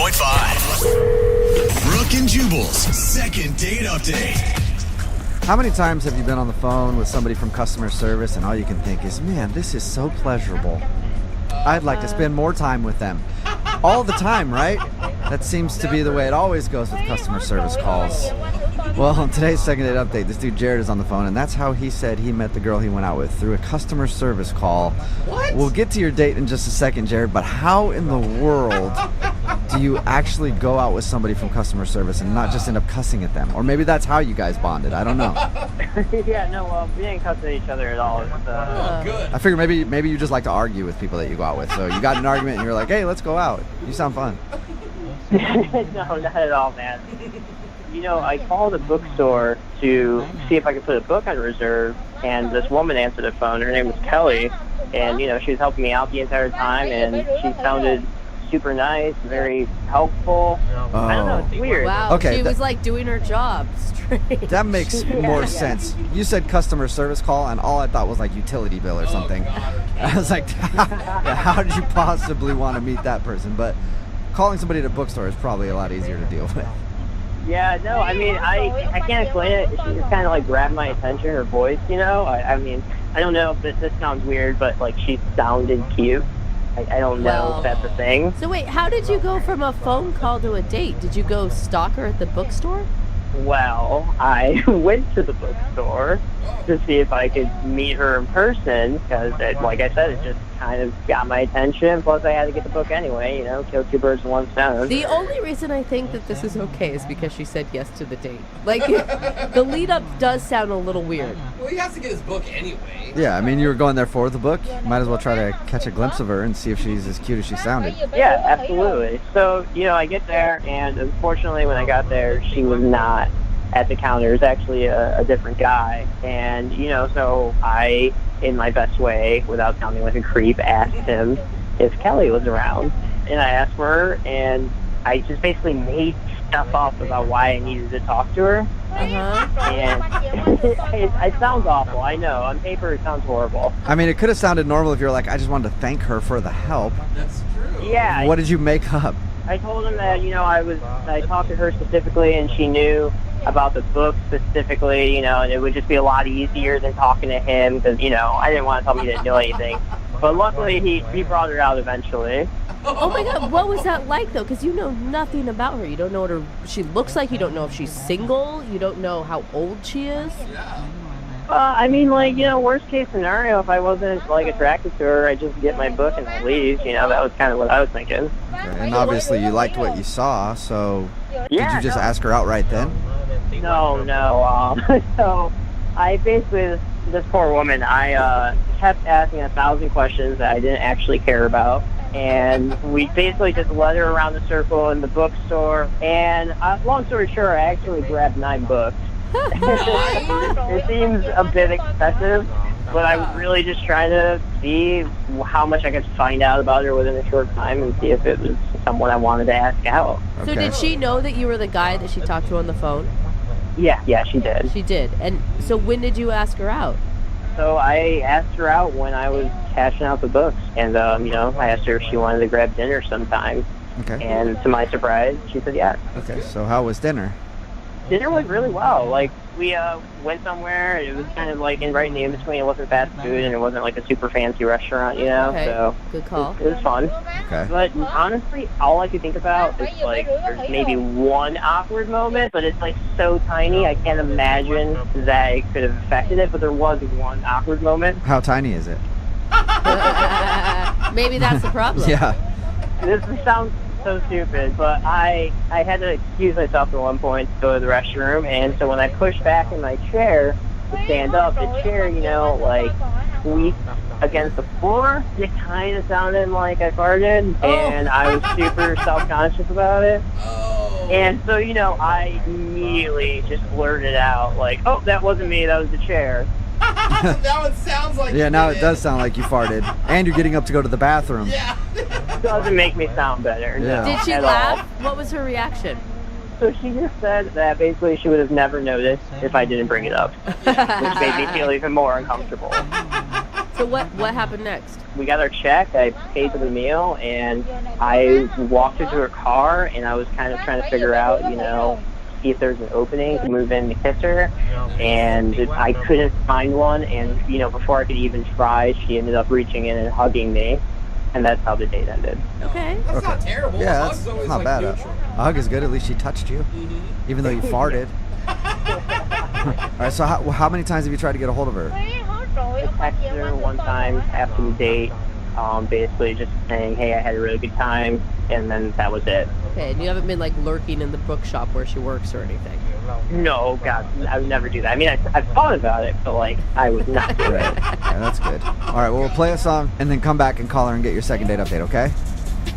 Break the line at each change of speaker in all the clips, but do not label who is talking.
101.5. Brooke and Jubal's second date update.
How many times have you been on the phone with somebody from customer service and all you can think is, man, this is so pleasurable. I'd like to spend more time with them. All the time, right? That seems to be the way it always goes with customer service calls. Well, on today's second date update, this dude Jared is on the phone, and that's how he said he met the girl he went out with, through a customer service call.
What?
We'll get to your date in just a second, Jared, but how in the world do you actually go out with somebody from customer service and not just end up cussing at them? Or maybe that's how you guys bonded. I don't know.
Yeah, no, well, we didn't cuss at each other at all.
Good.
I figure maybe you just like to argue with people that you go out with. So you got in an argument and you're like, hey, let's go out. You sound fun.
No, not at all, man. You know, I called a bookstore to see if I could put a book on reserve, and this woman answered the phone. Her name was Kelly, and, you know, she was helping me out the entire time, and she sounded super nice, very helpful. I don't know, it's weird.
Wow,
Okay,
she was like doing her job straight.
That makes more sense. You said customer service call, and all I thought was like utility bill or something. I was like, how did you possibly want to meet that person? But calling somebody at a bookstore is probably a lot easier to deal with.
Yeah, no, I mean, I can't explain it. She just kind of, like, grabbed my attention, her voice, you know? I mean, I don't know if this sounds weird, but, like, she sounded cute. I don't know if that's a thing.
So wait, how did you go from a phone call to a date? Did you go stalk her at the bookstore?
Well, I went to the bookstore to see if I could meet her in person because, like I said, it just kind of got my attention. Plus, I had to get the book anyway, you know, kill two birds with one stone.
The only reason I think that this is okay is because she said yes to the date. Like, the lead up does sound a little weird.
Well, he has to get his book anyway.
Yeah, I mean, you were going there for the book. Might as well try to catch a glimpse of her and see if she's as cute as she sounded.
Yeah, absolutely. So, you know, I get there, and unfortunately, when I got there, she was not at the counter. It was actually a different guy. And, you know, so I, in my best way, without sounding like a creep, asked him if Kelly was around. And I asked for her, and I just basically made stuff up about why I needed to talk to her. And it sounds awful, I know. On paper, it sounds horrible.
I mean, it could have sounded normal if you were like, I just wanted to thank her for the help.
That's true.
Yeah.
What did you make up?
I told him that, you know, I talked to her specifically, and she knew about the book specifically, you know, and it would just be a lot easier than talking to him because, you know, I didn't want to tell him he didn't know anything. But luckily, he brought her out eventually.
Oh my God, what was that like though? Because you know nothing about her. You don't know what she looks like. You don't know if she's single. You don't know how old she is.
I mean, like, you know, worst case scenario, if I wasn't, like, attracted to her, I'd just get my book and I leave. You know, that was kind of what I was thinking.
And obviously you liked what you saw, so did you just ask her out right then?
No. So I basically, this poor woman, I kept asking 1,000 questions that I didn't actually care about. And we basically just led her around the circle in the bookstore. And long story short, I actually grabbed 9 books. It seems a bit excessive, but I was really just trying to see how much I could find out about her within a short time and see if it was someone I wanted to ask out.
So did she know that you were the guy that she talked to on the phone?
Yeah, she did.
She did. And so when did you ask her out?
So I asked her out when I was cashing out the books. And, you know, I asked her if she wanted to grab dinner sometime.
Okay.
And to my surprise, she said yes.
Okay, so how was dinner?
Dinner went really well. Like, we went somewhere. It was kind of like right in the in-between. It wasn't fast food, and it wasn't like a super fancy restaurant, you know?
Okay,
So
good call.
It was fun.
Okay.
But honestly, all I could think about is, like, there's maybe one awkward moment, but it's, like, so tiny, I can't imagine that it could have affected it, but there was one awkward moment.
How tiny is it?
Maybe that's the problem.
Yeah.
This sounds so stupid, but I had to excuse myself at one point to go to the restroom, and so when I pushed back in my chair to stand up, the chair, you know, like, squeaked against the floor. It kind of sounded like I farted, and I was super self-conscious about it. And so, you know, I immediately just blurted out, like, oh, that wasn't me, that was the chair.
That one sounds like
Yeah, now it does sound like you farted. And you're getting up to go to the bathroom.
Yeah.
Doesn't make me sound better.
Yeah.
No,
Did she
at
laugh?
all.
What was her reaction?
So she just said that basically she would have never noticed if I didn't bring it up, which made me feel even more uncomfortable.
So what happened next?
We got our check. I paid for the meal, and I walked her to her car, and I was kind of trying to figure out, see if there's an opening to move in to kiss her, and I couldn't find one. And before I could even try, she ended up reaching in and hugging me, and that's how the date ended.
Okay.
That's not terrible.
Yeah,
A
that's
hug's always
not bad.
neutral.
A hug is good. At least she touched you, even though you farted. All right. So how many times have you tried to get a hold of her?
I texted her one time after the date, basically just saying, hey, I had a really good time, and then that was it.
Okay, and you haven't been like lurking in the bookshop where she works or anything?
No, God, I would never do that. I mean, I thought about it, but I would not do it.
Yeah, that's good. All right. Well, we'll play a song and then come back and call her and get your second date update. Okay?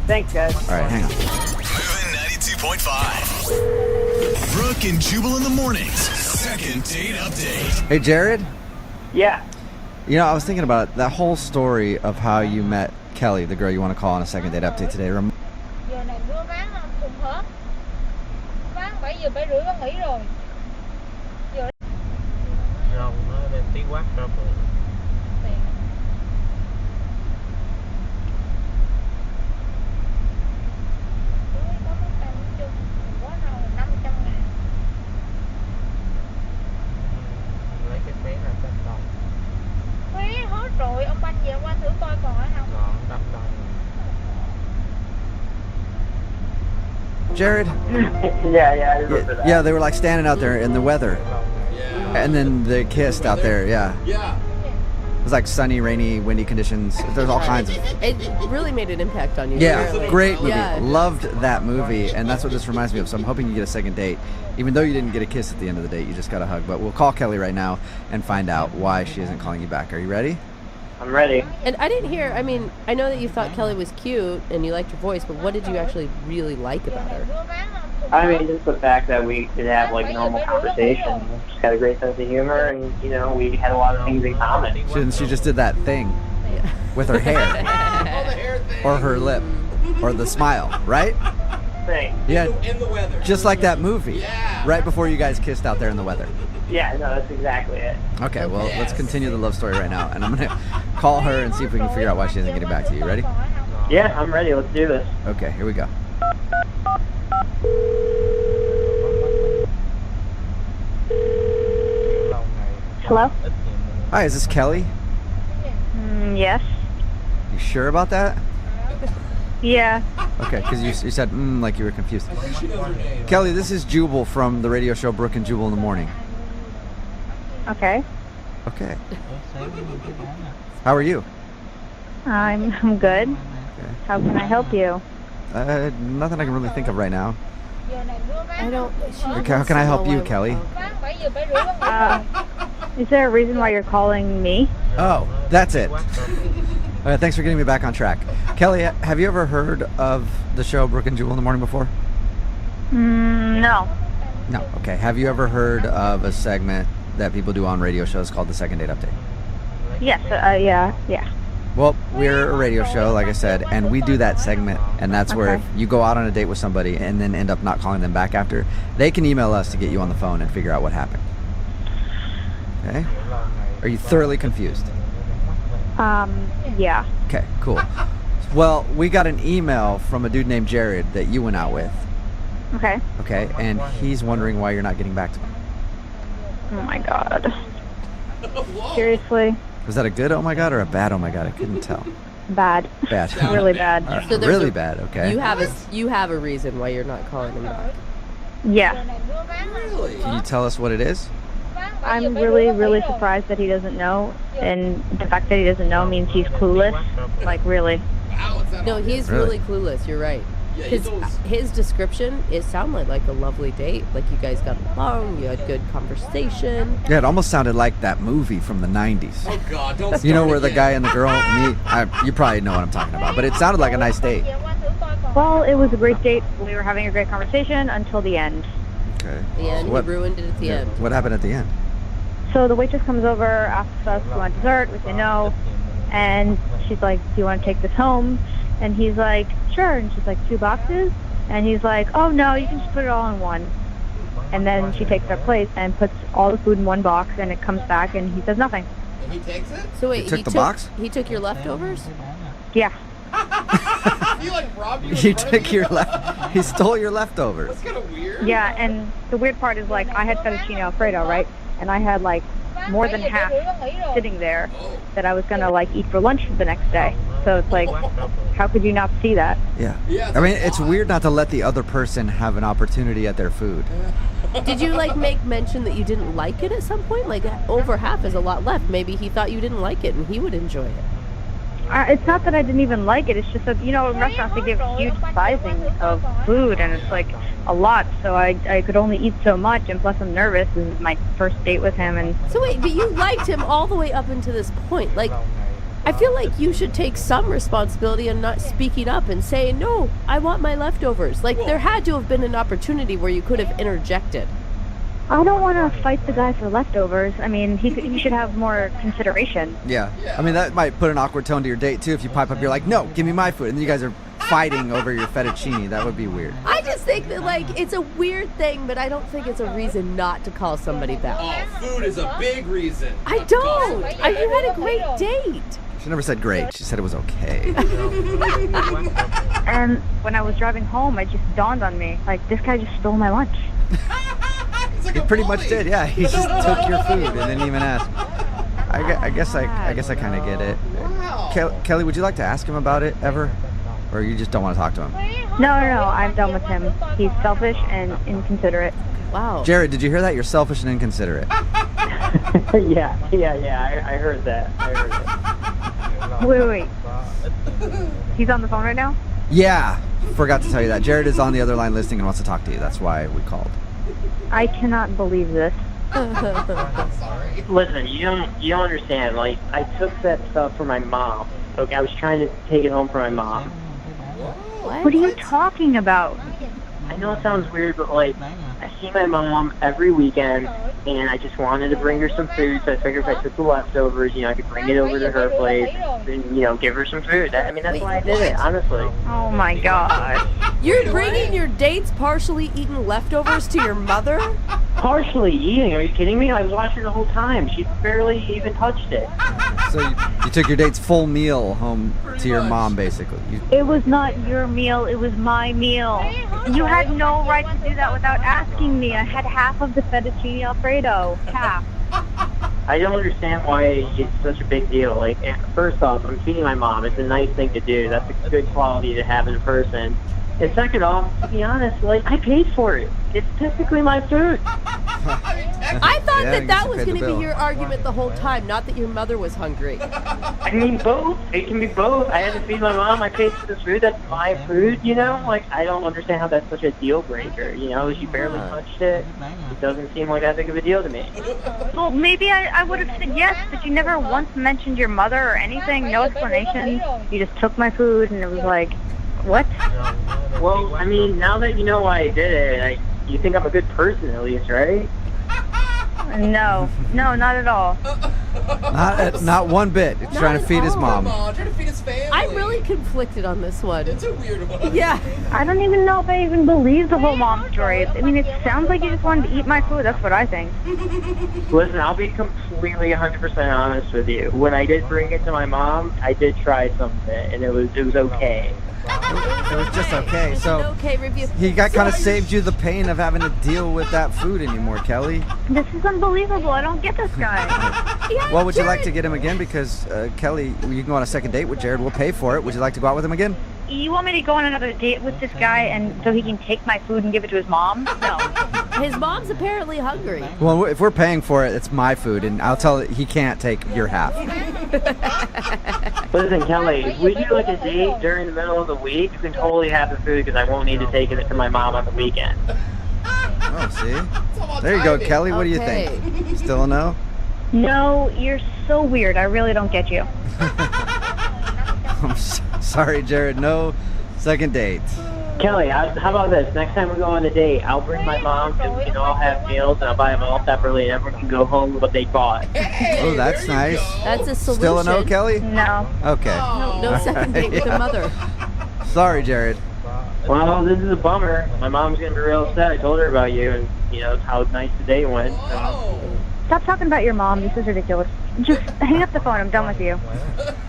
Thanks, guys.
All right. Hang on.
Moving 92.5. Brooke and Jubal in the mornings. Second date update.
Hey, Jared.
Yeah.
I was thinking about it. That whole story of how you met Kelly, the girl you want to call on a second date update today.
Giờ này mưa bán không trùng hợp. Bán 7 giờ 7 rưỡi bán nghỉ rồi.
Rồng nó lên tí quát ra bụng.
Tiền. Có mất tay mất chân. Quá nào là 500.000.
Lấy cái vé ra 100 đồng.
Vé hết rồi, ông Banh về qua thử coi còn hay không.
Còn 100 đồng.
Jared.
Yeah, I remember that.
Yeah, they were like standing out there in the weather,
Yeah.
and then they kissed out there. Yeah,
Yeah.
it was like sunny, rainy, windy conditions. There's all kinds of.
It really made an impact on you.
Yeah,
Really.
great movie.
Yeah.
Loved that movie, and that's what this reminds me of. So I'm hoping you get a second date, even though you didn't get a kiss at the end of the date. You just got a hug. But we'll call Kelly right now and find out why she isn't calling you back. Are you ready?
I'm ready.
And I didn't hear, I mean, I know that you thought Kelly was cute and you liked her voice, but what did you actually really like about her?
Mưa bán không trùng
I
hợp.
mean, just the fact that we could have normal conversation. She's got a great sense of humor, and we had a lot of things in common.
She just did that thing with her hair,
Oh, the hair thing.
or her lip, or the smile, right?
Thing.
Yeah,
In the weather.
just like that movie.
Yeah.
Right before you guys kissed out there in the weather.
Yeah, no, that's exactly it.
Okay, well, let's
Yes.
continue the love story right now, and I'm gonna call her and see if we can figure out why she isn't getting back to you. Ready?
Còn hay không.
Yeah, I'm ready. Let's do this.
Okay, here we go.
Lâu ngày.
Hello?
Ít nhiều mưa.
Hi, is this Kelly?
Yes.
You sure about that?
Yeah.
Okay, because you said like you were confused.
She knows her name.
Kelly, this is Jubal from the radio show Brooke and Jubal in the Morning.
Okay.
Okay,
Sáng mình cứ nói nè.
how are you?
I'm good.
Okay.
How can I help you?
Nothing I can really think of right now.
Giờ này mưa bán
I don't. She
Okay, how
doesn't
can I help
know
you,
why-
Kelly?
bán 7 giờ 7 rưỡi bán nghỉ rồi.
Is there a reason why you're calling me?
Oh, that's it. Thanks for getting me back on track. Kelly, have you ever heard of the show Brooke and Jubal in the Morning before?
No.
No. Okay. Have you ever heard of a segment that people do on radio shows called the Second Date Update?
Yes. Yeah.
Well, we're a radio show, like I said, and we do that segment, and that's where if you go out on a date with somebody and then end up not calling them back after, they can email us to get you on the phone and figure out what happened. Okay? Are you thoroughly confused?
Yeah.
Okay, cool. Well, we got an email from a dude named Jared that you went out with,
Okay.
okay? And he's wondering why you're not getting back to him.
Oh my God.
Whoa.
Seriously?
Was that a good oh my god or a bad oh my god? I couldn't tell.
Bad.
Bad.
Really bad.
All right,
So there's
really
a-
bad, okay.
You have a reason why you're not calling him back.
Yeah.
Giờ này mưa bán không
Really?
trùng
Can you
hợp.
tell us what it is?
Bán 7 giờ
I'm
7
really,
rưỡi bán
really
nghỉ rồi.
surprised that he doesn't know, and the fact that he doesn't know means he's clueless. Like, really.
Wow, it's that
No,
obvious.
he's
Really?
really clueless. You're right.
Yeah, he
Because
knows.
his description, it sounded like a lovely date. Like you guys got along, you had good conversation.
Yeah, it almost sounded like that movie from the 90s.
Oh God, don't.
You know
start
where the
again.
guy and the girl meet? You probably know what I'm talking about, but it sounded like a nice date.
Giờ qua thử coi còn.
Well, it was a great date. We were having a great conversation until the end.
Okay.
And
So what,
he ruined it at the end.
what happened at the end?
So the waitress comes over, asks us if we want dessert. We say no. And she's like, do you want to take this home? And he's like, sure. And she's like, 2 boxes? And he's like, oh no, you can just put it all in one. And then she takes our plate and puts all the food in one box, and it comes back, and he says nothing.
And he takes it?
So wait,
He took the box?
He took your leftovers?
Yeah.
He like robbed you.
He took your he stole your leftovers.
That's kind of weird.
Yeah, and the weird part is like I had fettuccine alfredo, right? And I had like more than half sitting there that I was gonna like eat for lunch the next day. So it's like, how could you not see that?
Yeah.
Yeah,
I mean,
it's
it's
odd.
weird not to let the other person have an opportunity at their food.
Did you like make mention that you didn't like it at some point? Like over half is a lot left. Maybe he thought you didn't like it and he would enjoy it.
It's not that I didn't even like it. It's just that, you know, in restaurants they give huge sizing of food, and it's like a lot. So I could only eat so much, and plus I'm nervous. This is my first date with him, and
So wait, but you liked him all the way up until this point. Like, I feel like you should take some responsibility and not speaking up and saying, no, I want my leftovers. Like, there had to have been an opportunity where you could have interjected.
I don't want to fight the guy for leftovers. I mean, he should have more consideration.
Yeah. I mean, that might put an awkward tone to your date, too, if you pipe up, you're like, no, give me my food. And then you guys are fighting over your fettuccine. That would be weird.
I just think that, like, it's a weird thing, but I don't think it's a reason not to call somebody back.
Oh, food is a big reason.
I
not to call
don't.
somebody.
You had a great date.
She never said great. She said it was okay.
And when I was driving home, it just dawned on me, like, this guy just stole my lunch.
It's like
He
a
pretty much
bully.
did, yeah. He just took your food and didn't even ask. I guess I kind of get it.
Wow.
Kelly, would you like to ask him about it ever? Or you just don't want to talk to him?
No, I'm done with him. He's selfish and inconsiderate.
Wow.
Jared, did you hear that? You're selfish and inconsiderate.
yeah, I heard that.
Wait. He's on the phone right now?
Yeah, forgot to tell you that. Jared is on the other line listening and wants to talk to you. That's why we called.
I cannot believe this.
Sorry.
Listen, you don't understand. Like, I took that stuff for my mom. Okay, I was trying to take it home for my mom.
What are you talking about?
I know it sounds weird, but like, I see my mom every weekend, and I just wanted to bring her some food, so I figured if I took the leftovers, you know, I could bring it over to her place and, you know, give her some food. I mean, that's why I did it, honestly.
Oh my gosh.
You're bringing your date's partially eaten leftovers to your mother?
Partially eating, are you kidding me? I was watching the whole time. She barely even touched it.
So you took your date's full meal home to your mom, basically.
It was not your meal, it was my meal. You had no right to do that without asking me. I had half of the fettuccine alfredo. Half.
I don't understand why it's such a big deal. Like, first off, I'm feeding my mom. It's a nice thing to do. That's a good quality to have in a person. And second off, to be honest, like, I paid for it. It's technically my food.
I thought
Yeah, I
that
guess you
was
paid
going
the
to
bill.
be your argument the whole time, not that your mother was hungry.
I mean, both. It can be both. I had to feed my mom. I paid for this food. That's my food, you know? Like, I don't understand how that's such a deal breaker. You know, she barely touched it. It doesn't seem like that big of a deal to me.
Well, maybe I would have said yes, but you never once mentioned your mother or anything. No explanation. You just took my food, and it was like, what?
Well, I mean, now that you know why I did it, you think I'm a good person at least, right?
No, not at all.
Not one bit. He's trying to feed his mom.
Trying to feed his family.
I'm really conflicted on this one.
It's a weird one.
Yeah.
I don't even know if I even believe the whole mom story. I mean, it sounds like you just wanted to eat my food. That's what I think.
Listen, I'll be completely 100% honest with you. When I did bring it to my mom, I did try some of it, and it was okay.
It was just okay.
It's an
So
okay review.
he got kind of
So-
saved you the pain of having to deal with that food anymore, Kelly.
This is unbelievable. I don't get this guy.
Yeah,
Well, would you like
Jared-
to get him again? Because Kelly, you can go on a second date with Jared. We'll pay for it. Would you like to go out with him again?
You want me to go on another date with this guy and so he can take my food and give it to his mom? No.
His mom's apparently hungry.
Well, if we're paying for it, it's my food, and I'll tell he can't take your half.
Listen, Kelly, if we do like a date during the middle of the week, you can totally have the food because I won't need to take it to my mom on the weekend.
Oh, see?
It's all about
There you go,
timing.
Kelly. What do you
Okay.
think? Still a no?
No, you're so weird. I really don't get you.
I'm sorry, Jared. No second date.
Kelly, how about this? Next time we go on a date, I'll bring my mom and we can all have meals and I'll buy them all separately and everyone can go home with what they bought.
Hey,
Oh, that's
there you
nice.
go.
That's a solution.
Still a no, Kelly?
No.
Okay.
No second date with the mother.
Sorry, Jared.
Well, this is a bummer. My mom's going to be real upset. I told her about you and, you know, how nice the date went. So.
Whoa.
Stop talking about your mom. This is ridiculous. Just hang up the phone. I'm done with you.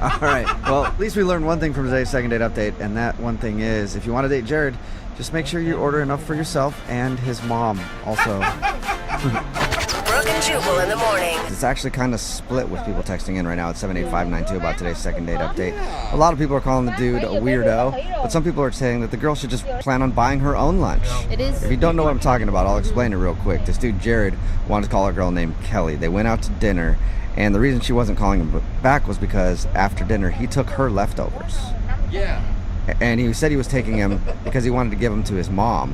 All right. Well, at least we learned one thing from today's second date update, and that one thing is, if you want to date Jared, just make sure you order enough for yourself and his mom also.
Brooke and Jubal in the morning.
It's actually kind of split with people texting in right now at 78592 about today's second date update. A lot of people are calling the dude a weirdo, but some people are saying that the girl should just plan on buying her own lunch.
It is.
If you don't know what I'm talking about, I'll explain it real quick. This dude, Jared, wanted to call a girl named Kelly. They went out to dinner, and the reason she wasn't calling him back was because after dinner, he took her leftovers.
Yeah.
And he said he was taking him because he wanted to give them to his mom.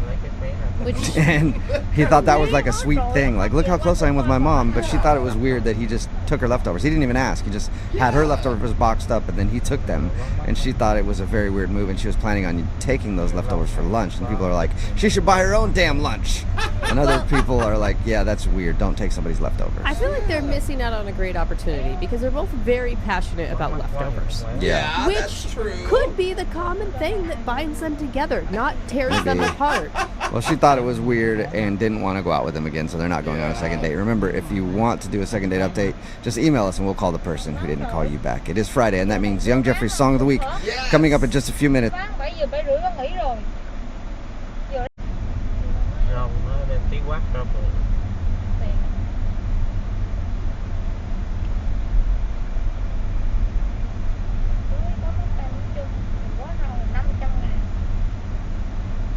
Which,
And he thought that was like a sweet thing. Like, look how close I am with my mom. But she thought it was weird that he just took her leftovers. He didn't even ask. He just had her leftovers boxed up, and then he took them. And she thought it was a very weird move, and she was planning on taking those leftovers for lunch. And people are like, she should buy her own damn lunch. And other people are like, yeah, that's weird. Don't take somebody's leftovers.
I feel like they're missing out on a great opportunity because they're both very passionate about leftovers.
Yeah.
Which
that's true.
could be the common thing that binds them together, not tears them
Maybe.
apart.
Well, she thought it was weird and didn't want to go out with him again, so they're not going on a second date. Remember, if you want to do a second date update, just email us and we'll call the person who didn't call you back. It is Friday, and that means Young Jeffrey's Song of the Week coming up in just a few minutes.
Rồng nó đem tí quát ra bụng.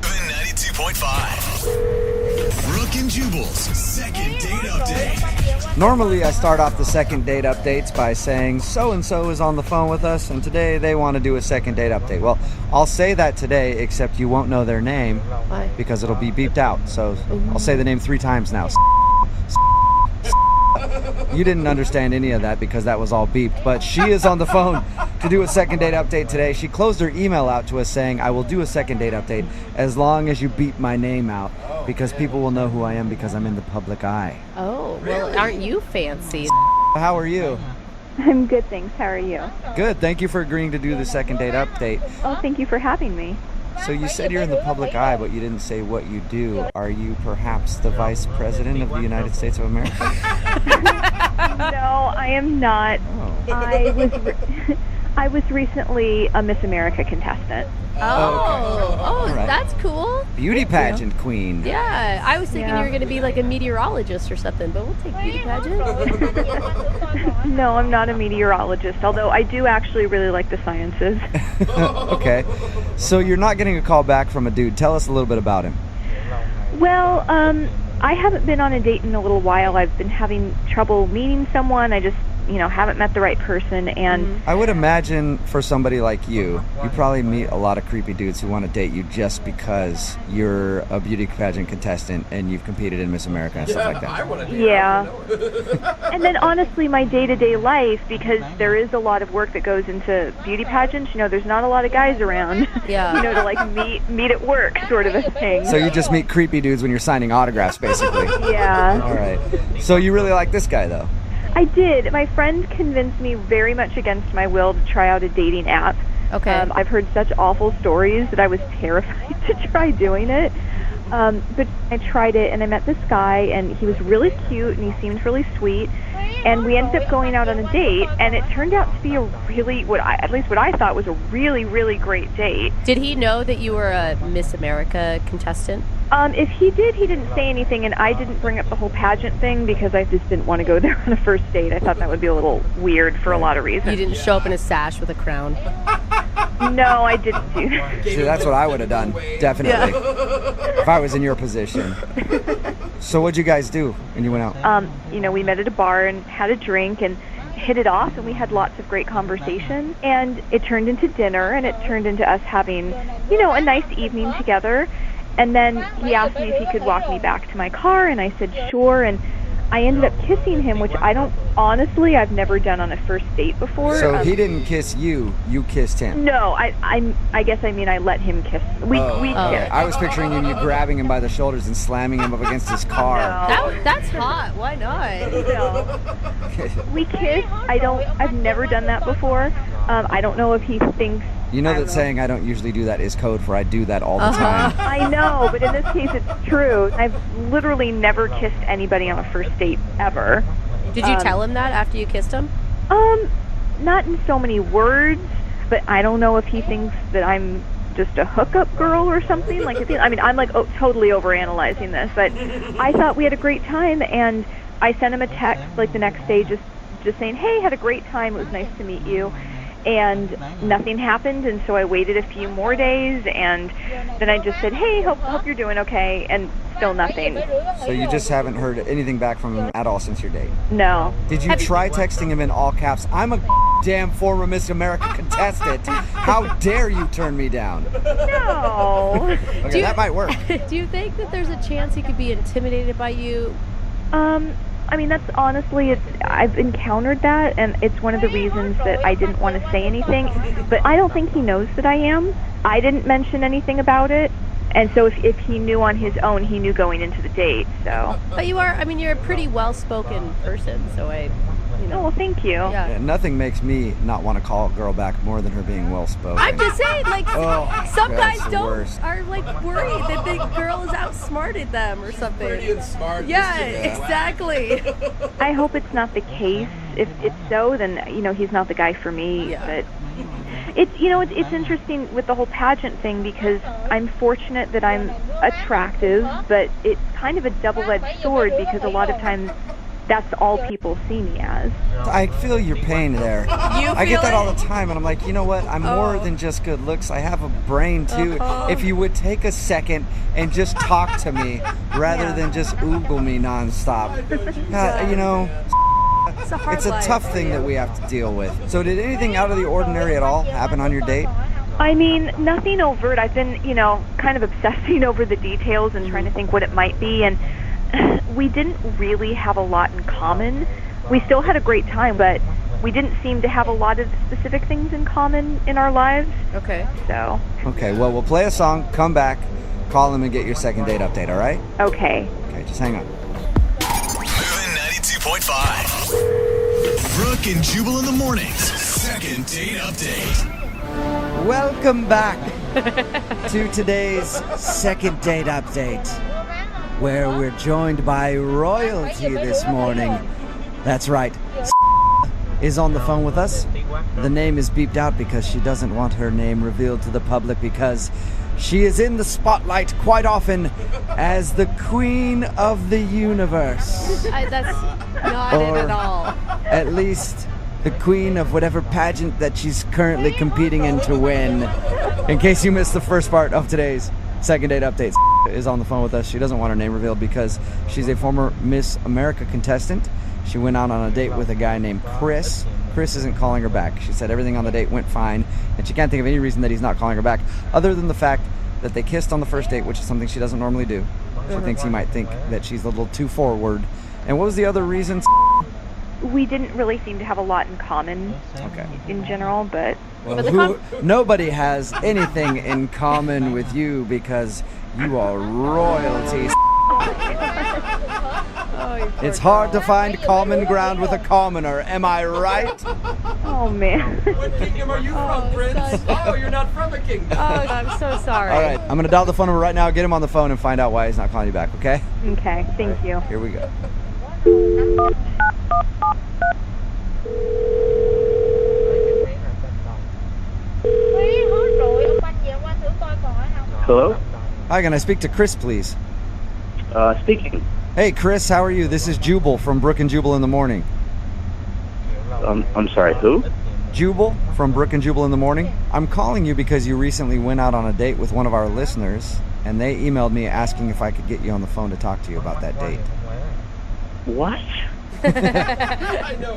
Moving 92.5. Brooke and Jubal's second date update.
Normally, I start off the second date updates by saying so-and-so is on the phone with us, and today they want to do a second date update. Well, I'll say that today, except you won't know their name
Why?
because it'll be beeped out. So I'll say the name 3 times now. You didn't understand any of that because that was all beeped, but she is on the phone to do a second date update today. She closed her email out to us saying, I will do a second date update as long as you beep my name out because people will know who I am because I'm in the public eye.
Oh, well, aren't you fancy?
How are you?
I'm good, thanks. How are you?
Good. Thank you for agreeing to do the second date update.
Oh, thank you for having me.
So you said you're in the public eye, but you didn't say what you do. Are you perhaps the Vice President of the United States of America?
No, I am not.
Oh.
I was recently a Miss America contestant.
Oh,
All right.
that's cool.
Beauty pageant queen.
Yeah, I was thinking
Yeah.
you were going to be like a meteorologist or something, but we'll take beauty pageant.
No, I'm not a meteorologist, although I do actually really like the sciences.
Okay. So you're not getting a call back from a dude. Tell us a little bit about him.
Well, I haven't been on a date in a little while. I've been having trouble meeting someone. I just, haven't met the right person, and
I would imagine for somebody like you probably meet a lot of creepy dudes who want to date you just because you're a beauty pageant contestant and you've competed in Miss America and stuff like that.
I want to do
Yeah.
that.
and then honestly, my day-to-day life, because there is a lot of work that goes into beauty pageants, there's not a lot of guys around,
Yeah.
to like meet at work sort of a thing.
So you just meet creepy dudes when you're signing autographs, basically.
Yeah.
All right. So you really like this guy, though?
I did. My friend convinced me very much against my will to try out a dating app.
Okay.
I've heard such awful stories that I was terrified to try doing it. But I tried it, and I met this guy, and he was really cute, and he seemed really sweet. And we ended up going out on a date, and it turned out to be a really, what I thought was a really, really great date.
Did he know that you were a Miss America contestant?
If he did, he didn't say anything, and I didn't bring up the whole pageant thing because I just didn't want to go there on a first date. I thought that would be a little weird for a lot of reasons.
You didn't show up in a sash with a crown.
No, I didn't do that.
See, that's what I would have done, definitely, if I was in your position. So what'd you guys do when you went out?
We met at a bar and had a drink and hit it off, and we had lots of great conversation. And it turned into dinner, and it turned into us having, a nice evening together. And then he asked me if he could walk me back to my car, and I said sure. And I ended up kissing him, which I've never done on a first date before.
So he didn't kiss you, you kissed him.
No, I guess I mean I let him kiss. We
Okay.
kissed.
I was picturing you grabbing him by the shoulders and slamming him up against his car.
That's hot. Why not?
No. We kissed. I've never done that before. I don't know if he thinks
You know
I
that
don't know.
saying I don't usually do that is code for I do that all the time.
I know, but in this case, it's true. I've literally never kissed anybody on a first date ever.
Did you tell him that after you kissed him?
Not in so many words, but I don't know if he thinks that I'm just a hookup girl or something. Like, I mean, I'm like totally overanalyzing this, but I thought we had a great time, and I sent him a text like the next day, just saying, "Hey, had a great time. It was nice to meet you." And nothing happened, and so I waited a few more days, and then I just said, "Hey, hope you're doing okay," and still nothing.
So you just haven't heard anything back from him at all since your date?
No.
Did you try texting him in all caps? I'm a damn former Miss America contestant. How dare you turn me down?
No.
Okay, that might work.
Do you think that there's a chance he could be intimidated by you?
I mean, that's honestly, I've encountered that, and it's one of the reasons that I didn't want to say anything. But I don't think he knows that I am. I didn't mention anything about it. And so if he knew on his own, he knew going into the date, so.
But you're a pretty well-spoken person, so
Oh, well, thank you.
Yeah.
Yeah, nothing makes me not want to call a girl back more than her being well spoken.
I'm just saying, like, some
that's
guys
the worst.
are like worried that the girl has outsmarted them or something.
Pretty and smart.
Yeah, exactly.
I hope it's not the case. If it's so, then, he's not the guy for me.
Yeah.
But it's interesting with the whole pageant thing, because I'm fortunate that I'm attractive, but it's kind of a double-edged sword, because a lot of times that's all people see me as.
I feel your pain there. I get that all the time, and I'm like, you know what? I'm more than just good looks. I have a brain too. If you would take a second and just talk to me rather than just oogle me nonstop.
It's a hard
It's a
life.
tough thing that we have to deal with. So did anything out of the ordinary at all happen on your date?
I mean, nothing overt. I've been, kind of obsessing over the details and trying to think what it might be, and we didn't really have a lot in common. We still had a great time, but we didn't seem to have a lot of specific things in common in our lives.
Okay.
So.
Okay, well, we'll play a song, come back, call him, and get your second date update, all right?
Okay.
Okay, just hang on.
Moving 92.5. Brooke and Jubal in the mornings. Second date update.
Welcome back to today's second date update, where we're joined by royalty this morning. That's right. Is on the phone with us. The name is beeped out because she doesn't want her name revealed to the public, because she is in the spotlight quite often as the queen of the universe.
That's not it at all.
At least the queen of whatever pageant that she's currently competing in to win. In case you missed the first part of today's second date update, is on the phone with us. She doesn't want her name revealed because she's a former Miss America contestant. She went out on a date with a guy named Chris. Chris isn't calling her back. She said everything on the date went fine, and she can't think of any reason that he's not calling her back, other than the fact that they kissed on the first date, which is something she doesn't normally do. She thinks he might think that she's a little too forward. And what was the other reason?
We didn't really seem to have a lot in common in general, but
Well, nobody has anything in common with you because you are royalty. It's hard to find common ground with a commoner, am I right?
oh man.
What kingdom are you from, Prince? Oh, you're not from a kingdom.
Oh, I'm so sorry.
All right, I'm going to dial the phone number right now, get him on the phone, and find out why he's not calling you back, okay?
Okay, thank you.
Here we go.
Hello?
Hi, can I speak to Chris, please?
Speaking.
Hey, Chris, how are you? This is Jubal from Brooke and Jubal in the Morning.
I'm sorry, who?
Jubal from Brooke and Jubal in the Morning. I'm calling you because you recently went out on a date with one of our listeners, and they emailed me asking if I could get you on the phone to talk to you about that date.
What?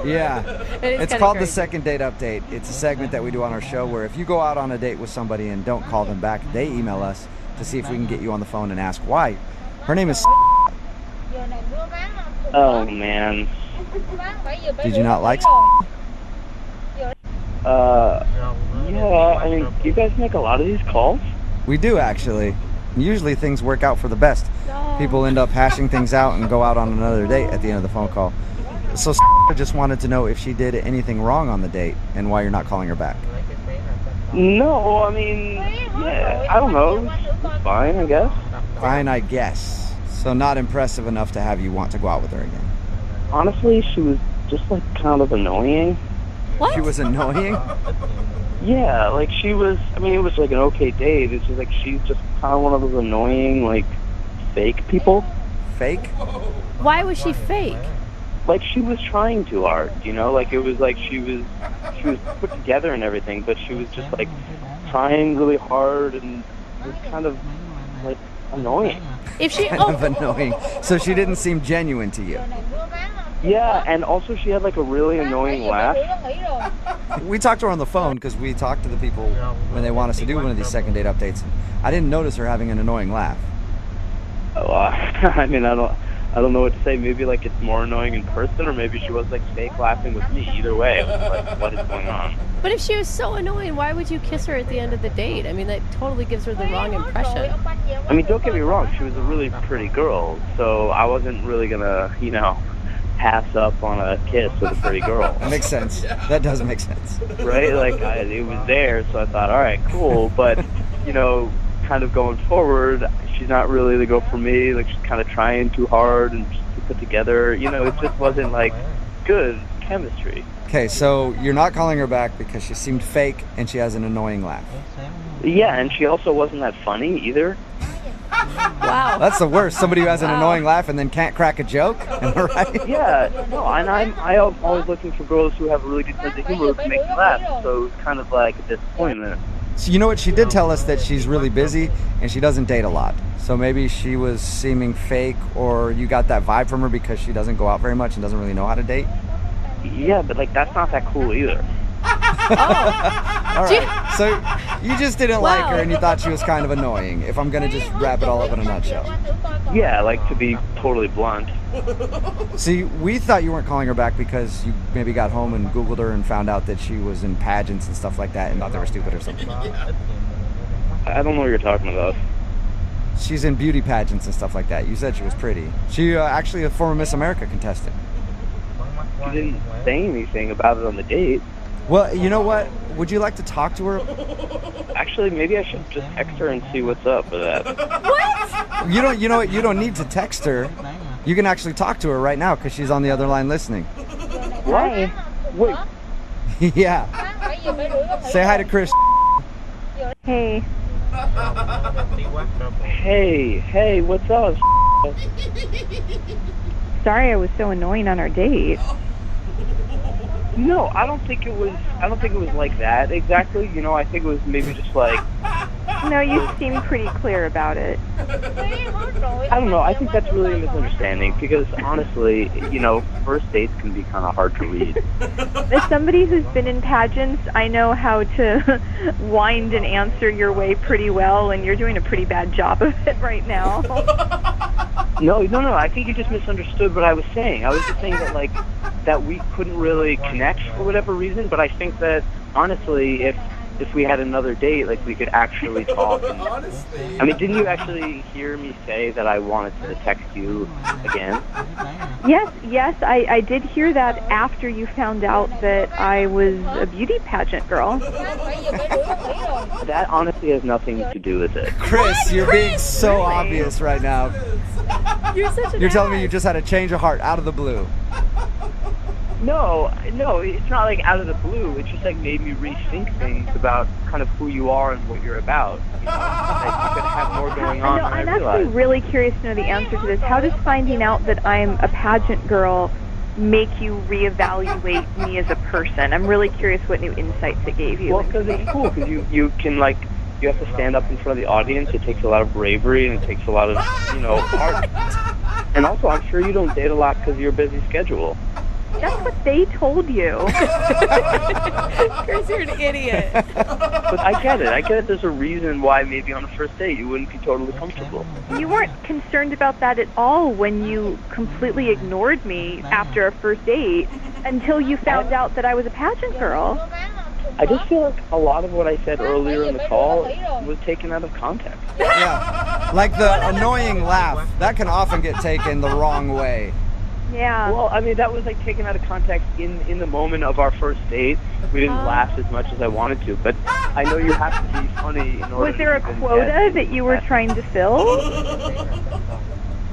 Yeah. It's
kinda
called the
crazy.
Second Date Update. It's a segment that we do on our show where if you go out on a date with somebody and don't call them back, they email us to see if we can get you on the phone and ask why. Her name is...
Oh, man.
Did you not like...
Yeah, I mean, do you guys make a lot of these calls?
We do, actually. Usually things work out for the best. People end up hashing things out and go out on another date at the end of the phone call. So just wanted to know if she did anything wrong on the date and why you're not calling her back.
No, I mean, yeah, I don't know. It's fine, I guess.
Fine, I guess. So not impressive enough to have you want to go out with her again.
Honestly, she was just like kind of annoying.
What?
She was annoying?
Yeah, like she was, I mean, it was like an okay date. It's just like she's just kind of one of those annoying, like, fake people.
Fake?
Why was she fake?
Like she was trying too hard, you know? Like it was like she was put together and everything, but she was just like trying really hard and it was kind of like annoying.
If she
Kind of annoying. So she didn't seem genuine to you.
Yeah, and also she had like a really annoying laugh.
We talked to her on the phone because we talk to the people when they want us to do one of these second date updates. I didn't notice her having an annoying laugh.
Oh, I mean, I don't know what to say. Maybe like it's more annoying in person, or maybe she was like fake laughing with me. Either way, it was like, what is going on?
But if she was so annoying, why would you kiss her at the end of the date? I mean, that totally gives her the wrong impression.
I mean, don't get me wrong. She was a really pretty girl, so I wasn't really gonna, you know, pass up on a kiss with a pretty girl.
That makes sense. That does make sense.
Right? Like it was there, so I thought, all right, cool. But you know, kind of going forward, she's not really the girl for me. Like she's kind of trying too hard and just to put together. You know, it just wasn't like good chemistry.
Okay, so you're not calling her back because she seemed fake and she has an annoying laugh.
Yeah, and she also wasn't that funny either.
Wow.
That's the worst. Somebody who has an annoying laugh and then can't crack a joke. Am I right?
Yeah, no, and I'm always looking for girls who have a really good sense of humor who can make me laugh. So it was kind of like a disappointment.
So you know what? She did tell us that she's really busy and she doesn't date a lot. So maybe she was seeming fake, or you got that vibe from her because she doesn't go out very much and doesn't really know how to date.
Yeah, but like that's not that cool either.
All right. So you just didn't like her
Wow.
and you thought she was kind of annoying, if I'm going to just wrap it all up in a nutshell.
Yeah, like to be totally blunt.
See, we thought you weren't calling her back because you maybe got home and Googled her and found out that she was in pageants and stuff like that and thought they were stupid or something.
I don't know what you're talking about.
She's in beauty pageants and stuff like that. You said she was pretty. She actually a former Miss America contestant.
You didn't say anything about it on the date.
Well, you know what? Would you like to talk to her?
Actually, maybe I should just text her and see what's up with that.
What?
You know what? You don't need to text her. You can actually talk to her right now because she's on the other line listening.
What? Wait.
Yeah. Say hi to Chris.
Hey.
Hey, what's up?
Sorry I was so annoying on our date.
No, I don't think it was like that exactly. You know, I think it was maybe just like,
No, you seemed pretty clear about it.
I don't know. I think that's really a misunderstanding because honestly, you know, first dates can be kind of hard to read.
As somebody who's been in pageants, I know how to wind an answer your way pretty well, and you're doing a pretty bad job of it right now.
No. I think you just misunderstood what I was saying. I was just saying that like that we couldn't really connect for whatever reason. But I think that honestly, if we had another date, like we could actually talk. And, I mean, didn't you actually hear me say that I wanted to text you again?
Yes, I did hear that after you found out that I was a beauty pageant girl.
That honestly has nothing to do with it.
Chris, you're being so obvious right now.
You're such an
You're telling me
ass.
you just had a change of heart out of the blue.
No, it's not like out of the blue. It just like made me rethink things about kind of who you are and what you're about. You know? Like you could have more going on
No,
than
I'm
I
actually
realized.
really curious to know the answer to this. How does finding out that I'm a pageant girl make you reevaluate me as a person? I'm really curious what new insights it gave you.
Well, because it's cool. Because you can like you have to stand up in front of the audience. It takes a lot of bravery and it takes a lot of heart. And also, I'm sure you don't date a lot because of your busy schedule.
That's what they told you.
Chris, you're an idiot.
But I get it. There's a reason why maybe on a first date you wouldn't be totally comfortable.
You weren't concerned about that at all when you completely ignored me after a first date until you found out that I was a pageant girl.
I just feel like a lot of what I said earlier in the call was taken out of context.
Yeah. Like the annoying laugh. That can often get taken the wrong way.
Yeah.
Well, I mean, that was like taken out of context in the moment of our first date. We didn't laugh as much as I wanted to, but I know you have to be funny in order
Was there a
to even
quota
get-
that you were trying to fill?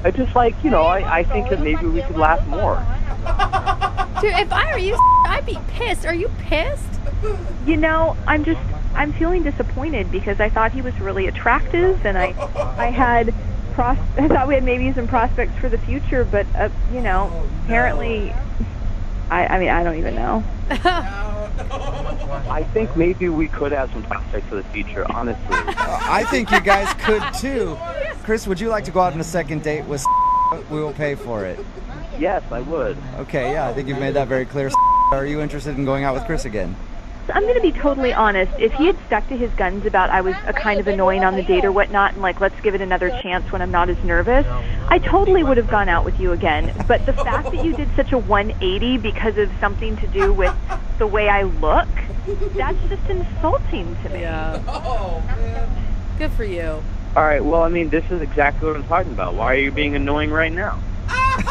I just like, I think that maybe we could laugh more.
Dude, if I were you, I'd be pissed. Are you pissed?
You know, I'm feeling disappointed because I thought he was really attractive, and I thought we had maybe some prospects for the future, but apparently, I don't even know.
I think maybe we could have some prospects for the future, honestly.
I think you guys could too. Chris, would you like to go out on a second date with? We will pay for it.
Yes, I would.
Okay, yeah, I think you've made that very clear. Are you interested in going out with Chris again?
I'm going to be totally honest. If he had stuck to his guns about I was a kind of annoying on the date or whatnot, and like, let's give it another chance when I'm not as nervous, I totally would have gone out with you again. But the fact that you did such a 180 because of something to do with the way I look, that's just insulting to me.
Yeah.
Oh, man.
Good for you.
All right, well, I mean, this is exactly what I'm talking about. Why are you being annoying right now?
Oh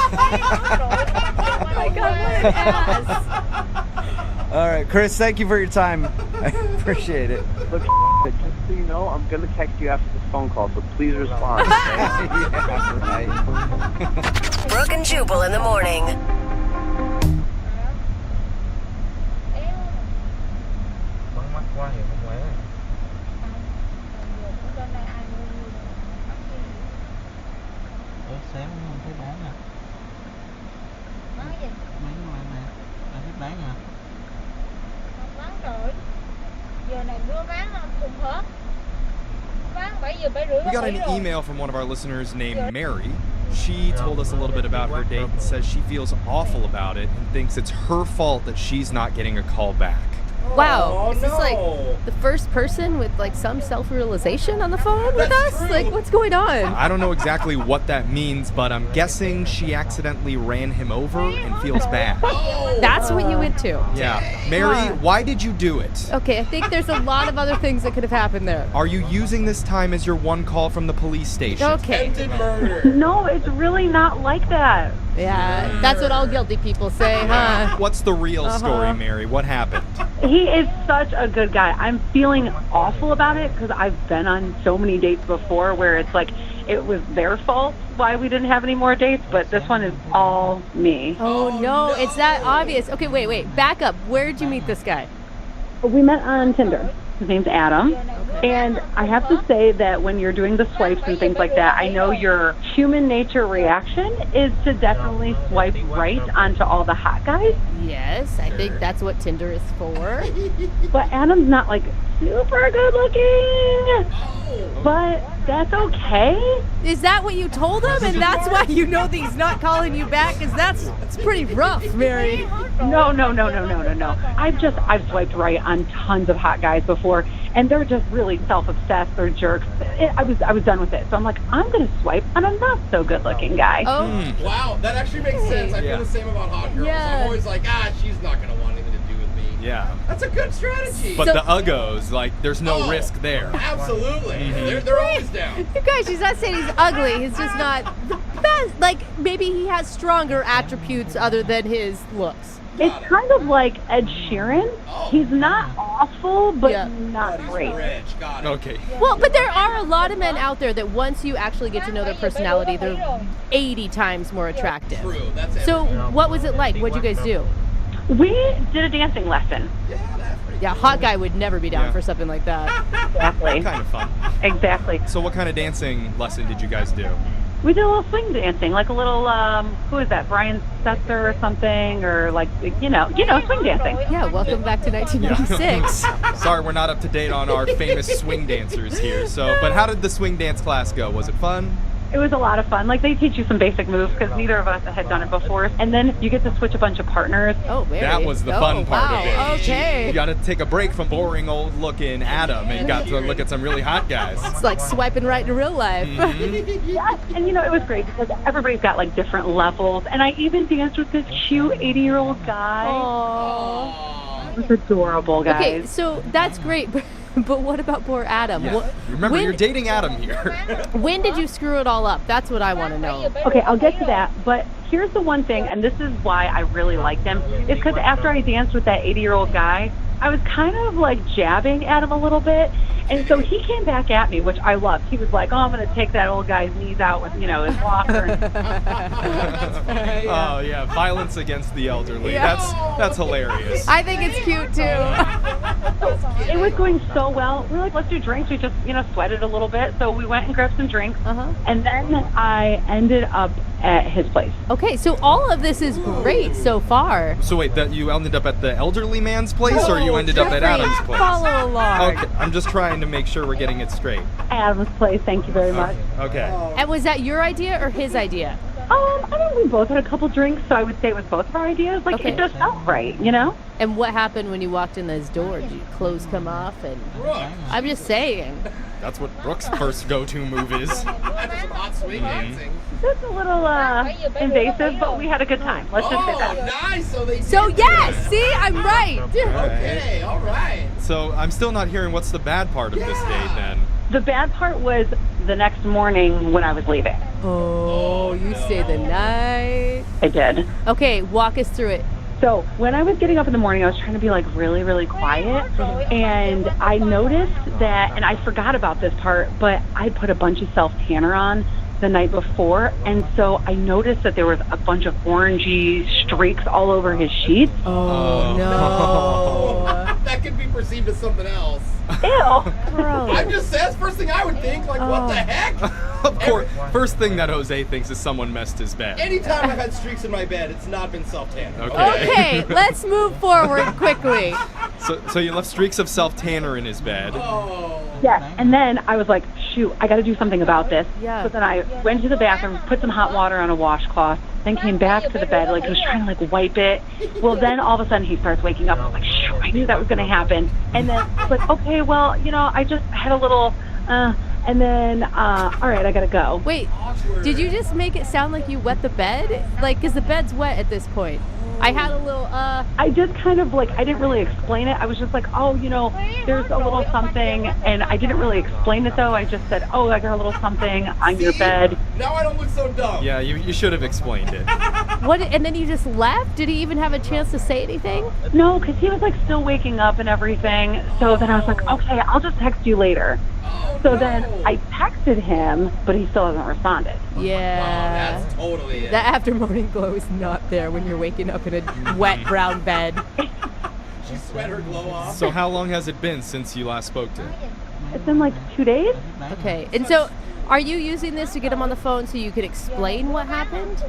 my God, what an ass.
All right, Chris, thank you for your time. I appreciate it.
Look, just so you know, I'm going to text you after this phone call, so please respond. Okay?
Yeah, right.
Brooke and Jubal in the morning.
Bắn mắt quá thì không quay. Sáng không thấy bán à? Bán ngoài mà, ai thích bán à?
Bán rồi. Giờ này mưa bán cùng hết. Bán 7 giờ 7 rưỡi.
We got an email from one of our listeners named Mary. She told us a little bit about her date and says she feels awful about it and thinks it's her fault that she's not getting a call back.
Wow,
Oh,
is this like
no.
the first person with like some self-realization on the phone with us?
true.
Like, what's going on?
I don't know exactly what that means, but I'm guessing she accidentally ran him over and feels bad.
That's what you went to.
Yeah. Mary, why did you do it?
Okay, I think there's a lot of other things that could have happened there.
Are you using this time as your one call from the police station?
Okay.
Attempted murder.
No, it's really not like that.
Yeah, that's what all guilty people say, huh?
What's the real story, Mary? What happened?
He is such a good guy. I'm feeling awful about it because I've been on so many dates before where it's like it was their fault why we didn't have any more dates, but this one is all me.
Oh no, it's that obvious. Okay, wait, back up. Where did you meet this guy?
We met on Tinder. His name's Adam. And I have to say that when you're doing the swipes and things like that, I know your human nature reaction is to definitely swipe right onto all the hot guys.
Yes, I think that's what Tinder is for.
But Adam's not like super good looking. But that's okay.
Is that what you told him? And that's why you know that he's not calling you back? Because it's pretty rough, Mary.
No. I've swiped right on tons of hot guys before, and they're just really self-obsessed. They're jerks. I was done with it. So I'm like, I'm going to swipe on a not so good-looking guy.
Oh.
Wow, that actually makes sense. I feel the same about hot girls.
Yeah.
I'm always like, she's not going to want anything to do with me.
Yeah.
That's a good strategy.
But the uggos, like, there's no risk there.
Absolutely. They're always down.
You guys, she's not saying he's ugly. He's just not the best. Like, maybe he has stronger attributes other than his looks.
It's kind of like Ed Sheeran. He's not awful, but not great.
Got it.
Okay.
Well, but there are a lot of men out there that once you actually get to know their personality, they're 80 times more attractive.
True. That's
So what was it like? What'd you guys do?
We did a dancing lesson.
Yeah, hot guy would never be down for something like that.
Exactly.
Kind of fun.
Exactly.
So what kind of dancing lesson did you guys do?
We did a little swing dancing, like a little, who is that, Brian Setzer or something, or like, you know, swing dancing.
Yeah, welcome back to 1986.
Sorry, we're not up to date on our famous swing dancers here. But how did the swing dance class go? Was it fun?
It was a lot of fun. Like, they teach you some basic moves because neither of us had done it before. And then you get to switch a bunch of partners.
Oh, Mary.
That was the fun part of it.
Okay.
You got to take a break from boring old-looking Adam and got to look at some really hot guys.
It's like swiping right in real life.
Yes, and you know, it was great because everybody's got like different levels. And I even danced with this cute 80-year-old guy.
Aww.
It was adorable, guys.
Okay, so that's great. But what about poor Adam?
Yeah. Remember, you're dating Adam here.
When did you screw it all up? That's what I want to know.
Okay, I'll get to that. But here's the one thing, and this is why I really liked him, is because after I danced with that 80-year-old guy, I was kind of like jabbing at him a little bit. And so he came back at me, which I loved. He was like, oh, I'm going to take that old guy's knees out with, his walker.
Oh, yeah. Violence against the elderly.
Yeah.
That's hilarious.
I think it's cute too.
It was going so well. We were like, let's do drinks. We just, sweated a little bit. So we went and grabbed some drinks. And then I ended up at his place.
Okay, so all of this is great so far.
So wait, that you ended up at the elderly man's place, or you ended up at
Jeffrey,
Adam's place?
follow along.
Okay, I'm just trying to make sure we're getting it straight.
Adam's place, thank you very much.
Okay.
And was that your idea or his idea?
I mean, we both had a couple drinks, so I would say it was both of our ideas. Like,
Okay.
it just felt right,
And what happened when you walked in those doors? Did your clothes come off? And I'm just saying.
That's what Brooke's first go-to move is.
Hot swing dancing.
It's a little invasive, but we had a good time. Let's just say that.
Nice.
So yes, see, I'm right.
Okay, all right.
So I'm still not hearing what's the bad part of this date then.
The bad part was the next morning when I was leaving.
Oh, you stayed the night.
I did.
Okay, walk us through it.
So when I was getting up in the morning, I was trying to be like really, really quiet. And I noticed that, and I forgot about this part, but I put a bunch of self-tanner on the night before. And so I noticed that there was a bunch of orangey streaks all over his sheets.
Oh, no.
That could be perceived as something else.
Ew.
Gross.
I'm just saying, that's the first thing I would think. Like, what the heck?
Of course, first thing that Jose thinks is someone messed his bed.
Anytime I've had streaks in my bed, it's not been self-tanner.
Okay, let's move forward quickly.
So you left streaks of self-tanner in his bed.
Yes, and then I was like, shoot, I got to do something about this.
Yeah.
So then I went to the bathroom, put some hot water on a washcloth, then came back to the bed, like he was trying to like wipe it. Well, then all of a sudden he starts waking up. I was like, shoot, I knew that was going to happen. And then I was like, okay, well, I just had a little, and then, all right, I got to go.
Wait, did you just make it sound like you wet the bed? Like, because the bed's wet at this point. I had a little,
I just kind of like, I didn't really explain it. I was just like, oh, there's a little something. And I didn't really explain it though. I just said, oh, I got a little something on your bed.
Now I don't look so dumb.
Yeah, you should have explained it.
what? And then you just left? Did he even have a chance to say anything?
No, because he was like still waking up and everything. So then I was like, okay, I'll just text you later. So then I texted him, but he still hasn't responded.
Yeah.
That's totally it.
That after morning glow is not there when you're waking up in a wet brown bed.
She sweat her glow off.
So how long has it been since you last spoke to him?
It's been like 2 days.
Okay, and so are you using this to get him on the phone so you can explain what happened?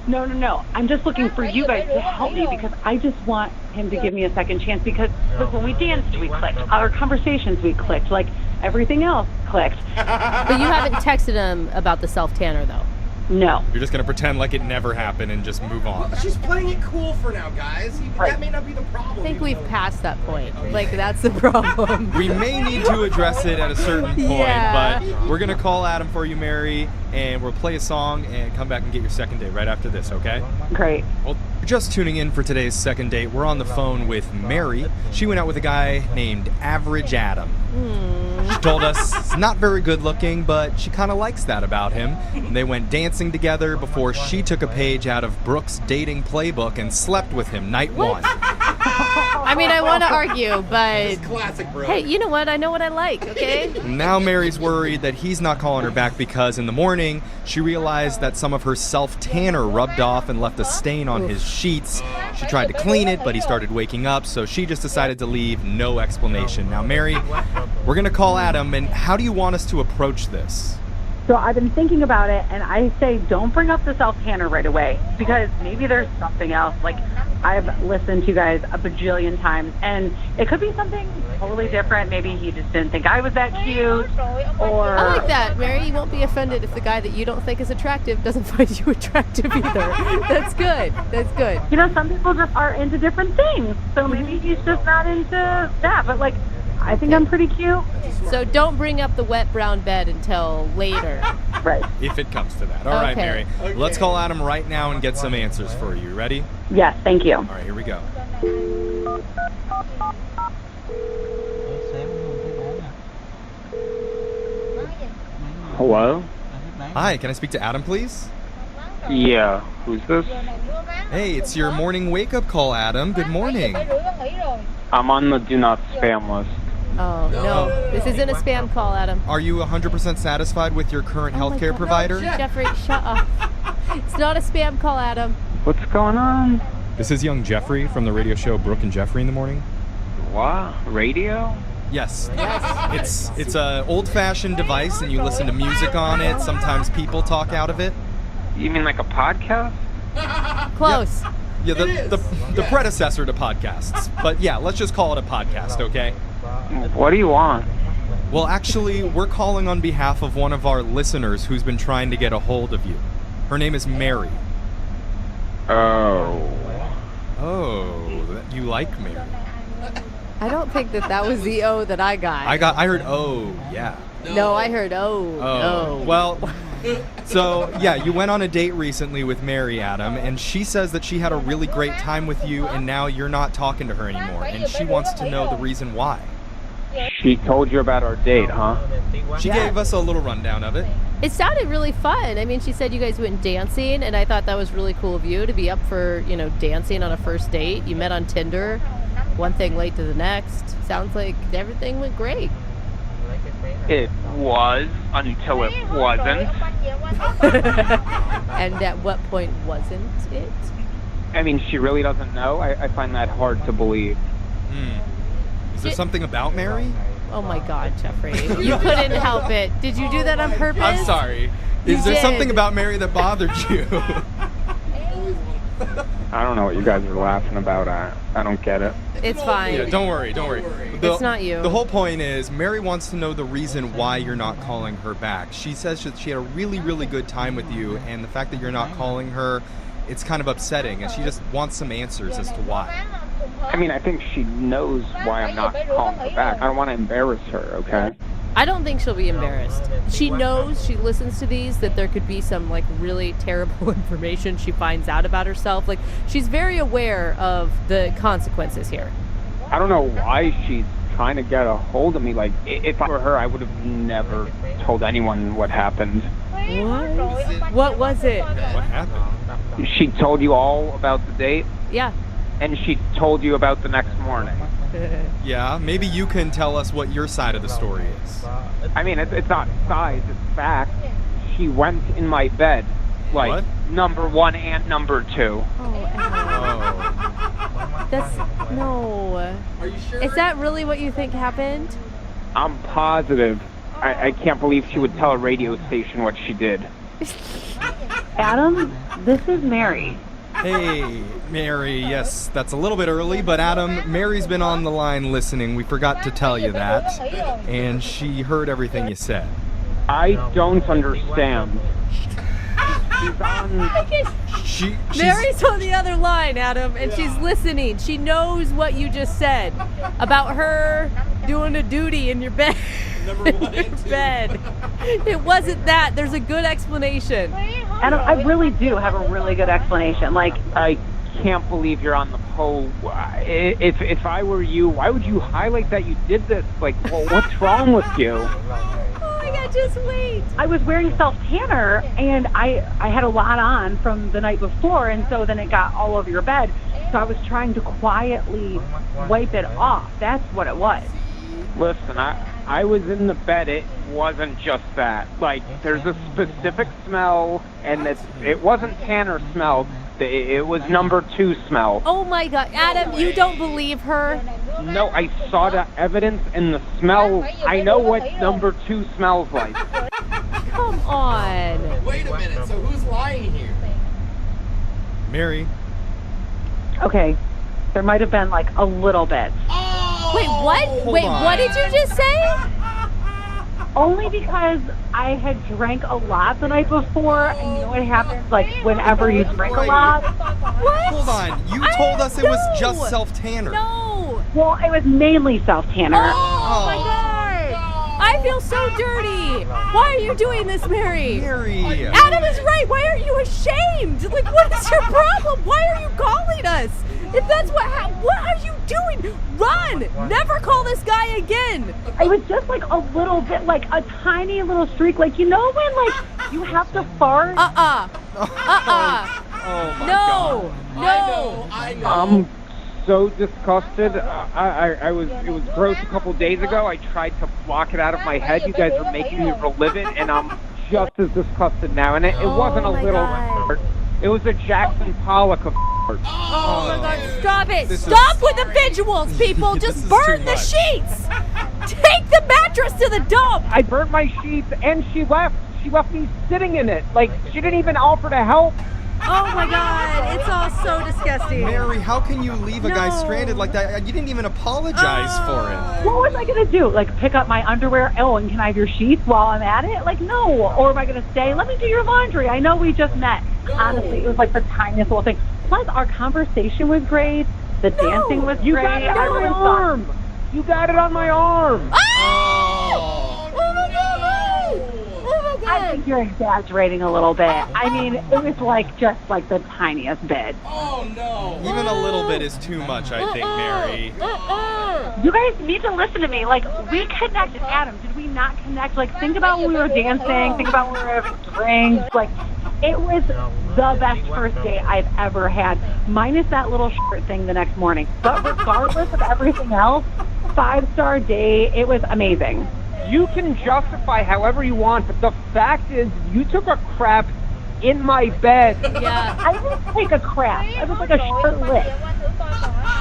No. I'm just looking for you guys to help me because I just want him to give me a second chance because look, when we danced, we clicked. Our conversations, we clicked. Like everything else clicked.
But you haven't texted him about the self-tanner though?
No.
You're just going to pretend like it never happened and just move on.
She's playing it cool for now, guys. That may not be the problem.
I think we've passed that point. Like, that's the problem.
We may need to address it at a certain point,
Yeah.
but we're going to call Adam for you, Mary, and we'll play a song and come back and get your second date right after this, okay?
Great.
Well, just tuning in for today's second date, we're on the phone with Mary. She went out with a guy named Average Adam. She told us he's not very good looking, but she kind of likes that about him. And they went dancing together before she took a page out of Brooke's dating playbook and slept with him night one.
I mean, I want to argue, but
classic, bro.
hey, you know what? I know what I like, okay?
Now Mary's worried that he's not calling her back because in the morning, she realized that some of her self-tanner rubbed off and left a stain on his sheets. She tried to clean it, but he started waking up, so she just decided to leave, no explanation. Now, Mary, we're going to call Adam, and how do you want us to approach this?
So I've been thinking about it, and I say don't bring up the self-tanner right away because maybe there's something else. Like, I've listened to you guys a bajillion times, and it could be something totally different. Maybe he just didn't think I was that cute, or...
I like that, Mary. You won't be offended if the guy that you don't think is attractive doesn't find you attractive either. That's good. That's good.
Some people just are into different things, so maybe he's just not into that, but like, I think I'm pretty cute.
So don't bring up the wet brown bed until later.
Right.
If it comes to that. All right,
Okay.
Mary. Let's call Adam right now and get some answers for you. Ready?
Yes, thank you.
All right, here we go.
Hello?
Hi, can I speak to Adam, please?
Yeah, who's this?
Hey, it's your morning wake-up call, Adam. Good morning.
I'm on the do not spam list.
Oh, no. This isn't a spam call, Adam.
Are you 100% satisfied with your current healthcare provider?
Jeffrey, shut up. It's not a spam call, Adam.
What's going on?
This is young Jeffrey from the radio show Brooke and Jeffrey in the Morning.
What? Radio?
Yes. It's a old-fashioned device, and you listen to music on it. Sometimes people talk out of it.
You mean like a podcast?
Close.
Yeah, the predecessor to podcasts. But yeah, let's just call it a podcast, okay?
What do you want?
Well, actually, we're calling on behalf of one of our listeners who's been trying to get a hold of you. Her name is Mary.
Oh.
Oh, you like Mary.
I don't think that was the O that I got.
I heard oh, yeah.
No, I heard no.
Well, so yeah, you went on a date recently with Mary, Adam, and she says that she had a really great time with you, and now you're not talking to her anymore, and she wants to know the reason why.
She told you about our date, huh?
She gave us a little rundown of it.
It sounded really fun. I mean, she said you guys went dancing, and I thought that was really cool of you to be up for, dancing on a first date. You met on Tinder. One thing led to the next. Sounds like everything went great.
It was, until it wasn't.
And at what point wasn't it?
I mean, she really doesn't know. I find that hard to believe.
Is there something about Mary?
Oh my God, Jeffrey. You couldn't help it. Did you do that on purpose?
I'm sorry. Is there something about Mary that bothered you?
I don't know what you guys are laughing about. I don't get it.
It's fine.
Yeah, don't worry.
It's not you.
The whole point is Mary wants to know the reason why you're not calling her back. She says that she had a really, really good time with you, and the fact that you're not calling her, it's kind of upsetting, and she just wants some answers as to why.
I mean, I think she knows why I'm not calling her back. I don't want to embarrass her, okay?
I don't think she'll be embarrassed. She knows, she listens to these, that there could be some really terrible information she finds out about herself. She's very aware of the consequences here.
I don't know why she's trying to get a hold of me. If I were her, I would have never told anyone what happened.
What was it?
What happened?
She told you all about the date?
Yeah.
And she told you about the next morning.
Yeah, maybe you can tell us what your side of the story is.
I mean, it's not sides, it's fact. She went in my bed,
what?
number 1 and number 2.
No. Are you sure? Is that really what you think happened?
I'm positive. I can't believe she would tell a radio station what she did.
Adam, this is Mary.
Hey, Mary, yes, that's a little bit early, but Adam, Mary's been on the line listening. We forgot to tell you that, and she heard everything you said.
I don't understand.
Mary's on the other line, Adam, and she's listening. She knows what you just said about her doing a duty in your bed. It wasn't that. There's a good explanation.
Adam, I really do have a really good explanation.
I can't believe you're on the pole. If I were you, why would you highlight that you did this? What's wrong with you?
Oh my God, just wait.
I was wearing self-tanner, and I had a lot on from the night before, and so then it got all over your bed. So I was trying to quietly wipe it off. That's what it was.
Listen, I was in the bed. It wasn't just that. There's a specific smell, and it wasn't Tanner smell. It was number 2 smell.
Oh my God, Adam, you don't believe her?
No, I saw the evidence and the smell. I know what number 2 smells like.
Come on.
Wait a minute, so who's lying here?
Mary.
Okay, there might have been a little bit.
Wait, what? What did you just say?
Only because I had drank a lot the night before, and you know what happens, whenever you drink a lot?
What?
Hold on, you told us it was just self-tanner.
No.
Well, it was mainly self-tanner.
Oh my God. I feel so dirty. Why are you doing this, Mary?
Mary.
Adam is right. Why aren't you ashamed? What is your problem? Why are you calling us? If that's what are you doing? Run! Never call this guy again.
It was just a little bit, a tiny little streak. When you have to fart.
Oh my
No.
God.
No.
I know.
I'm so disgusted. It was gross a couple days ago. I tried to block it out of my head. You guys are making me relive it, and I'm just as disgusted now. And it wasn't a
my
little
God.
fart. It was a Jackson Pollock of fart.
Oh my God, stop it.
This
Stop
is-
with the visuals, people.
This
Just
is
burn
too
the
much.
sheets. Take the mattress to the dump.
I burnt my sheets, and she left. She left me sitting in it. Like, she didn't even offer to help.
Oh my God, it's all so disgusting.
Mary, how can you leave a guy
No.
stranded like that? You didn't even apologize for it.
What was I going to do? Like, pick up my underwear? Oh, and can I have your sheets while I'm at it? Like, no. Or am I going to say, let me do your laundry? I know we just met. Honestly, it was like the tiniest little thing. Plus, our conversation was great. The dancing was
You
great.
got it
I
on my
really thought-
arm. You got it on my arm.
Oh my God. Oh my
I
God.
think you're exaggerating a little bit. I mean, it was like just like the tiniest bit.
Oh no.
Even a little bit is too much, I think, Mary.
You guys need to listen to me. Like, we connected. Adam, did we not connect? Like, think about when we were dancing. Think about when we were having drinks. Like, it was the best first date I've ever had, minus that little short thing the next morning. But regardless of everything else, 5-star date. It was amazing.
You can justify however you want, but the fact is, you took a crap in my bed.
Yeah.
I didn't take a crap. I was like a short list.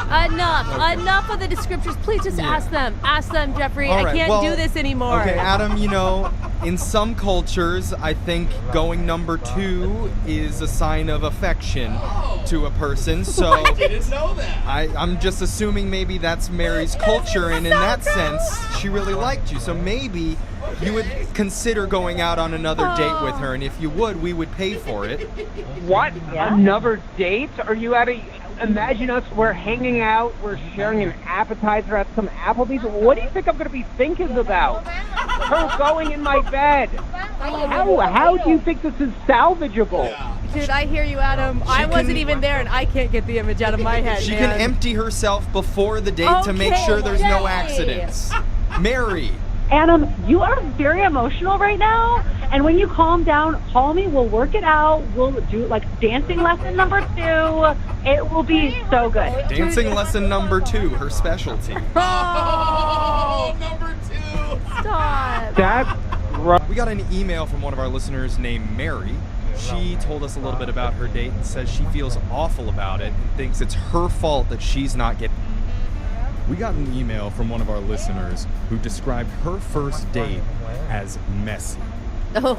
Enough of the descriptors. Please just ask them. Ask them, Jeffrey.
All
I
right,
can't
well,
do this anymore.
Okay, Adam, you know, in some cultures, I think going number 2 is a sign of affection to a person. So
I didn't know that.
I'm just assuming maybe that's Mary's culture, and in that sense, she really liked you. So maybe you would consider going out on another date with her, and if you would, we would pay for it.
What? Another date? Are you at a... Imagine us, we're hanging out, we're sharing an appetizer at some Applebee's. What do you think I'm going to be thinking about? Her going in my bed. How do you think this is salvageable?
Dude, I hear you, Adam. I wasn't even there, and I can't get the image out of my head.
She
man.
can empty herself before the date to make sure there's no
Okay.
accidents. Mary.
Adam, you are very emotional right now. And when you calm down, call me. We'll work it out. We'll do like dancing lesson number 2. It will be so good.
Dancing lesson number 2, her specialty.
Oh, number 2.
Stop.
That's
We got an email from one of our listeners named Mary. She told us a little bit about her date and says she feels awful about it and thinks it's her fault that she's not getting. We got an email from one of our listeners who described her first date as messy.
Oh.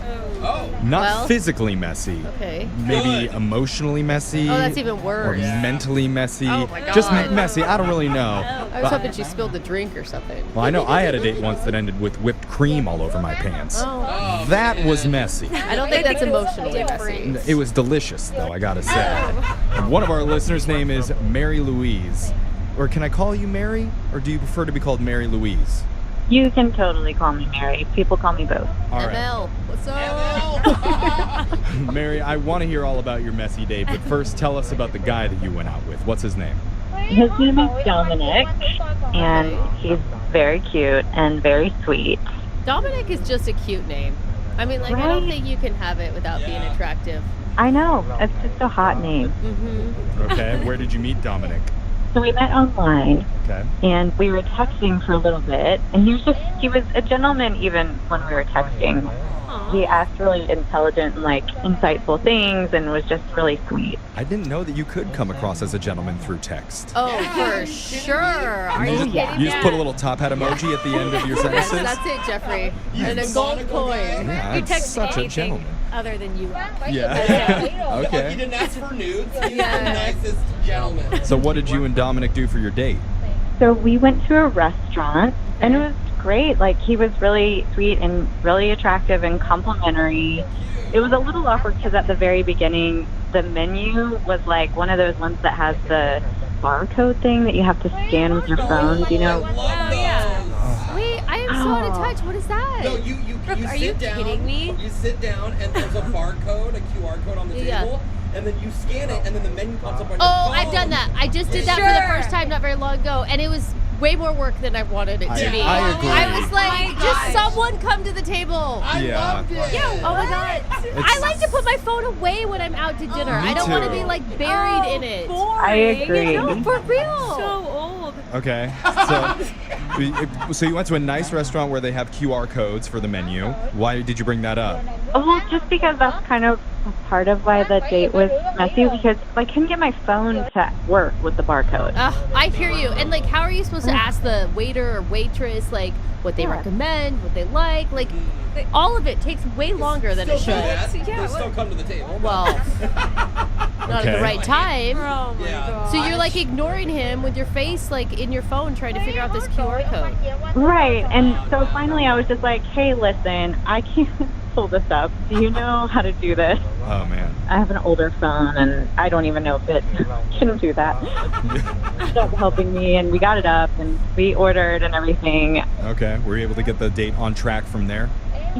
Not
Well,
physically messy.
Okay.
Maybe emotionally messy.
Oh, that's even worse.
Or mentally messy.
Oh my God.
Just messy. I don't really know.
I was hoping she spilled the drink or something.
Well, I know I had a date once that ended with whipped cream all over my pants.
Oh.
That was messy.
I don't think that's emotionally messy.
It was delicious, though, I gotta say. And one of our listeners' name is Mary Louise. Or can I call you Mary? Or do you prefer to be called Mary Louise?
You can totally call me Mary. People call me both.
All right.
ML, what's up?
Mary, I want to hear all about your messy date, but first tell us about the guy that you went out with. What's his name?
His name is Dominic, and he's very cute and very sweet.
Dominic is just a cute name. I mean, like, I don't
Right?
think you can have it without being attractive.
I know. It's just a hot name.
Mm-hmm.
Okay, where did you meet Dominic?
So we met online,
Okay.
and we were texting for a little bit, and he was a gentleman even when we were texting. He asked really intelligent and like insightful things and was just really sweet.
I didn't know that you could come across as a gentleman through text.
Oh, for sure. Are you
just,
kidding
you
me?
just put a little top hat emoji at the end of your
Yes,
sentences?
that's it, Jeffrey.
You
And a gold coin.
Yeah,
You
I'm
text
such a
anything
gentleman.
other than you.
Yeah.
You
Okay.
didn't ask for nudes. He's
Yeah.
the nicest gentleman.
So what did you and Dominic do for your date?
So we went to a restaurant, and it was great. Like, he was really sweet and really attractive and complimentary. It was a little awkward because at the very beginning, the menu was like one of those ones that has the barcode thing that you have to scan with your phone. Do you know?
Wait, I am so out of touch. What is that?
No, you
Brooke, are
sit
you
down,
kidding me?
You sit down and there's a barcode, a QR code on the
Yeah.
table, and then you scan it, and then the menu pops up on your
Oh,
phone.
I've done that. I just did that for the first time not very long ago, and it was way more work than I wanted it to be.
I agree.
I was like, just someone come to the table.
Yeah.
Yeah, oh my god. I like to put my phone away when I'm out to dinner.
Me
I don't want to
too.
be like buried in it.
I agree.
No, for real.
So old.
Okay. So you went to a nice restaurant where they have QR codes for the menu. Why did you bring that up?
Well, just because that's kind of part of why the date was messy, because I couldn't get my phone to work with the barcode.
I hear you. And like, how are you supposed to ask the waiter or waitress like what they recommend, what they like? Like, all of it takes way longer than it should.
They'll still come to the table.
Well, not at the right time.
Oh my god.
So you're like ignoring him with your face like in your phone trying to figure out this QR code.
Right, and so finally I was just like, hey, listen, I can't pull this up. Do you know how to do this?
Oh man.
I have an older phone, and I don't even know if it can do that. Stop helping me, and we got it up, and we ordered and everything.
Okay. Were you able to get the date on track from there?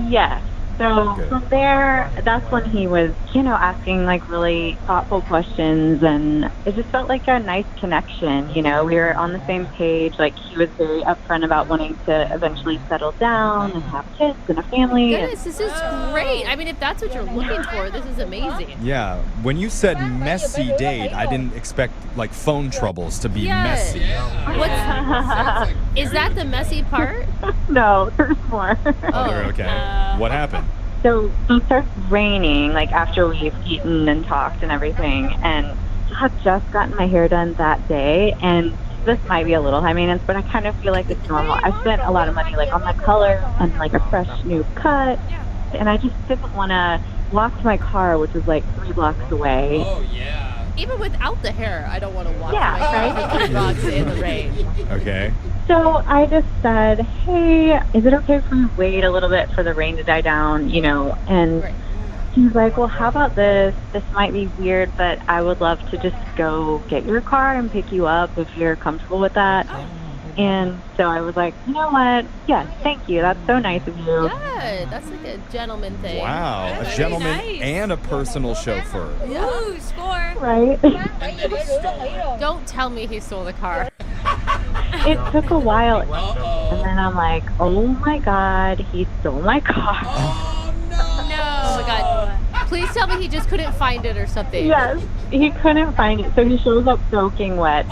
Yes. So
Good.
from there, that's when he was, asking like really thoughtful questions, and it just felt like a nice connection. We were on the same page. Like, he was very upfront about wanting to eventually settle down and have kids and a family.
Goodness, this is great. I mean, if that's what you're looking for, this is amazing.
Yeah. When you said messy date, I didn't expect like phone troubles to be messy.
Is that the messy part?
No, there's more.
Oh, okay. What happened?
So it starts raining, like after we've eaten and talked and everything, and I had just gotten my hair done that day, and this might be a little high maintenance, but I kind of feel like it's normal. I spent a lot of money like on my color and like a fresh new cut, and I just didn't want to walk to my car, which was like 3 blocks away.
Oh, yeah.
Even without the hair, I don't want to walk
Yeah,
my car
right?
for 3 blocks in the rain.
Okay.
So I just said, hey, is it okay if we wait a little bit for the rain to die down, And he's like, well, how about this? This might be weird, but I would love to just go get your car and pick you up if you're comfortable with that. And so I was like, you know what? Yes, thank you. That's so nice of you.
Good. That's like a gentleman thing.
Wow. A gentleman and a personal chauffeur.
Ooh, score.
Right?
Don't tell me he stole the car.
It took a while. And then I'm like, oh my God, he stole my car.
Oh my god. Please tell me he just couldn't find it or something.
Yes, he couldn't find it, so he shows up soaking wet.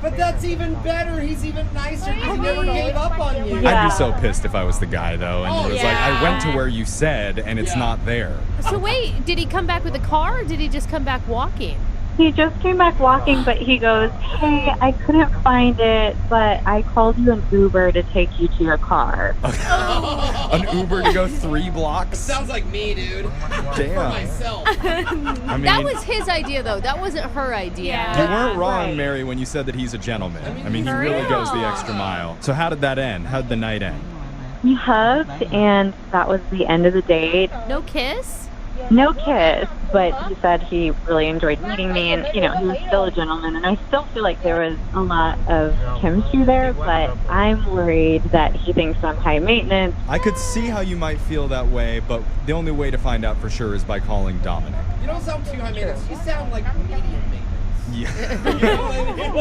But that's even better. He's even nicer because he never gave up on you.
I'd be so pissed if I was the guy, though, and it was like, I went to where you said, and it's not there.
So wait, did he come back with a car or did he just come back walking?
He just came back walking, but he goes, hey, I couldn't find it, but I called you an Uber to take you to your car.
An Uber to go 3 blocks?
Sounds like me, dude.
Damn.
For myself.
I mean,
that was his idea, though. That wasn't her idea.
You weren't wrong, Mary, when you said that he's a gentleman. I mean, he really goes the extra mile. So how did that end? How did the night end?
We hugged, and that was the end of the date.
No kiss?
No kiss, but he said he really enjoyed meeting me, and, he was still a gentleman, and I still feel like there was a lot of chemistry there, but I'm worried that he thinks I'm high maintenance.
I could see how you might feel that way, but the only way to find out for sure is by calling Dominic.
You don't sound too high maintenance. You sound like medium maintenance.
Yeah.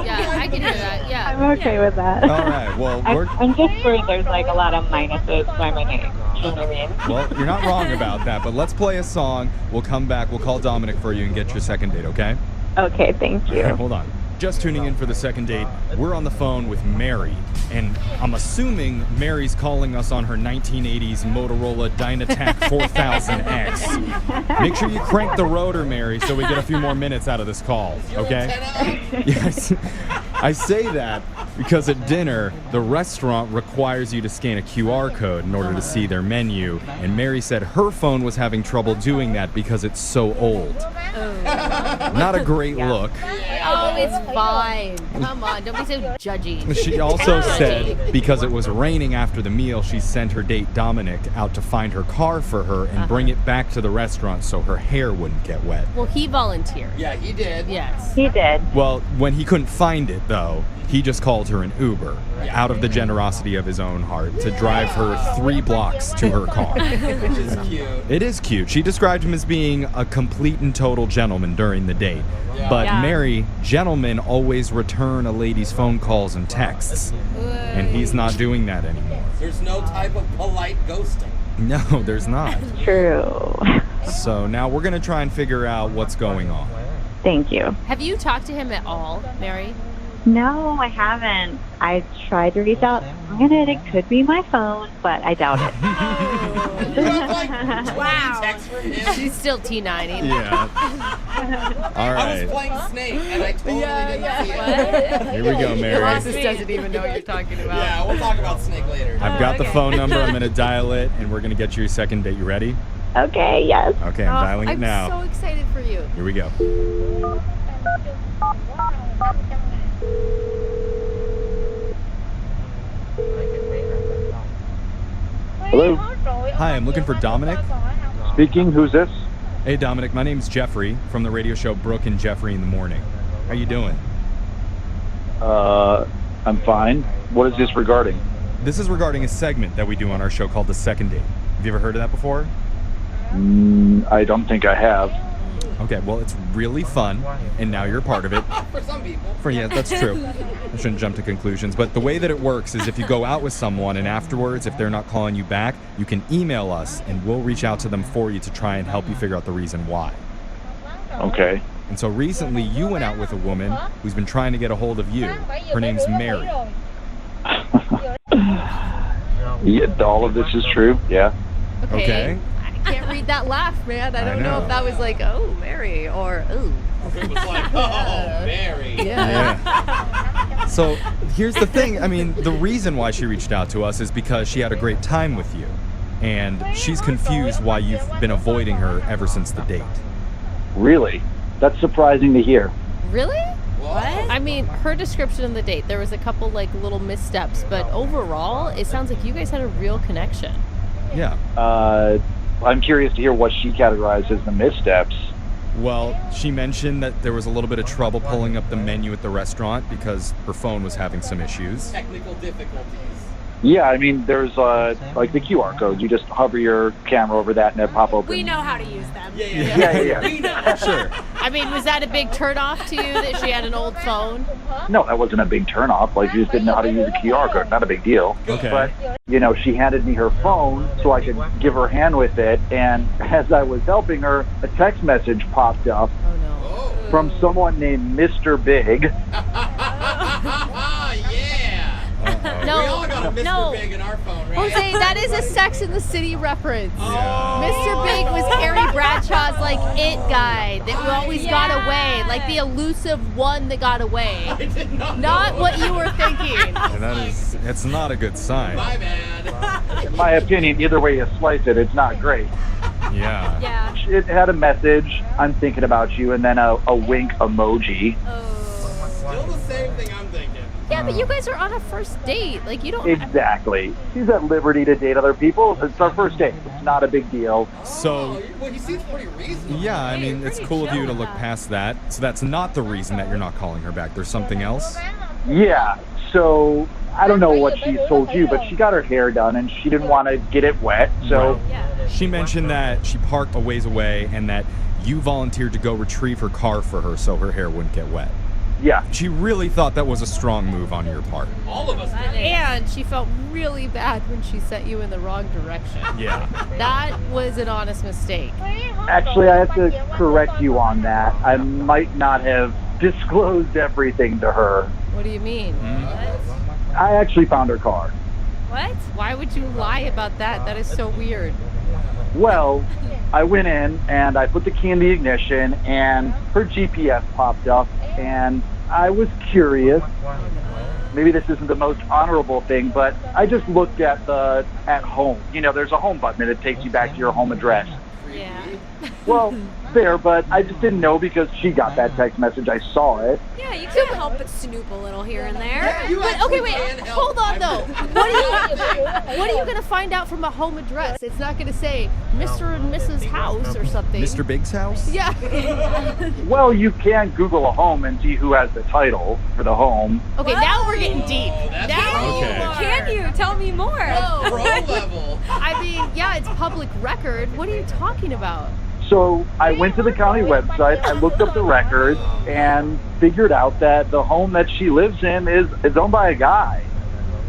Yeah, I can hear that. Yeah.
I'm okay with that.
All right, well,
I'm just worried there's like a lot of minuses by my name. You know what I mean?
Well, you're not wrong about that, but let's play a song. We'll come back. We'll call Dominic for you and get your second date, okay?
Okay, thank you.
Okay, hold on. Just tuning in for the second date, we're on the phone with Mary, and I'm assuming Mary's calling us on her 1980s Motorola Dynatac 4000X. Make sure you crank the rotor, Mary, so we get a few more minutes out of this call, okay? Yes. I say that because at dinner, the restaurant requires you to scan a QR code in order to see their menu, and Mary said her phone was having trouble doing that because it's so old. Not a great look.
Oh, it's fine. Come on, don't be so judgy.
She also said because it was raining after the meal, she sent her date Dominic out to find her car for her and bring it back to the restaurant so her hair wouldn't get wet.
Well, he volunteered.
Yeah, he did.
Yes.
He did.
Well, when he couldn't find it, though, he just called her an Uber out of the generosity of his own heart to drive her 3 blocks to her car.
Which is cute.
It is cute. She described him as being a complete and total gentleman during the date.
Yeah.
But
Yeah.
Mary, gentleman gentlemen always return a lady's phone calls and texts, and he's not doing that anymore.
There's no type of polite ghosting.
No, there's not.
True.
So now we're going to try and figure out what's going on.
Thank you.
Have you talked to him at all, Mary?
No, I haven't. I tried to reach out. Granted, it could be my phone, but I doubt it.
Wow. Text from him.
She's still T90.
Yeah. All
I
right.
was playing Snake and I totally didn't see it.
Here we go, Mary.
Alexis doesn't even know what you're talking about.
Yeah, we'll talk about Snake later.
I've got the phone number. I'm going to dial it, and we're going to get you your second date. You ready?
Okay, yes.
Okay, I'm dialing it
I'm
now.
so excited for you.
Here we go.
Hello?
Hi, I'm looking for Dominic.
Speaking, who's this?
Hey, Dominic, my name's Jeffrey from the radio show Brooke and Jeffrey in the Morning. How you doing?
I'm fine. What is this regarding?
This is regarding a segment that we do on our show called The Second Date. Have you ever heard of that before?
I don't think I have.
Okay, well, it's really fun, and now you're a part of it.
For some people.
Yeah, that's true. I shouldn't jump to conclusions, but the way that it works is if you go out with someone and afterwards, if they're not calling you back, you can email us, and we'll reach out to them for you to try and help you figure out the reason why.
Okay.
And so recently, you went out with a woman who's been trying to get a hold of you. Her name's Mary.
Yeah, all of this is true, yeah.
Okay.
I can't read that laugh, man. I don't know
know.
if that was like, oh, Mary, or, ooh.
It was like, oh, Mary.
Yeah. So here's the thing. I mean, the reason why she reached out to us is because she had a great time with you. And she's confused why you've been avoiding her ever since the date.
Really? That's surprising to hear.
Really? What? I mean, her description of the date, there was a couple like little missteps, but overall, it sounds like you guys had a real connection.
Yeah.
I'm curious to hear what she categorized as the missteps.
Well, she mentioned that there was a little bit of trouble pulling up the menu at the restaurant because her phone was having some issues.
Technical difficulties.
Yeah, I mean, there's like the QR code. You just hover your camera over that and it pop open.
We know how to use them.
Yeah.
Sure.
I mean, was that a big turnoff to you that she had an old phone?
No, that wasn't a big turnoff. Like, you just didn't know how to use a QR code. Not a big deal.
Okay.
But, you know, she handed me her phone so I could give her a hand with it. And as I was helping her, a text message popped up from someone named Mr. Big.
No,
we all got a Mr.
no.
Big in our phone, right?
Jose, that is a Sex in the City reference. Mr. Big was Carrie Bradshaw's like it guy that always got away, like the elusive one that got away.
I did not
Not what you were thinking.
And it's not a good sign.
My bad.
In my opinion, either way you slice it, it's not great.
Yeah.
Yeah.
It had a message, I'm thinking about you, and then a wink emoji.
Still the same thing I'm thinking.
Yeah, but you guys are on a first date. Like, you don't...
Exactly. She's at liberty to date other people. It's our first date. It's not a big deal.
So,
Well, he seems pretty reasonable.
yeah, I mean, it's cool of you to look past that. So that's not the reason that you're not calling her back. There's something else?
Yeah, so I don't know what she told you, but she got her hair done and she didn't want to get it wet, so...
She mentioned that she parked a ways away and that you volunteered to go retrieve her car for her so her hair wouldn't get wet.
Yeah.
She really thought that was a strong move on your part.
All of us did.
And she felt really bad when she sent you in the wrong direction.
Yeah.
That was an honest mistake.
Actually, I have to correct you on that. I might not have disclosed everything to her.
What do you mean?
I actually found her car.
What? Why would you lie about that? That is so weird.
Well, I went in and I put the key in the ignition and her GPS popped up and I was curious. Maybe this isn't the most honorable thing, but I just looked at the at home. You know, there's a home button that takes you back to your home address.
Yeah.
Well, there, but I just didn't know because she got that text message. I saw it.
Yeah, you can't help but snoop a little here and there.
But okay, wait, hold on though. What are you gonna find out from a home address? It's not gonna say Mr. and Mrs. House or something.
Mr. Big's house?
Yeah.
Well, you can Google a home and see who has the title for the home.
Okay, now we're getting deep.
Can you tell me more?
No.
Pro level.
I mean, yeah, it's public record. What are you talking about?
So I went to the county website, I looked up the records, and figured out that the home that she lives in is owned by a guy.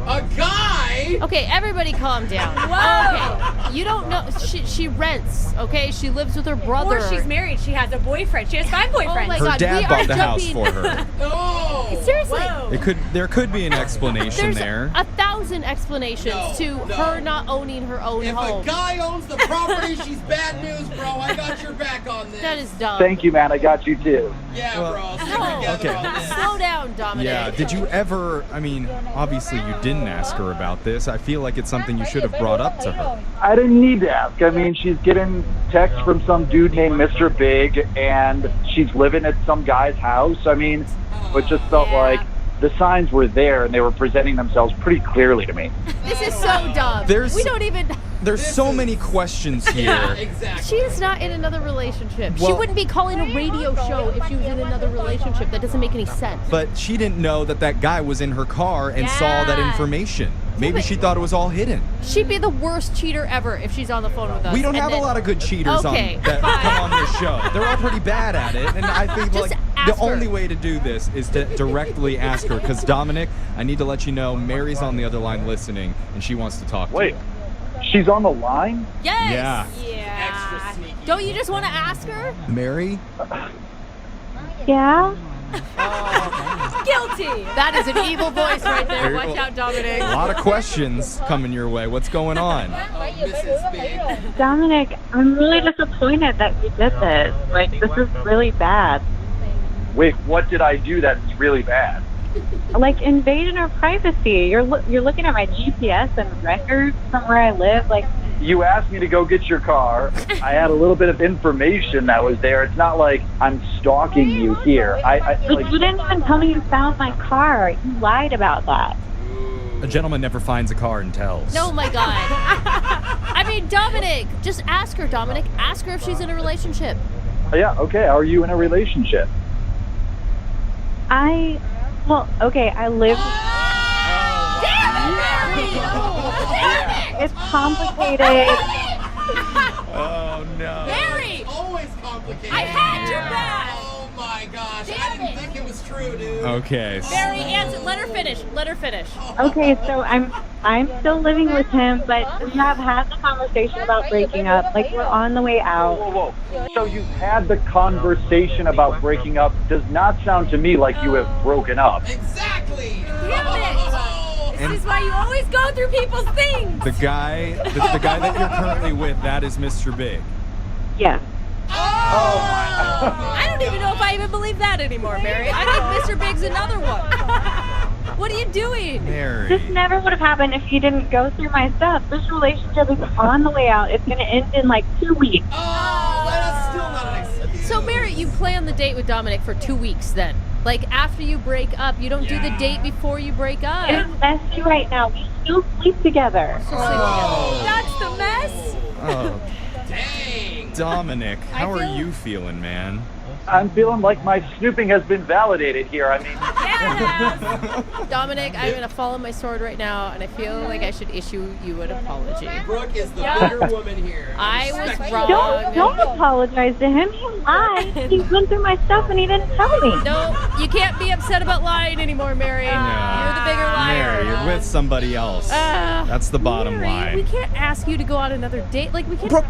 A guy?
Okay, everybody calm down. Whoa! Okay, you don't know. She rents, okay? She lives with her brother.
Or she's married. She has a boyfriend. She has 5 boyfriends.
Oh my
Her
God,
dad
we
bought
are
the house
jumping.
for her.
No!
Seriously.
There could be an explanation
There's
there.
1,000 explanations to her not owning her own home.
If a guy owns the property, she's bad news, bro. I got your back on this.
That is dumb.
Thank you, man. I got you too.
Yeah, bro.
No.
Okay.
Slow down, Dominic.
Yeah, did you ever, I mean, obviously you didn't ask her about this. I feel like it's something you should have brought up to her.
I didn't need to ask. I mean, she's getting texts from some dude named Mr. Big, and she's living at some guy's house. I mean, it just felt like the signs were there, and they were presenting themselves pretty clearly to me.
This is so dumb. We don't even...
There's so many questions here.
Yeah, exactly.
She's not in another relationship. She
Well-
wouldn't be calling a radio show if she was in another relationship. That doesn't make any sense.
But she didn't know that guy was in her car and saw that information. Maybe she thought it was all hidden.
She'd be the worst cheater ever if she's on the phone with us.
We don't
and
have a
then-
lot of good cheaters
Okay,
that
fine.
come on this show. They're all pretty bad at it, and I think
Just
like
ask
the
her.
only way to do this is to directly ask her. Because Dominic, I need to let you know, Mary's on the other line listening, and she wants to talk to
Wait,
you.
she's on the line?
Yes.
Yeah.
Extra sneaky.
Don't you just want to ask her?
Mary?
Yeah?
Guilty. That is an evil voice right there.
Very
Watch
well.
out, Dominic.
A lot of questions coming your way. What's going on?
Mrs. Big.
Dominic, I'm really disappointed that you did this. Like, this is really bad.
Wait, what did I do that's really bad?
Like, invading our privacy. You're looking at my GPS and records from where I live. Like,
You asked me to go get your car. I had a little bit of information that was there. It's not like I'm stalking you here.
but you didn't even tell me you found my car. You lied about that.
A gentleman never finds a car and tells.
Oh my God. I mean, Dominic, just ask her, Dominic. Ask her if she's in a relationship.
Yeah, okay. Are you in a relationship?
Well, okay, I live...
Damn it, Mary!
It's complicated.
Oh, no.
Mary!
Always complicated.
I had your back!
Oh my gosh. I didn't think it was true, dude.
Okay.
Mary, answer. Let her finish. Let her finish.
Okay, so I'm still living with him, but we have had the conversation about breaking up. Like, we're on the way out.
Whoa. So you've had the conversation about breaking up. Does not sound to me like you have broken up.
Exactly.
Damn it. This is why you always go through people's things.
The guy that you're currently with, that is Mr. Big.
Yeah.
I don't even know if I even believe that anymore, Mary. I think Mr. Big's another one. What are you doing?
Mary.
This never would have happened if you didn't go through my stuff. This relationship is on the way out. It's going to end in like 2 weeks.
Oh, that's still not an excuse.
So, Mary, you plan the date with Dominic for 2 weeks then? Like, after you break up, you don't do the date before you break up?
It's messy right now. We still sleep together.
That's the mess.
Oh,
Dang.
Dominic, how are you feeling, man?
I'm feeling like my snooping has been validated here. I mean,
Dominic, I'm going to fall on my sword right now, and I feel like I should issue you an apology.
Brooke is the bigger woman here.
I was
Respect
wrong.
Don't apologize to him. He lied. He went through my stuff and he didn't tell me.
No, you can't be upset about lying anymore, Mary. You're the bigger liar.
Mary, you're with somebody else. That's the bottom
Mary,
line.
we can't ask you to go on another date. Like, we can't...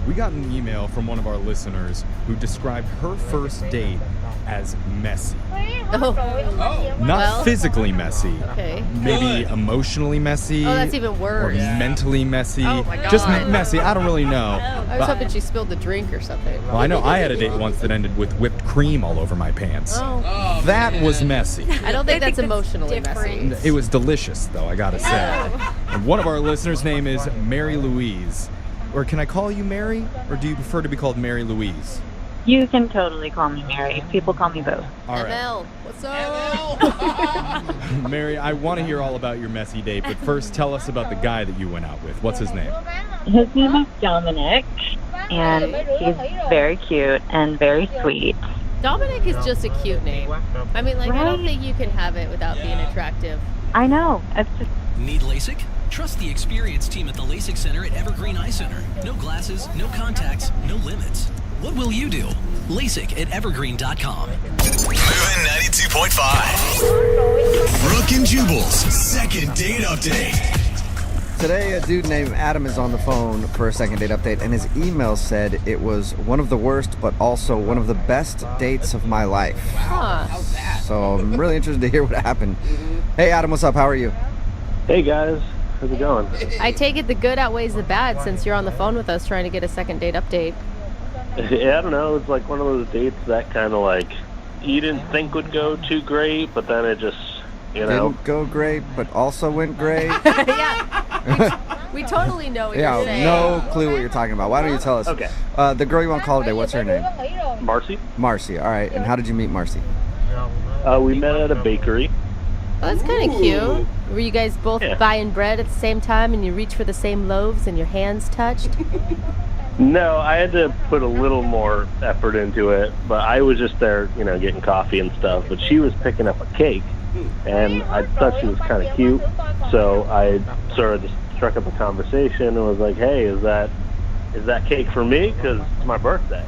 We got an email from one of our listeners who described her first date as messy.
Oh.
Not
Well.
physically messy.
Okay.
Maybe emotionally messy.
Oh, that's even worse.
Or mentally messy.
Oh, my God.
Just messy. I don't really know.
I was hoping she spilled the drink or something.
Well, I know I had a date once that ended with whipped cream all over my pants.
Oh.
That was messy.
I don't think that's emotionally messy.
It was delicious, though, I gotta say. And one of our listeners' name is Mary Louise. Or can I call you Mary? Or do you prefer to be called Mary Louise?
You can totally call me Mary. People call me both.
All right.
ML, what's up?
Mary, I want to hear all about your messy date, but first tell us about the guy that you went out with. What's his name?
His name is Dominic, and he's very cute and very sweet.
Dominic is just a cute name. I mean, like, I don't think you can have it without being attractive.
I know. It's just
Need LASIK?
Trust the experienced team at the LASIK Center at Evergreen Eye Center. No glasses, no contacts, no limits. What will you do? LASIK at evergreen.com.
Moving 92.5. Brooke and Jubal's second date update.
Today, a dude named Adam is on the phone for a second date update, and his email said it was one of the worst, but also one of the best dates of my life.
Huh.
So I'm really interested to hear what happened. Hey, Adam, what's up? How are you?
Hey, guys. How's it going?
I take it the good outweighs the bad since you're on the phone with us trying to get a second date update.
Yeah, I don't know. It's like one of those dates that kind of like you didn't think would go too great, but then it just,
Didn't go great, but also went great.
Yeah. We totally know what you're saying.
No clue what you're talking about. Why don't you tell us?
Okay.
The girl you want to call today, what's her name?
Marcy.
Marcy. All right. And how did you meet Marcy?
We met at a bakery.
Oh, that's kind of cute. Were you guys both
Yeah.
buying bread at the same time and you reached for the same loaves and your hands touched?
No, I had to put a little more effort into it, but I was just there, getting coffee and stuff. But she was picking up a cake, and I thought she was kind of cute, so I sort of just struck up a conversation and was like, "Hey, is that cake for me? Because it's my birthday."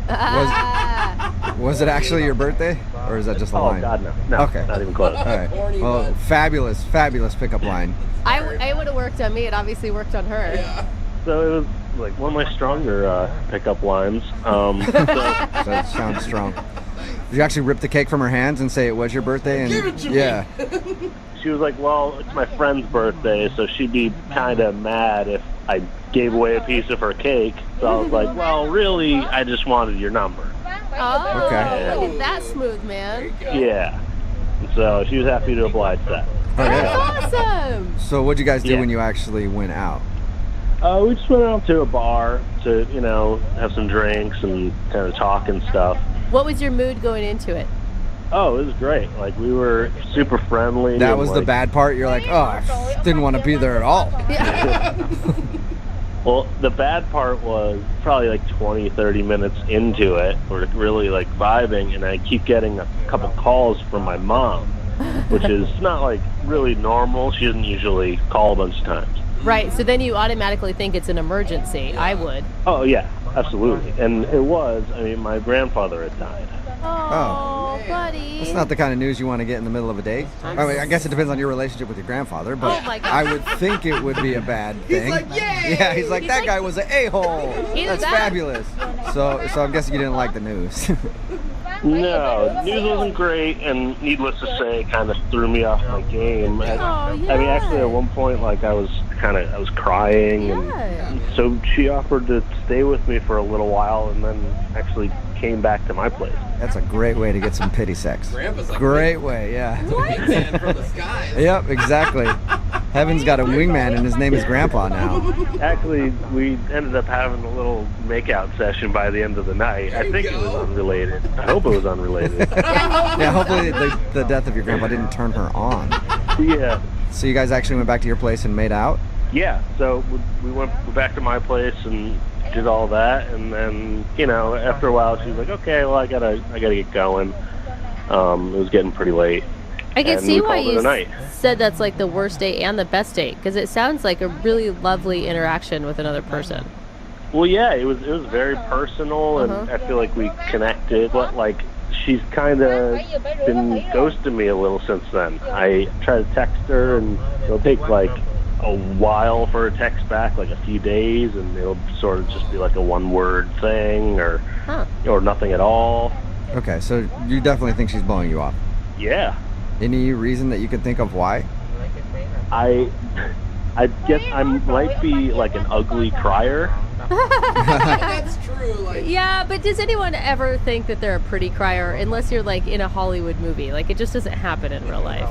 Was it actually your birthday, or is that just a line?
Oh God, no. No,
okay.
Not even close.
All right. Well, fabulous pickup line.
I would have worked on me. It obviously worked on her.
So it was like one of my stronger pickup lines.
So it sounds strong. Did you actually rip the cake from her hands and say it was your birthday? And
Give it to
yeah.
me. She was like, "Well, it's my friend's birthday, so she'd be kind of mad if I gave away a piece of her cake." So I was like, "Well, really, I just wanted your number."
Oh,
Okay.
look at that smooth man.
Yeah. So she was happy to oblige that.
That's awesome.
So what'd you guys do
Yeah.
when you actually went out?
We just went out to a bar to, have some drinks and kind of talk and stuff.
What was your mood going into it?
Oh, it was great. Like, we were super friendly.
That
and,
was the bad part? You're like, oh, I didn't want to be there at all.
Well, the bad part was probably like 20, 30 minutes into it. We're really like vibing, and I keep getting a couple calls from my mom, which is not like really normal. She doesn't usually call a bunch of times.
Right, so then you automatically think it's an emergency. I would.
Oh, yeah, absolutely. And it was, my grandfather had died.
Oh, buddy.
That's not the kind of news you want to get in the middle of a date. I guess it depends on your relationship with your grandfather, but
Oh my God.
I would think it would be a bad thing.
He's like, yay!
Yeah, he's like, that guy was an a-hole.
Either
That's
that-
fabulous. So I'm guessing you didn't like the news.
No, news wasn't great, and needless to say, it kind of threw me off my game. Actually, at one point, like, I was crying, and so she offered to stay with me for a little while, and then actually came back to my place.
That's a great way to get some pity sex.
Grandpa's like,
Great way, yeah.
Man from the skies.
Yep, exactly. Heaven's got a wingman, and his name is Grandpa now.
Actually, we ended up having a little makeout session by the end of the night. I think it was unrelated. I hope it was unrelated.
Yeah, hopefully the death of your grandpa didn't turn her on.
Yeah.
So you guys actually went back to your place and made out?
Yeah, so we went back to my place and did all that, and then, after a while she was like, "Okay, well, I gotta get going." It was getting pretty late.
I can
and
see
we
why
called it
you
a night.
said that's like the worst date and the best date, because it sounds like a really lovely interaction with another person.
Well, yeah, it was very personal, and I feel like we connected, but like she's kind of been ghosting me a little since then. I try to text her, and it'll take like a while for a text back, like a few days, and it'll sort of just be like a one-word thing or nothing at all.
Okay, so you definitely think she's blowing you off?
Yeah.
Any reason that you could think of why?
I guess I might be like an ugly crier.
That's true. Like,
Yeah, but does anyone ever think that they're a pretty crier unless you're like in a Hollywood movie? Like, it just doesn't happen in real life.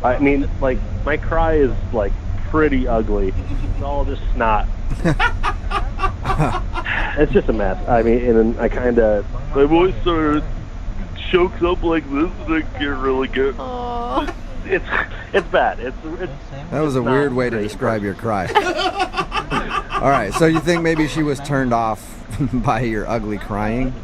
I mean, like, my cry is like pretty ugly. It's all just snot. It's just a mess. I mean, and I kind of, my voice sort of chokes up like this, and I can't really get. It's bad. It's
That was a
not
weird way to
great.
describe your cry. All right, so you think maybe she was turned off by your ugly crying?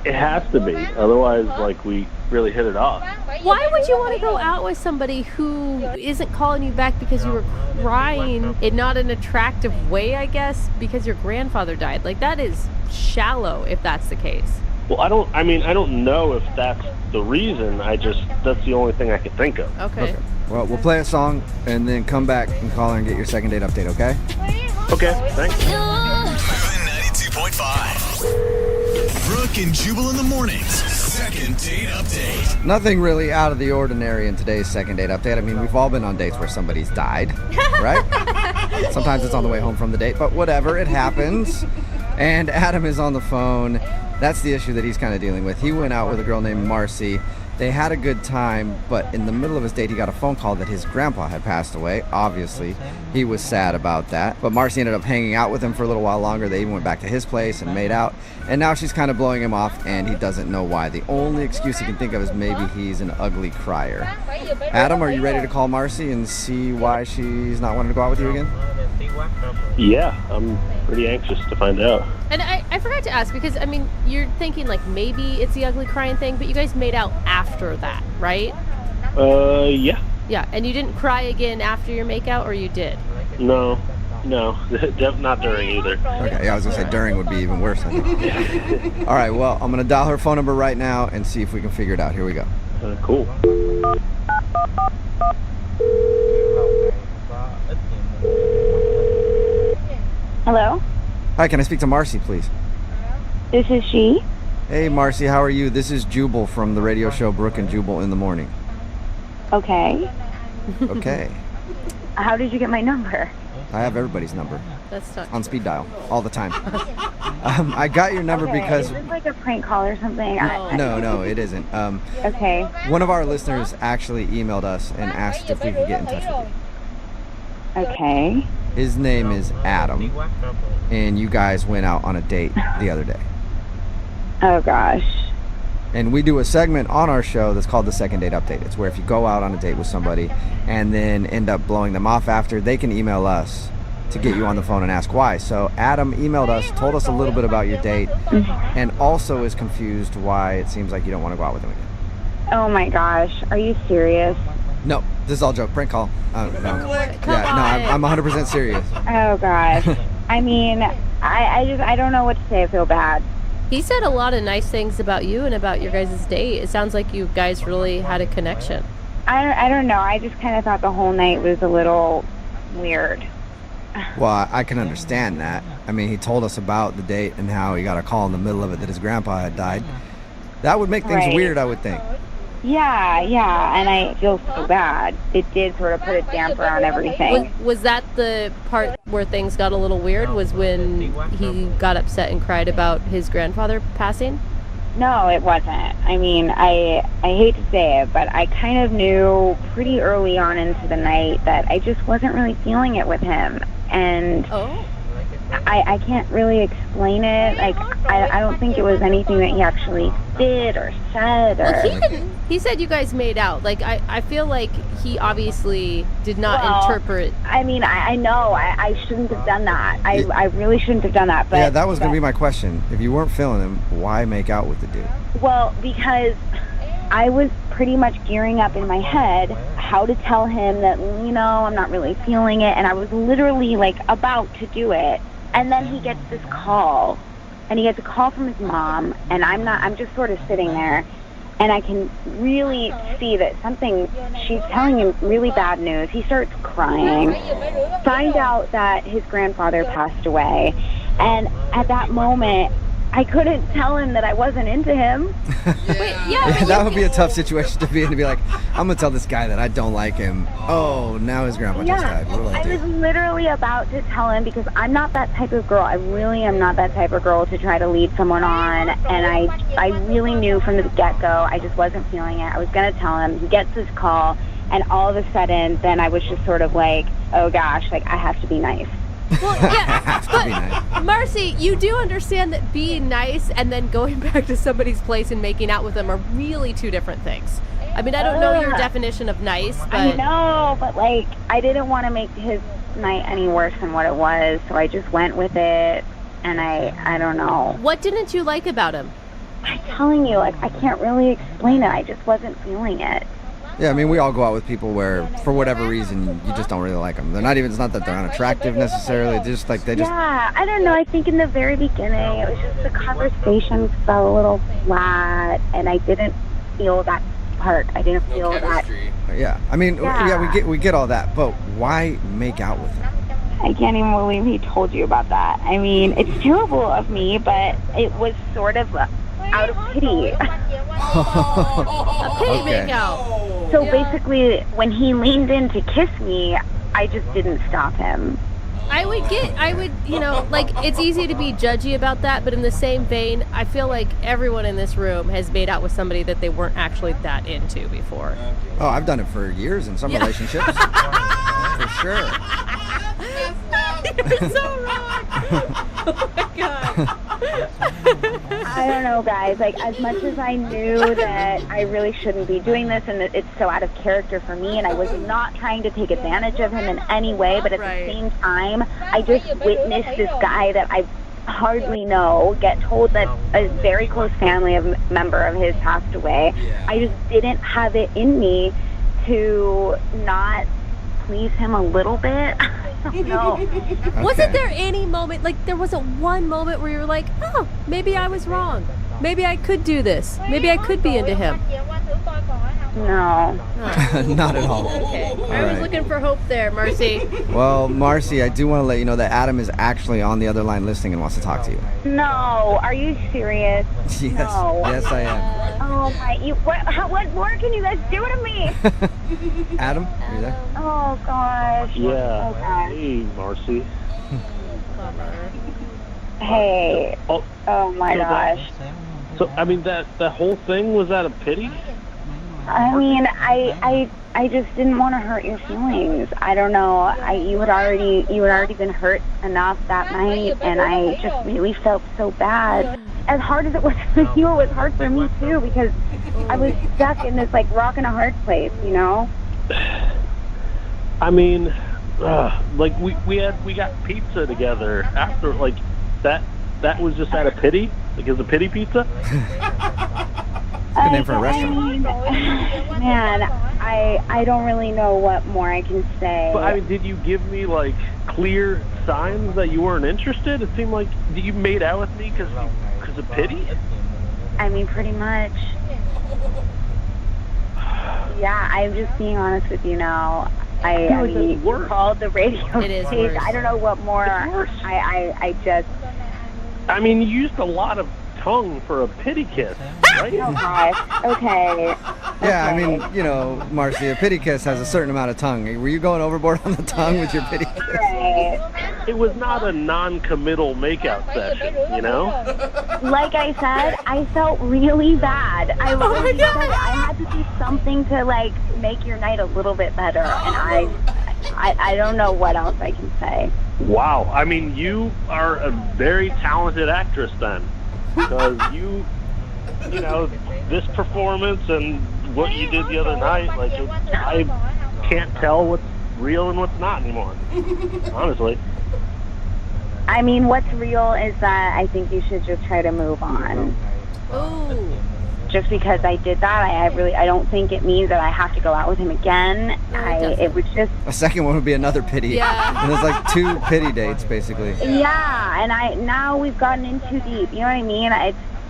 It has to be. Otherwise, like, we really hit it off.
Why would you want to go out with somebody who isn't calling you back because you were crying in not an attractive way, I guess, because your grandfather died? Like, that is shallow if that's the case.
Well, I don't know if that's the reason. That's the only thing I could think of.
Okay.
Well, we'll play a song and then come back and call her and get your second date update, okay?
Okay, thanks.
92.5. Brooke and Jubal in the mornings. Second date update.
Nothing really out of the ordinary in today's second date update. I mean, we've all been on dates where somebody's died, right? Sometimes it's on the way home from the date, but whatever, it happens. And Adam is on the phone. That's the issue that he's kind of dealing with. He went out with a girl named Marcy. They had a good time, but in the middle of his date, he got a phone call that his grandpa had passed away. Obviously, he was sad about that. But Marcy ended up hanging out with him for a little while longer. They even went back to his place and made out. And now she's kind of blowing him off, and he doesn't know why. The only excuse he can think of is maybe he's an ugly crier. Adam, are you ready to call Marcy and see why she's not wanting to go out with you again?
Yeah, I'm pretty anxious to find out.
And I forgot to ask, because, I mean, you're thinking, like, maybe it's the ugly crying thing, but you guys made out after that, right?
Yeah.
Yeah, and you didn't cry again after your makeout, or you did?
No, not during either.
Okay, yeah, I was going to say during would be even worse, I think. All right, well, I'm going to dial her phone number right now and see if we can figure it out. Here we go.
Cool.
Hello?
Hi, can I speak to Marcy, please?
This is she.
Hey, Marcy, how are you? This is Jubal from the radio show Brooke and Jubal in the Morning.
Okay.
Okay.
How did you get my number?
I have everybody's number.
That's not
on speed dial all the time. I got your number because...
Is this like a prank call or something?
No, it isn't.
Okay.
One of our listeners actually emailed us and asked if we could get in touch with you.
Okay.
His name is Adam, and you guys went out on a date the other day.
Oh, gosh.
And we do a segment on our show that's called the Second Date Update. It's where if you go out on a date with somebody and then end up blowing them off after, they can email us to get you on the phone and ask why. So Adam emailed us, told us a little bit about your date, and also is confused why it seems like you don't want to go out with him again.
Oh, my gosh. Are you serious?
No, this is all joke. Prank call. No. Yeah, I'm 100% serious.
Oh, gosh. I mean, I don't know what to say. I feel bad.
He said a lot of nice things about you and about your guys' date. It sounds like you guys really had a connection.
I don't know. I just kind of thought the whole night was a little weird.
Well, I can understand that. I mean, he told us about the date and how he got a call in the middle of it that his grandpa had died. That would make things weird, I would think.
Yeah, and I feel so bad. It did sort of put a damper on everything.
Was that the part where things got a little weird, was when he got upset and cried about his grandfather passing?
No, it wasn't. I mean, I hate to say it, but I kind of knew pretty early on into the night that I just wasn't really feeling it with him. And I can't really explain it. Like, I don't think it was anything that he actually did or said. Or
he said you guys made out. Like, I feel like he obviously did not interpret.
I mean, I know I shouldn't have done that. I really shouldn't have done that. But
yeah, that was going to be my question. If you weren't feeling him, why make out with the dude?
Well, because I was pretty much gearing up in my head how to tell him that, I'm not really feeling it. And I was literally, like, about to do it. And then he gets this call, and he gets a call from his mom, and I'm just sort of sitting there, and I can really see that she's telling him really bad news. He starts crying, find out that his grandfather passed away, and at that moment, I couldn't tell him that I wasn't into him.
That would be a tough situation to be in, to be like, I'm going to tell this guy that I don't like him. Oh, now his grandpa just died. What do I do?
I was literally about to tell him, because I'm not that type of girl. I really am not that type of girl to try to lead someone on. And I really knew from the get-go I just wasn't feeling it. I was going to tell him. He gets this call, and all of a sudden, then I was just sort of like, oh gosh, like, I have to be nice.
Well, yeah, but Marcy, you do understand that being nice and then going back to somebody's place and making out with them are really two different things. I mean, I don't know your definition of nice, but...
I know, but, like, I didn't want to make his night any worse than what it was, so I just went with it, and I don't know.
What didn't you like about him?
I'm telling you, like, I can't really explain it. I just wasn't feeling it.
Yeah, I mean, we all go out with people where, for whatever reason, you just don't really like them. They're not even, it's not that they're unattractive necessarily. They're just like, they just...
Yeah, I don't know. I think in the very beginning, it was just the conversation felt a little flat, and I didn't feel that part. I didn't feel that.
Yeah, I mean, yeah, we get all that, but why make out with him?
I can't even believe he told you about that. I mean, it's terrible of me, but it was sort of out of pity.
A pity
Okay.
makeout.
So basically, when he leaned in to kiss me, I just didn't stop him.
I would, you know, like, it's easy to be judgy about that, but in the same vein, I feel like everyone in this room has made out with somebody that they weren't actually that into before.
Oh, I've done it for years in some relationships. For sure.
You're so wrong. Oh my god.
I don't know, guys. Like, as much as I knew that I really shouldn't be doing this and that it's so out of character for me, and I was not trying to take advantage of him in any way, but at the same time, I just witnessed this guy that I hardly know get told that a very close family member of his passed away. I just didn't have it in me to not please him a little bit. I don't know.
Wasn't there any moment, like, there wasn't one moment where you were like, oh, maybe I was wrong. Maybe I could do this. Maybe I could be into him.
No.
Not at all.
Okay.
All
I was
right.
looking for hope there, Marcy.
Well, Marcy, I do want to let you know that Adam is actually on the other line listening and wants to talk to you.
No. Are you serious?
Yes.
No.
Yes, I am.
Oh my! What more can you guys do to me?
Adam, are you there?
Oh gosh.
Yeah.
Okay.
Hey, Marcy.
Hey. Oh my gosh.
So, I mean, that whole thing, was that a pity?
I mean, I just didn't want to hurt your feelings. I don't know. You had already been hurt enough that night, and I just really felt so bad. As hard as it was for you, it was hard for me too, because I was stuck in this like rock and a hard place, you know.
I mean, like we got pizza together after, like, that was just out of pity. Like, is a pity pizza?
Good name for a restaurant.
I mean, man, I don't really know what more I can say.
But I mean, did you give me like clear signs that you weren't interested? It seemed like you made out with me because of pity.
I mean, pretty much. Yeah, I'm just being honest with you now. I mean, you called the radio station. I don't know what more. I just.
I mean, you used a lot of tongue for a pity kiss, right?
Oh gosh. Okay.
Yeah, I mean, you know, Marcy, a pity kiss has a certain amount of tongue. Were you going overboard on the tongue with your pity kiss?
It was not a non-committal makeout session, you know?
Like I said, I felt really bad. I literally said I had to do something to like make your night a little bit better, and I don't know what else I can say.
Wow. I mean, you are a very talented actress then, because you know, this performance and what you did the other night, like, I can't tell what's real and what's not anymore, honestly.
I mean, what's real is that I think you should just try to move on.
Ooh.
Just because I did that, I don't think it means that I have to go out with him again. It was just.
A second one would be another pity.
Yeah.
And there's like 2 pity dates, basically.
Yeah, and now we've gotten in too deep. You know what I mean?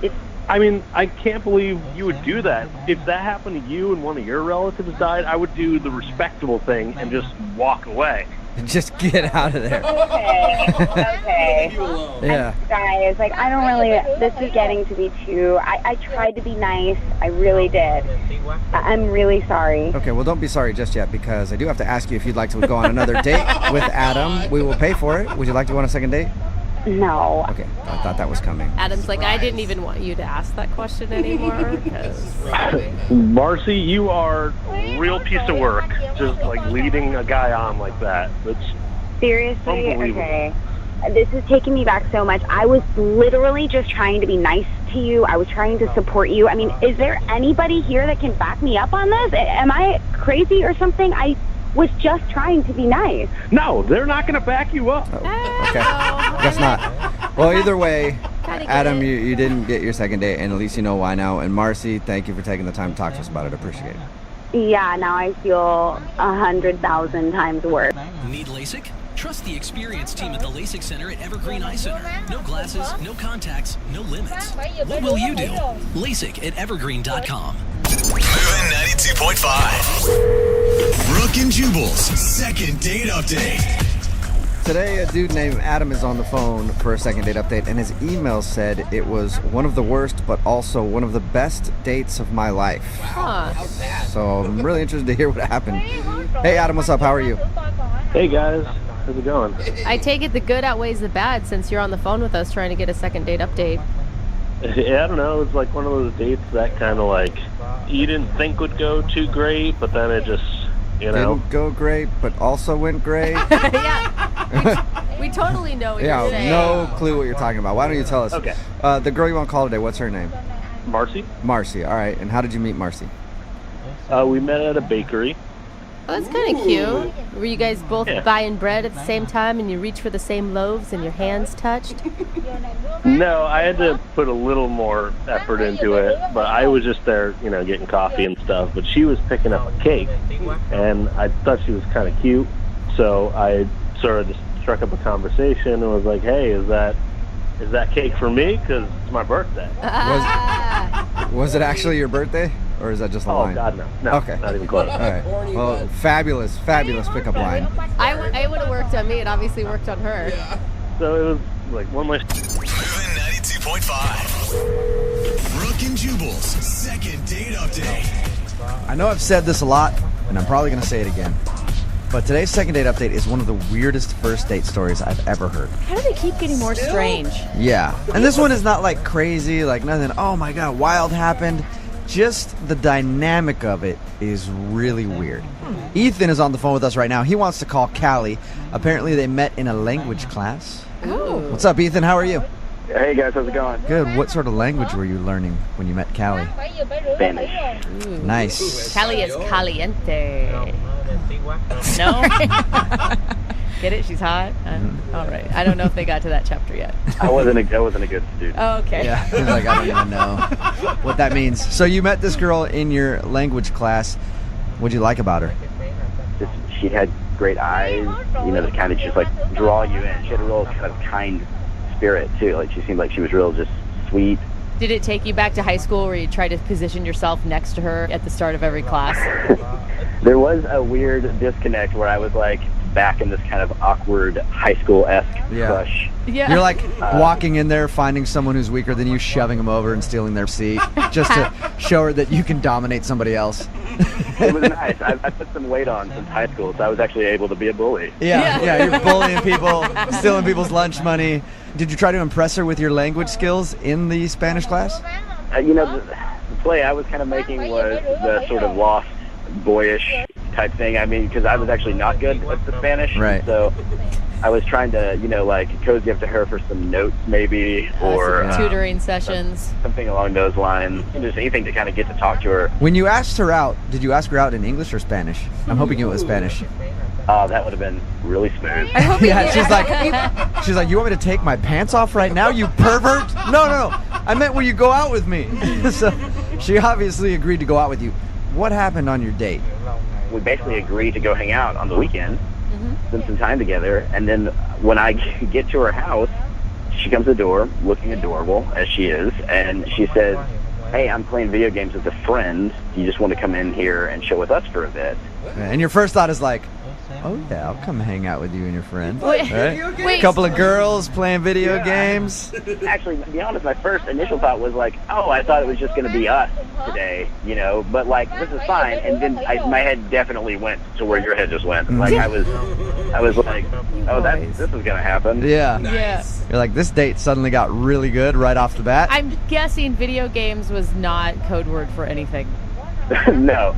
It's.
I mean, I can't believe you would do that. If that happened to you and one of your relatives died, I would do the respectable thing and just walk away.
Just get out of there.
Okay.
Yeah.
Guys, like, I don't really. This is getting to be too. I tried to be nice. I really did. I'm really sorry.
Okay, well, don't be sorry just yet, because I do have to ask you if you'd like to go on another date with Adam. We will pay for it. Would you like to go on a second date?
No.
Okay, I thought that was coming.
Adam's like, I didn't even want you to ask that question anymore.
Marcy, you are a real piece of work, just like leading a guy on like that. That's
Seriously?
unbelievable.
Okay. This is taking me back so much. I was literally just trying to be nice to you. I was trying to support you. I mean, is there anybody here that can back me up on this? Am I crazy or something? I was just trying to be nice.
No, they're not going to back you up.
Okay, guess not. Well, either way,
kinda get
Adam,
it.
you didn't get your second date, and at least you know why now. And Marcy, thank you for taking the time to talk to us about it. I appreciate it.
Yeah, now I feel 100,000 times worse.
Need LASIK? Trust the experienced team at the LASIK Center at Evergreen Eye Center. No glasses, no contacts, no limits. What will you do? LASIK at evergreen.com.
Moving 92.5. Brooke and Jubal's second date update.
Today, a dude named Adam is on the phone for a second date update, and his email said it was one of the worst, but also one of the best dates of my life.
Huh.
So I'm really interested to hear what happened. Hey, Adam, what's up? How are you?
Hey guys, how's it going?
I take it the good outweighs the bad since you're on the phone with us trying to get a second date update.
Yeah, I don't know. It's like one of those dates that kind of like you didn't think would go too great, but then it just, you know.
Didn't go great, but also went great.
Yeah, we totally know what you're saying.
No clue what you're talking about. Why don't you tell us?
Okay.
The girl you want to call today, what's her name?
Marcy.
Marcy, all right. And how did you meet Marcy?
We met at a bakery.
Oh, that's kind of cute. Were you guys both buying bread at the same time and you reach for the same loaves and your hands touched?
No, I had to put a little more effort into it, but I was just there, you know, getting coffee and stuff. But she was picking up a cake, and I thought she was kind of cute, so I sort of just struck up a conversation and was like, "Hey, is that cake for me? Because it's my birthday."
Was it actually your birthday, or is that just a line?
Oh God, no. No,
okay,
not even close.
All right. Well, fabulous pickup line.
I would have worked on me. It obviously worked on her.
So it was like one of my.
92.5. Brooke and Jubal's second date update.
I know I've said this a lot, and I'm probably going to say it again. But today's second date update is one of the weirdest first date stories I've ever heard.
How do they keep getting more strange?
Yeah. And this one is not like crazy, like nothing, oh my God, wild happened. Just the dynamic of it is really weird. Ethan is on the phone with us right now. He wants to call Callie. Apparently they met in a language class.
Ooh.
What's up, Ethan? How are you?
Hey guys, how's it going?
Good. What sort of language were you learning when you met Callie?
Spanish.
Nice.
Cali is caliente. No? Get it? She's hot? All right. I don't know if they got to that chapter yet.
I wasn't a good student.
Oh, okay.
Yeah, he's like, I don't even know what that means. So you met this girl in your language class. What'd you like about her?
Just, she had great eyes, you know, that kind of just like draw you in. She had a real kind of kind spirit too. Like she seemed like she was real just sweet.
Did it take you back to high school where you tried to position yourself next to her at the start of every class?
There was a weird disconnect where I was like back in this kind of awkward high school-esque crush.
Yeah.
You're like walking in there, finding someone who's weaker than you, shoving them over and stealing their seat just to show her that you can dominate somebody else.
It was nice. I put some weight on since high school, so I was actually able to be a bully.
Yeah, you're bullying people, stealing people's lunch money. Did you try to impress her with your language skills in the Spanish class?
You know, the play I was kind of making was the sort of lost, boyish type thing. I mean, because I was actually not good at the Spanish.
Right.
So I was trying to, you know, like cozy up to her for some notes maybe, or
tutoring sessions.
Something along those lines. Just anything to kind of get to talk to her.
When you asked her out, did you ask her out in English or Spanish? I'm hoping it was Spanish.
That would have been really smooth.
Yeah, she's like, you want me to take my pants off right now, you pervert? No. I meant when you go out with me. So she obviously agreed to go out with you. What happened on your date?
We basically agreed to go hang out on the weekend, spend some time together, and then when I get to her house, she comes to the door, looking adorable as she is, and she says, "Hey, I'm playing video games with a friend. You just want to come in here and chill with us for a bit?"
And your first thought is like, oh yeah, I'll come hang out with you and your friend.
Wait.
A couple of girls playing video games.
Actually, to be honest, my first initial thought was like, oh, I thought it was just going to be us today, you know, but like, this is fine. And then my head definitely went to where your head just went. Like, I was like, oh, this is going to happen.
Yeah.
Yes.
You're like, this date suddenly got really good right off the bat.
I'm guessing video games was not code word for anything.
No.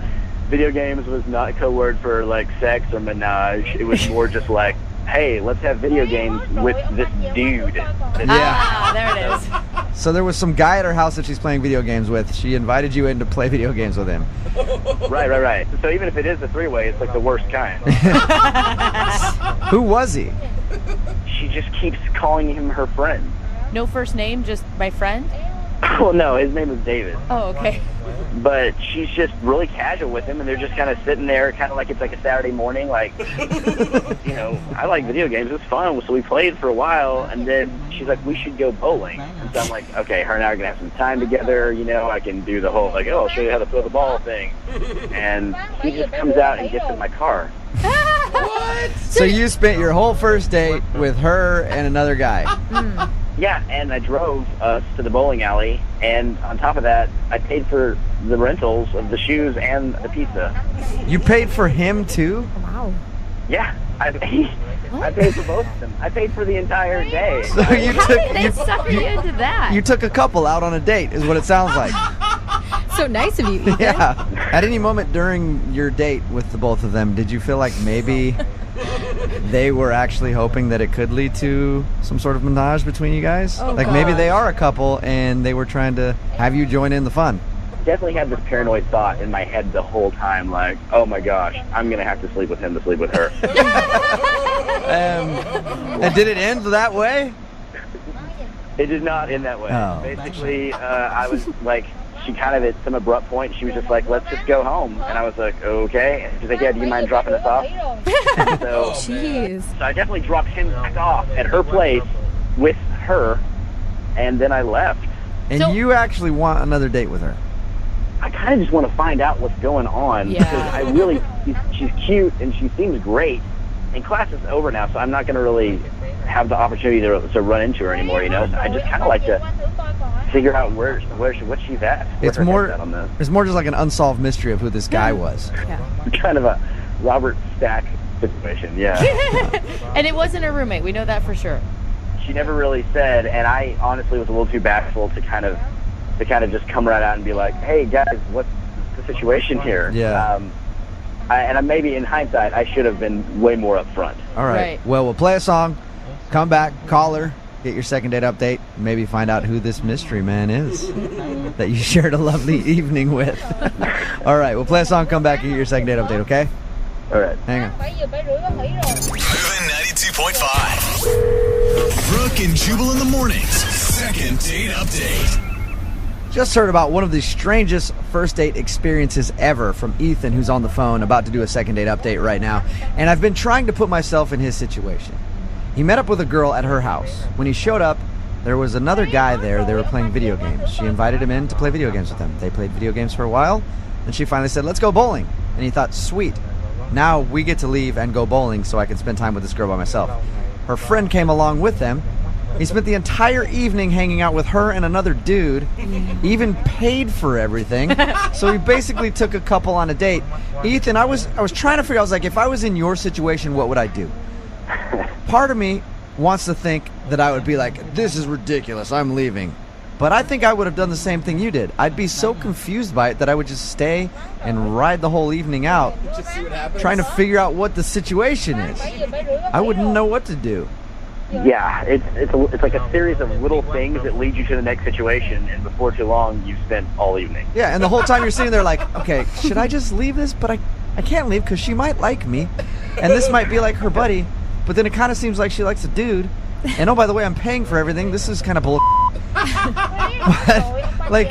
Video games was not a code word for like sex or menage. It was more just like, hey, let's have video games with this dude.
Yeah, there it is.
So there was some guy at her house that she's playing video games with. She invited you in to play video games with him.
Right. So even if it is a three-way, it's like the worst kind.
Who was he?
She just keeps calling him her friend.
No first name, just my friend?
Well, no, his name is David.
Oh, okay.
But she's just really casual with him, and they're just kind of sitting there, kind of like it's like a Saturday morning. Like, you know, I like video games. It's fun. So we played for a while, and then she's like, we should go bowling. And so I'm like, okay, her and I are going to have some time together. You know, I can do the whole, like, oh, I'll show you how to throw the ball thing. And he just comes out and gets in my car.
What?
So you spent your whole first date with her and another guy.
Yeah, and I drove us to the bowling alley, and on top of that, I paid for the rentals of the shoes and the pizza.
You paid for him too?
Wow.
Yeah, I paid for both of them. I paid for the entire day.
So you
How
took
did they sucker you into that?
you took a couple out on a date, is what it sounds like.
So nice of you, Ethan.
Yeah. At any moment during your date with the both of them, did you feel like maybe they were actually hoping that it could lead to some sort of menage between you guys?
Oh,
like maybe they are a couple and they were trying to have you join in the fun.
Definitely had this paranoid thought in my head the whole time, like, oh my gosh, I'm going to have to sleep with him to sleep with her.
And did it end that way?
It did not end that way.
Oh.
Basically, I was like, she kind of at some abrupt point, she was just like, let's just go home. And I was like, okay. And she's like, yeah, do you mind dropping us off? And so,
Jeez.
so I definitely dropped him back off at her place with her, and then I left.
And you actually want another date with her?
I kind of just want to find out what's going on.
Yeah.
Because I really, she's cute and she seems great. And class is over now, so I'm not going to really have the opportunity to run into her anymore, you know? So I just kind of like to figure out what she's at.
It's more just like an unsolved mystery of who this guy was.
Kind of a Robert Stack situation, yeah.
And it wasn't a roommate. We know that for sure.
She never really said, and I honestly was a little too bashful to kind of just come right out and be like, hey guys, what's the situation here?
Yeah.
And maybe in hindsight, I should have been way more upfront.
All right. Well, we'll play a song, come back, call her, get your second date update, and maybe find out who this mystery man is that you shared a lovely evening with. All right, we'll play a song, come back, and get your second date update, okay?
All right.
Hang on.
Moving 92.5. Brooke and Jubal in the mornings. Second date update.
Just heard about one of the strangest first date experiences ever from Ethan, who's on the phone, about to do a second date update right now. And I've been trying to put myself in his situation. He met up with a girl at her house. When he showed up, there was another guy there. They were playing video games. She invited him in to play video games with them. They played video games for a while, and she finally said, let's go bowling. And he thought, sweet. Now we get to leave and go bowling so I can spend time with this girl by myself. Her friend came along with them. He spent the entire evening hanging out with her and another dude, even paid for everything. So he basically took a couple on a date. Ethan, I was trying to figure out, I was like, if I was in your situation, what would I do? Part of me wants to think that I would be like, this is ridiculous, I'm leaving. But I think I would have done the same thing you did. I'd be so confused by it that I would just stay and ride the whole evening out, trying to figure out what the situation is. I wouldn't know what to do.
Yeah, it's like a series of little things that lead you to the next situation, and before too long, you've spent all evening.
Yeah, and the whole time you're sitting there like, okay, should I just leave this? But I can't leave because she might like me, and this might be like her buddy, but then it kind of seems like she likes a dude, and oh, by the way, I'm paying for everything. This is kind of bull. But, like,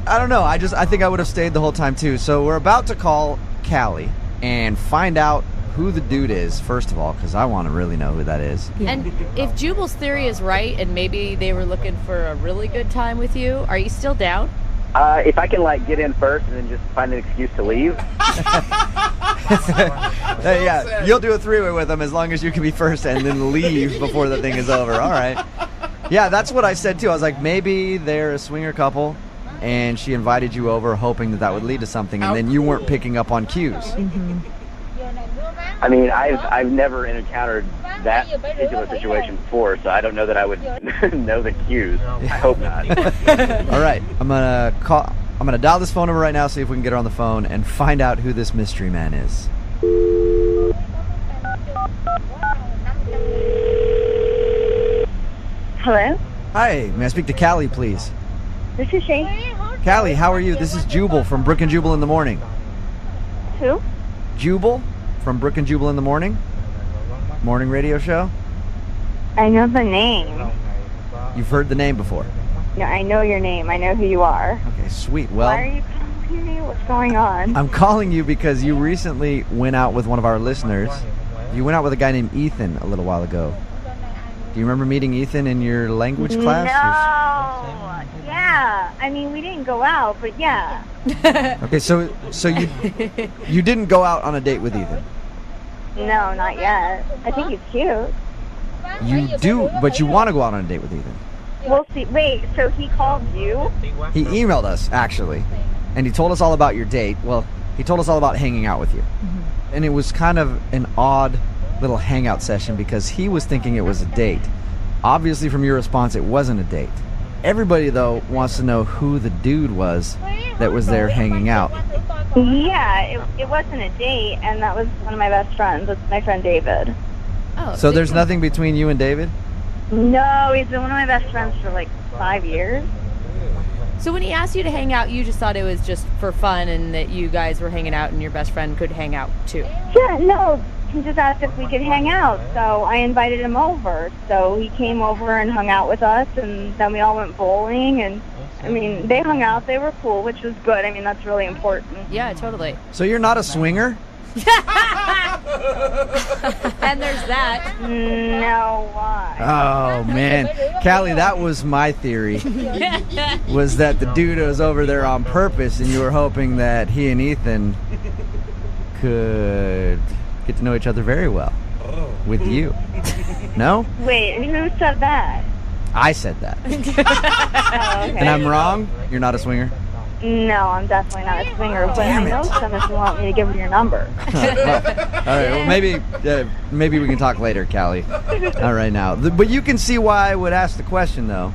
I don't know. I think I would have stayed the whole time too. So we're about to call Callie and find out who the dude is, first of all, because I want to really know who that is.
And if Jubal's theory is right and maybe they were looking for a really good time with you, are you still down?
If I can, like, get in first and then just find an excuse to leave.
Yeah, you'll do a three-way with them as long as you can be first and then leave before the thing is over. All right. Yeah, that's what I said, too. I was like, maybe they're a swinger couple, and she invited you over hoping that would lead to something, and then you weren't picking up on cues.
Mm-hmm.
I mean, I've never encountered that particular situation before, so I don't know that I would know the cues. I hope not.
All right, I'm gonna dial this phone number right now, see if we can get her on the phone and find out who this mystery man is.
Hello?
Hi, may I speak to Callie, please?
This is Shane.
Callie, how are you? This is Jubal from Brooke and Jubal in the Morning.
Who?
Jubal from Brooke and Jubal in the Morning radio show.
I know the name.
You've heard the name before.
No, I know your name. I know who you are.
Okay, sweet. Well,
Why are you calling me? What's going on?
I'm calling you because you recently went out with one of our listeners. You went out with a guy named Ethan a little while ago. Do you remember meeting Ethan in your language class?
No. Yeah. I mean, we didn't go out, but yeah.
Okay, so you didn't go out on a date with Ethan.
No, not yet. I think he's cute.
You do, but you want to go out on a date with Ethan.
We'll see. Wait, so he called you?
He emailed us, actually, and he told us all about your date. Well, he told us all about hanging out with you. And it was kind of an odd little hangout session because he was thinking it was a date. Obviously, from your response, it wasn't a date. Everybody, though, wants to know who the dude was that was there hanging out.
Yeah, it wasn't a date, and that was one of my best friends. It's my friend David.
Oh,
So there's nothing between you and David?
No, he's been one of my best friends for like 5 years.
So when he asked you to hang out, you just thought it was just for fun and that you guys were hanging out and your best friend could hang out too.
Yeah, no, he just asked if we could hang out, so I invited him over. So he came over and hung out with us, and then we all went bowling, and I mean, they hung out, they were cool, which was good. I mean, that's really important.
Yeah, totally.
So you're not a swinger?
And there's that.
No, why?
Oh, man. Callie, that was my theory. Was that the dude was over there on purpose and you were hoping that he and Ethan could get to know each other very well with you. No?
Wait, who said that?
I said that.
Oh, okay.
And I'm wrong? You're not a swinger?
No, I'm definitely not a swinger, but I know some if you want me to give her your number.
Well, all right, well, maybe we can talk later, Callie. Not right now. But you can see why I would ask the question, though.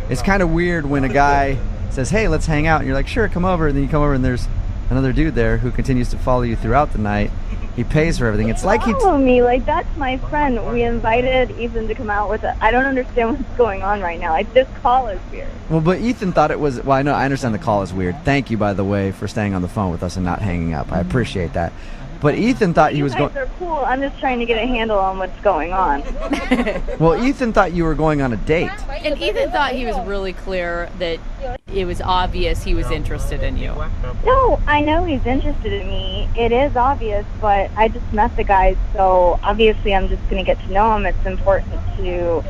It's kind of weird when a guy says, hey, let's hang out, and you're like, sure, come over, and then you come over and there's another dude there who continues to follow you throughout the night. He pays for everything. It's like he...
Follow me, like, that's my friend. We invited Ethan to come out with us. I don't understand what's going on right now. Like, this call is weird.
Well, but Ethan thought it was... Well, I understand the call is weird. Thank you, by the way, for staying on the phone with us and not hanging up. I appreciate that. But Ethan thought he was going...
You guys are cool. I'm just trying to get a handle on what's going on.
Well, Ethan thought you were going on a date.
And Ethan thought he was really clear that it was obvious he was interested in you.
No, I know he's interested in me. It is obvious, but I just met the guy, so obviously I'm just going to get to know him. It's important to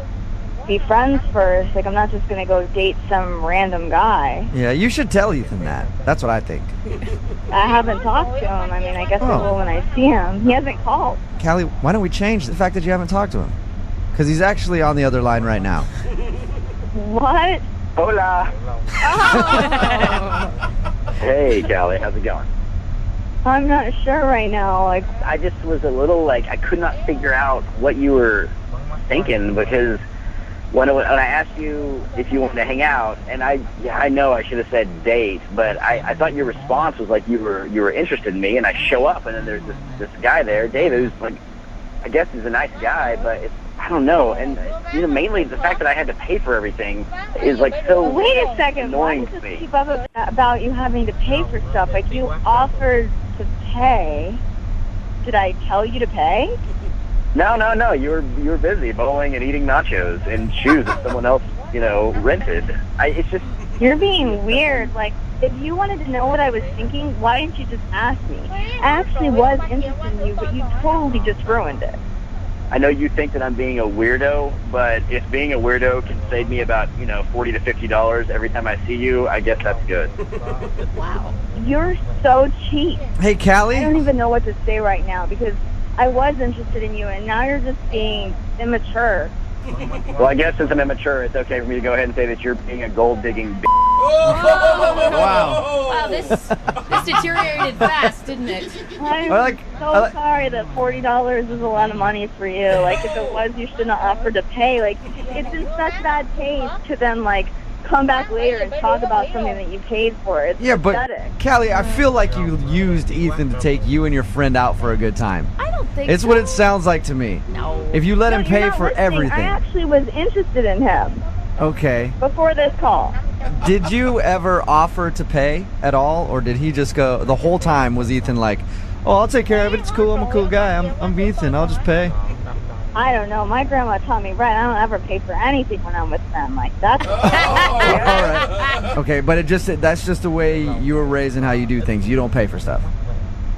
be friends first. Like, I'm not just going to go date some random guy.
Yeah, you should tell Ethan that. That's what I think.
I haven't talked to him. I mean, I guess I will when I see him. He hasn't called.
Callie, why don't we change the fact that you haven't talked to him? Because he's actually on the other line right now.
What?
Hola. Hey, Callie, how's it going?
I'm not sure right now. Like,
I just was a little like I could not figure out what you were thinking because when I asked you if you wanted to hang out, and I know I should have said date, but I thought your response was like you were interested in me, and I show up and then there's this guy there, David, who's like, I guess he's a nice guy, but I don't know, and mainly the fact that I had to pay for everything is like so.
Wait a second. Why
annoying
does
to me.
this keep up about you having to pay for stuff? Like, you offered to pay. Did I tell you to pay?
No. You were busy bowling and eating nachos and shoes that someone else, rented. It's just.
You're being weird. Like, if you wanted to know what I was thinking, why didn't you just ask me? I actually was interested in you, but you totally just ruined it.
I know you think that I'm being a weirdo, but if being a weirdo can save me about, $40 to $50 every time I see you, I guess that's good.
Wow. You're so cheap.
Hey, Callie?
I don't even know what to say right now because I was interested in you, and now you're just being immature.
Well, I guess since I'm immature, it's okay for me to go ahead and say that you're being a gold-digging b****.
Wow, this deteriorated fast, didn't it?
I'm so sorry that $40 is a lot of money for you. Like, if it was, you shouldn't have offered to pay. Like, it's in such bad taste to then, like, come back later and talk about something that you paid for. It's pathetic.
Callie, I feel like you used Ethan to take you and your friend out for a good time.
I don't think
It's
so.
what it sounds like to me.
No.
If you let him
you're
pay
not
for
listening.
everything.
I actually was interested in him
Okay.
before this call.
Did you ever offer to pay at all, or did he just go the whole time? Was Ethan like, "Oh, I'll take care of it. It's cool. I'm a cool guy. I'm Ethan. I'll just pay."
I don't know. My grandma taught me right. I don't ever pay for anything when I'm with them. Like that's.
All right. Okay, but that's just the way you were raised and how you do things. You don't pay for stuff.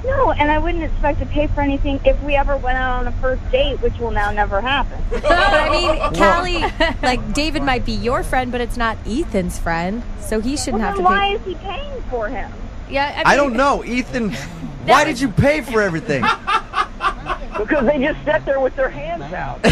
No, and I wouldn't expect to pay for anything if we ever went out on a first date, which will now never happen.
But I mean, Callie, like David might be your friend, but it's not Ethan's friend, so he shouldn't have to pay.
Why is he paying for him?
Yeah,
I don't know, Ethan. Why did you pay for everything?
Because they just sat there with their hands out.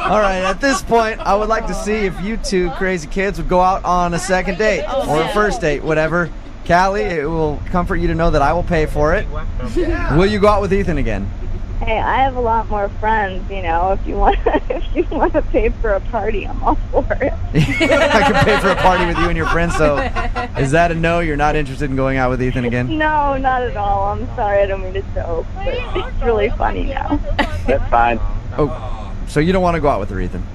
All right, at this point, I would like to see if you two crazy kids would go out on a second date or a first date, whatever. Callie, it will comfort you to know that I will pay for it. Will you go out with Ethan again?
Hey, I have a lot more friends. You know, if you want to pay for a party, I'm all for it.
I can pay for a party with you and your friends. So, is that a no? You're not interested in going out with Ethan again?
No, not at all. I'm sorry, I don't mean to joke, but it's really funny now.
That's fine.
Oh, so you don't want to go out with her, Ethan?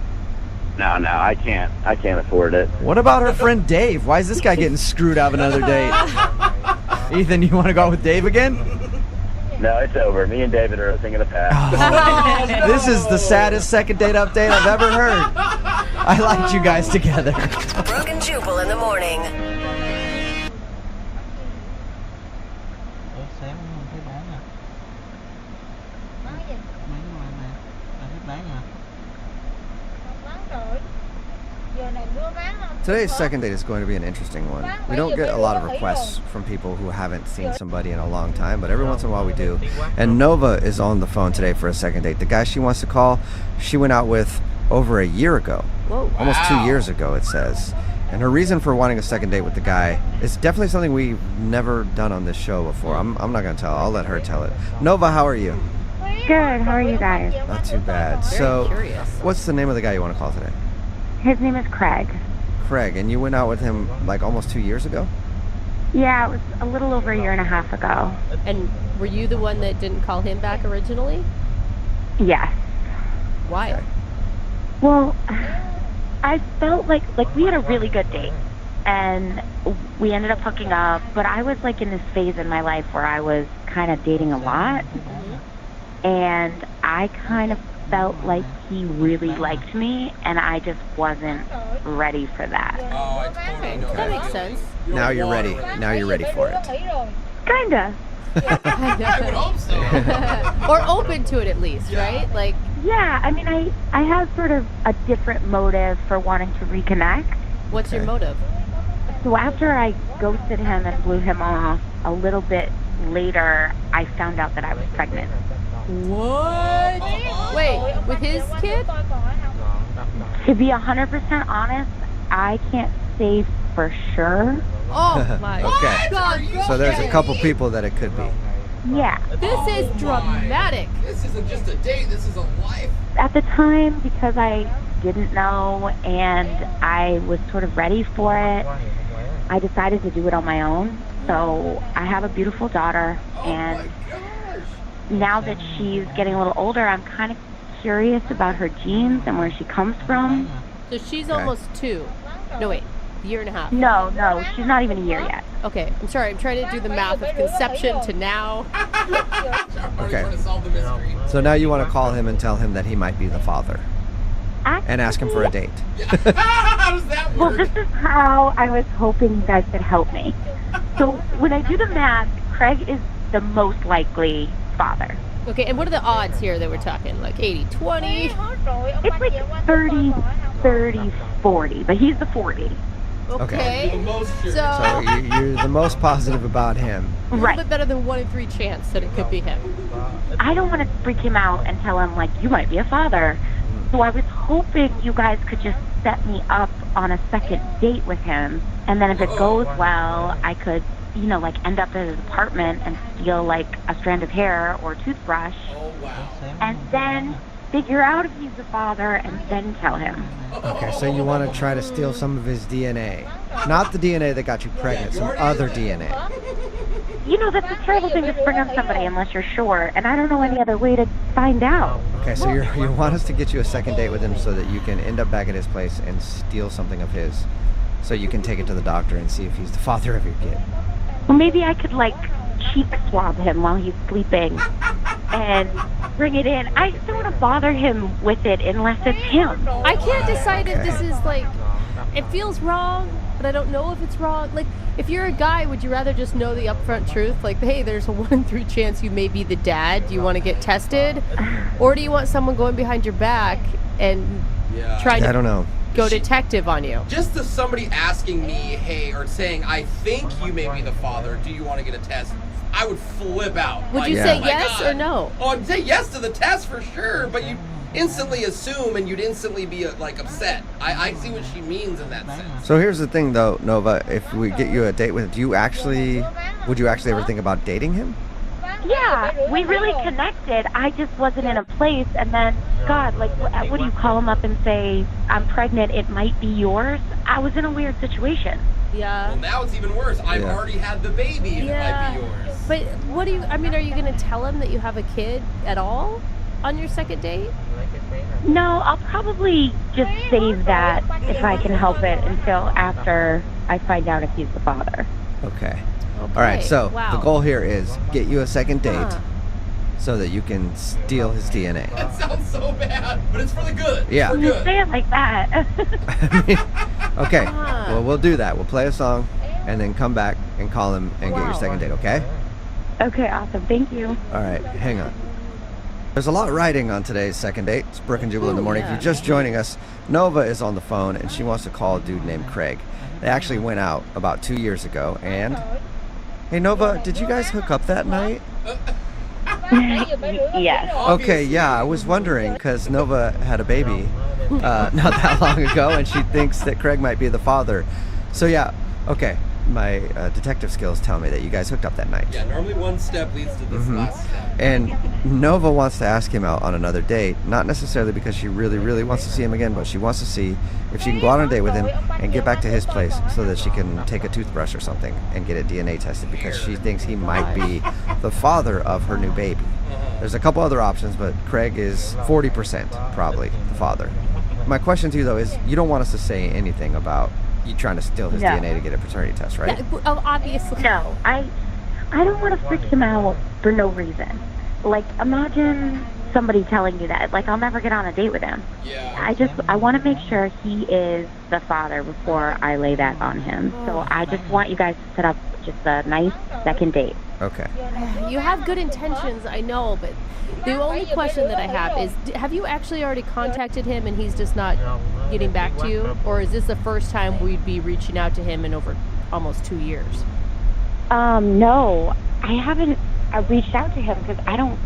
No, I can't. I can't afford it.
What about her friend Dave? Why is this guy getting screwed out of another date? Ethan, you want to go out with Dave again?
No, it's over. Me and David are a thing of the past.
This is the saddest second date update I've ever heard. I liked you guys together.
Brooke and Jubal in the morning.
Today's second date is going to be an interesting one. We don't get a lot of requests from people who haven't seen somebody in a long time, but every once in a while we do. And Nova is on the phone today for a second date. The guy she wants to call, she went out with over a year ago.
Whoa.
Almost 2 years ago, it says. And her reason for wanting a second date with the guy is definitely something we've never done on this show before. I'm not going to tell. I'll let her tell it. Nova, how are you?
Good. How are you guys?
Not too bad. So, what's the name of the guy you want to call today?
His name is Craig.
Craig, and you went out with him like almost 2 years ago?
Yeah, it was a little over a year and a half ago.
And were you the one that didn't call him back originally?
Yes.
Why?
Okay.
Well, I felt like we had a really good date, and we ended up hooking up, but I was like in this phase in my life where I was kind of dating a lot, and I kind of felt like he really liked me, and I just wasn't ready for that.
Okay, that makes sense.
Now you're ready. Now you're ready for it.
Kinda.
Or open to it at least, right? Like,
yeah, I mean, I have sort of a different motive for wanting to reconnect.
What's your motive?
So after I ghosted him and blew him off, a little bit later, I found out that I was pregnant.
What? Wait, with his kid?
To be 100% honest, I can't say for sure.
Oh my
Okay.
God.
So there's a couple people that it could be.
Yeah.
This is dramatic.
This isn't just a date, this is a life.
At the time, because I didn't know and I was sort of ready for it, I decided to do it on my own. So I have a beautiful daughter, and now that she's getting a little older, I'm kind of curious about her genes and where she comes from.
So she's almost 2. No, wait. A year and a half.
No, she's not even a year yet.
Okay, I'm sorry. I'm trying to do the math of conception to now.
Okay. So now you want to call him and tell him that he might be the father. And ask him for a date.
How does that work?
Well, this is how I was hoping you guys could help me. So when I do the math, Craig is the most likely father.
Okay, and what are the odds here that we're talking? Like 80-20?
It's like 30-40, but he's the 40.
Okay.
So you're the most positive about him.
A little bit better than 1 in 3 chance that it could be him.
I don't want to freak him out and tell him, like, you might be a father. So I was hoping you guys could just set me up on a second date with him. And then if it goes well, I could, like end up at his apartment and steal like a strand of hair or a toothbrush. And then figure out if he's the father and then tell him.
Okay, so you want to try to steal some of his DNA. Not the DNA that got you pregnant, some other DNA.
That's a terrible thing to spring on somebody unless you're sure, and I don't know any other way to find out.
Okay, so you want us to get you a second date with him so that you can end up back at his place and steal something of his, so you can take it to the doctor and see if he's the father of your kid.
Well, maybe I could, cheek swab him while he's sleeping and bring it in. I just don't want to bother him with it unless it's him.
I can't decide if this is like, it feels wrong, but I don't know if it's wrong. Like, if you're a guy, would you rather just know the upfront truth? Like, hey, there's a 1 in 3 chance you may be the dad. Do you want to get tested? Or do you want someone going behind your back and trying to
I don't know.
go detective on you?
Just to somebody asking me, hey, or saying, I think you may be the father, do you want to get a test? I would flip out.
Would you say yes or no?
Oh, I'd say yes to the test for sure, but you'd instantly assume and you'd instantly be like upset. I see what she means in that sense.
So here's the thing, though, Nova. If we get you a date with him, would you actually ever think about dating him?
Yeah, we really connected. I just wasn't in a place. And then, God, like, what do you call him up and say, I'm pregnant, it might be yours? I was in a weird situation.
Yeah.
Well, now it's even worse. I've already had the baby and it might be yours.
But what do you, I mean, are you going to tell him that you have a kid at all on your second date?
No, I'll probably just save that, if I can help it, until after I find out if he's the father.
Okay. All right, so the goal here is get you a second date so that you can steal his DNA.
That sounds so bad, but it's for the good.
Yeah.
You say it like that.
Okay, well, we'll do that. We'll play a song and then come back and call him and get your second date, okay?
Okay, awesome. Thank you.
All right, hang on. There's a lot riding on today's second date. It's Brooke and Jubal in the morning. If you're just joining us, Nova is on the phone and she wants to call a dude named Craig. They actually went out about 2 years ago. And hey, Nova, did you guys hook up that night?
Yes.
Okay, yeah, I was wondering because Nova had a baby not that long ago, and she thinks that Craig might be the father. So yeah, okay. My detective skills tell me that you guys hooked up that night.
Yeah, normally one step leads to this last step.
And Nova wants to ask him out on another date, not necessarily because she really, really wants to see him again, but she wants to see if she can go out on a date with him and get back to his place so that she can take a toothbrush or something and get it DNA tested because she thinks he might be the father of her new baby. There's a couple other options, but Craig is 40% probably the father. My question to you, though, is you don't want us to say anything about you trying to steal his DNA to get a paternity test, right?
Oh, obviously.
No, I don't want to freak him out for no reason. Like, imagine somebody telling you that. Like, I'll never get on a date with him.
Yeah.
I want to make sure he is the father before I lay that on him. So I just want you guys to set up just a nice second date.
Okay.
You have good intentions, I know, but the only question that I have is, have you actually already contacted him and he's just not getting back to you? Or is this the first time we'd be reaching out to him in over almost 2 years?
No, I haven't reached out to him because I don't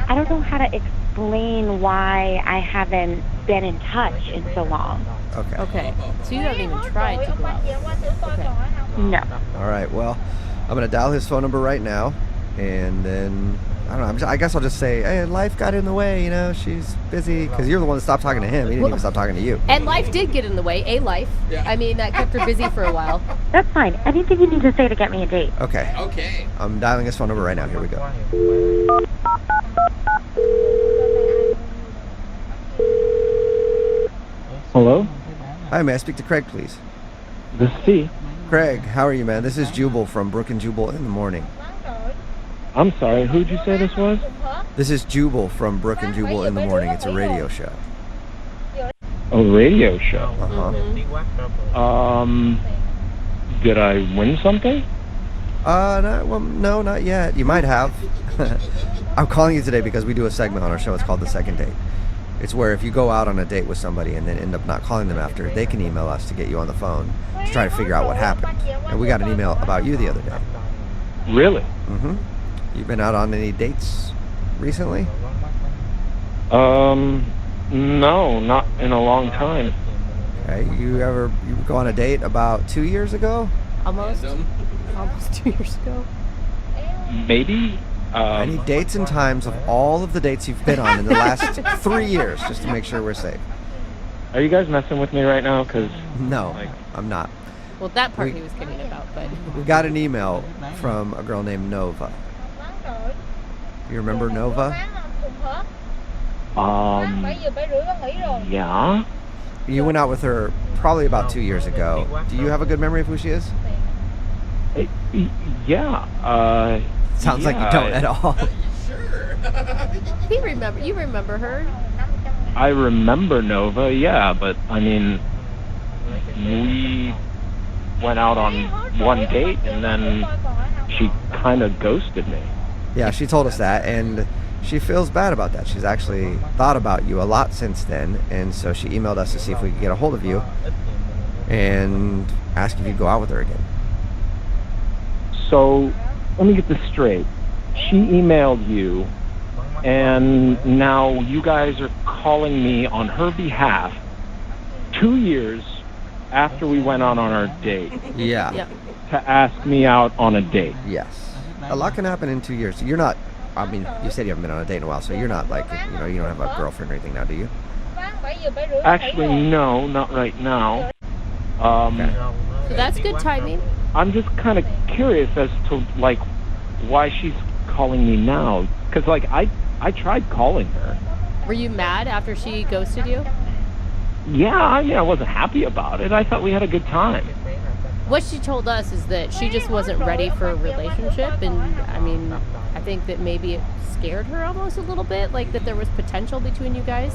know how to explain why I haven't been in touch in so long.
Okay.
Okay. So you haven't even tried to go out. Okay.
No.
All right, well, I'm going to dial his phone number right now, and then, I don't know, I guess I'll just say, hey, life got in the way, you know, she's busy, because you're the one that stopped talking to him. He didn't even stop talking to you.
And life did get in the way, life.
Yeah.
I mean, that kept her busy for a while.
That's fine. Anything you need to say to get me a date.
Okay.
Okay.
I'm dialing his phone number right now. Here we go.
Hello?
Hi, may I speak to Craig, please?
This is he.
Craig, how are you, man? This is Jubal from Brooke and Jubal in the morning.
I'm sorry, who'd you say this was?
This is Jubal from Brooke and Jubal in the morning. It's a radio show.
A radio show?
Uh-huh.
Did I win something?
No, not yet. You might have. I'm calling you today because we do a segment on our show. It's called The Second Date. It's where if you go out on a date with somebody and then end up not calling them after, they can email us to get you on the phone to try to figure out what happened. And we got an email about you the other day.
Really?
Mm-hmm. You been out on any dates recently?
No, not in a long time.
Okay, you go on a date about 2 years ago?
Almost 2 years ago.
Maybe.
I need dates and times of all of the dates you've been on in the last 3 years, just to make sure we're safe.
Are you guys messing with me right now? Because
no, I'm not.
Well, that part he was kidding about, but
we got an email from a girl named Nova. You remember Nova?
Yeah.
You went out with her probably about 2 years ago. Do you have a good memory of who she is?
Yeah.
Sounds like you don't at all.
sure.
You remember her?
I remember Nova, yeah, but I mean, we went out on one date and then she kind of ghosted me.
Yeah, she told us that, and she feels bad about that. She's actually thought about you a lot since then, and so she emailed us to see if we could get a hold of you and ask if you'd go out with her again.
So, let me get this straight. She emailed you, and now you guys are calling me on her behalf 2 years after we went out on our date.
Yeah.
Yep.
To ask me out on a date.
Yes. A lot can happen in 2 years. You're not, I mean, you said you haven't been on a date in a while, so you're not like, you know, you don't have a girlfriend or anything now, do you?
Actually, no, not right now.
So that's good timing.
I'm just kind of curious as to, like, why she's calling me now. Because, like, I tried calling her.
Were you mad after she ghosted you?
Yeah, I mean, I wasn't happy about it. I thought we had a good time.
What she told us is that she just wasn't ready for a relationship, and I mean, I think that maybe it scared her almost a little bit, like that there was potential between you guys.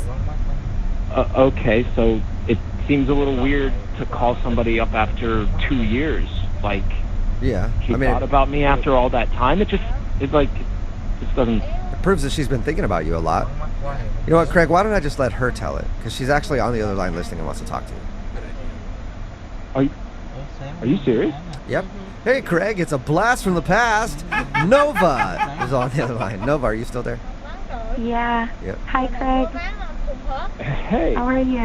Okay, so it seems a little weird to call somebody up after 2 years. Like,
yeah,
she thought about me after all that time. It just doesn't.
It proves that she's been thinking about you a lot. You know what, Craig? Why don't I just let her tell it? Because she's actually on the other line listening and wants to talk to you.
Are you serious?
Yep. Hey, Craig, it's a blast from the past. Nova is on the other line. Nova, are you still there?
Yeah.
Yep.
Hi, Craig.
Hey.
How are you?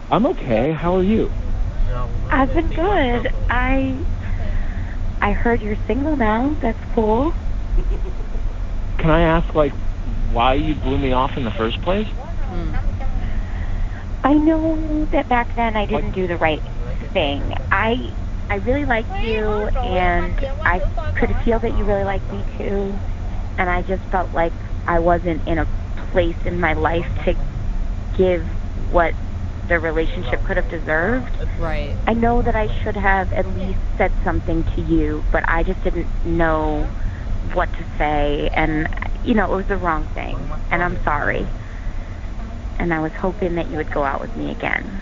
I'm okay. How are you?
I've been good. I heard you're single now. That's cool.
Can I ask, like, why you blew me off in the first place?
I know that back then I didn't do the right thing. I really liked you, and I could feel that you really liked me too. And I just felt like I wasn't in a place in my life to give what the relationship could have deserved.
Right.
I know that I should have at least said something to you, but I just didn't know what to say, and you know, it was the wrong thing, and I'm sorry. And I was hoping that you would go out with me again.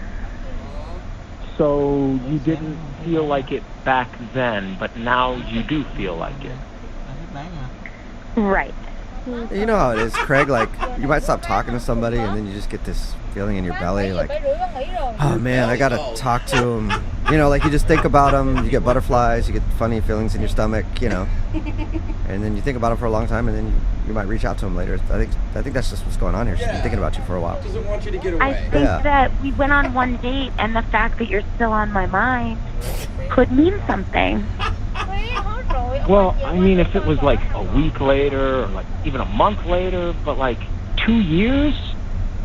So you didn't feel like it back then, but now you do feel like it.
Right.
You know how it is, Craig. Like, you might stop talking to somebody, and then you just get this feeling in your belly, like, oh man, I gotta talk to him. You know, like you just think about him, you get butterflies, you get funny feelings in your stomach, you know, and then you think about him for a long time, and then you might reach out to him later. I think that's just what's going on here. She's been thinking about you for a while.
Doesn't want you to get
I
away.
think that we went on one date, and the fact that you're still on my mind could mean something.
Well, I mean, if it was like a week later or like even a month later, but like 2 years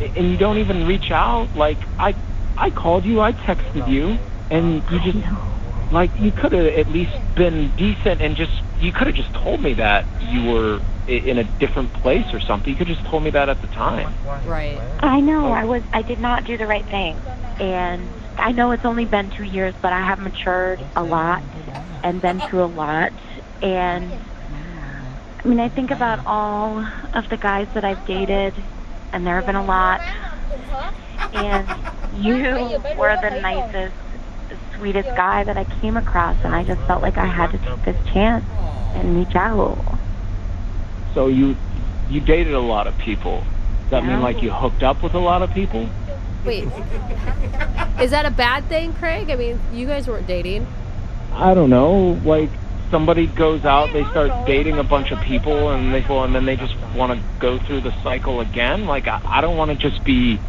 and you don't even reach out, like I called you, I texted you, and you just, like, you could have at least been decent and just, you could have just told me that you were in a different place or something. You could have just told me that at the time.
Right.
I know, I did not do the right thing. And I know it's only been 2 years, but I have matured a lot and been through a lot. And I mean, I think about all of the guys that I've dated, and there have been a lot. And you were the nicest, sweetest guy that I came across, and I just felt like I had to take this chance and reach out.
So you dated a lot of people. Does that mean like you hooked up with a lot of people?
Wait, is that a bad thing, Craig? I mean, you guys weren't dating.
I don't know, like somebody goes out, they start dating a bunch of people, and then they just want to go through the cycle again. Like, I don't want to just be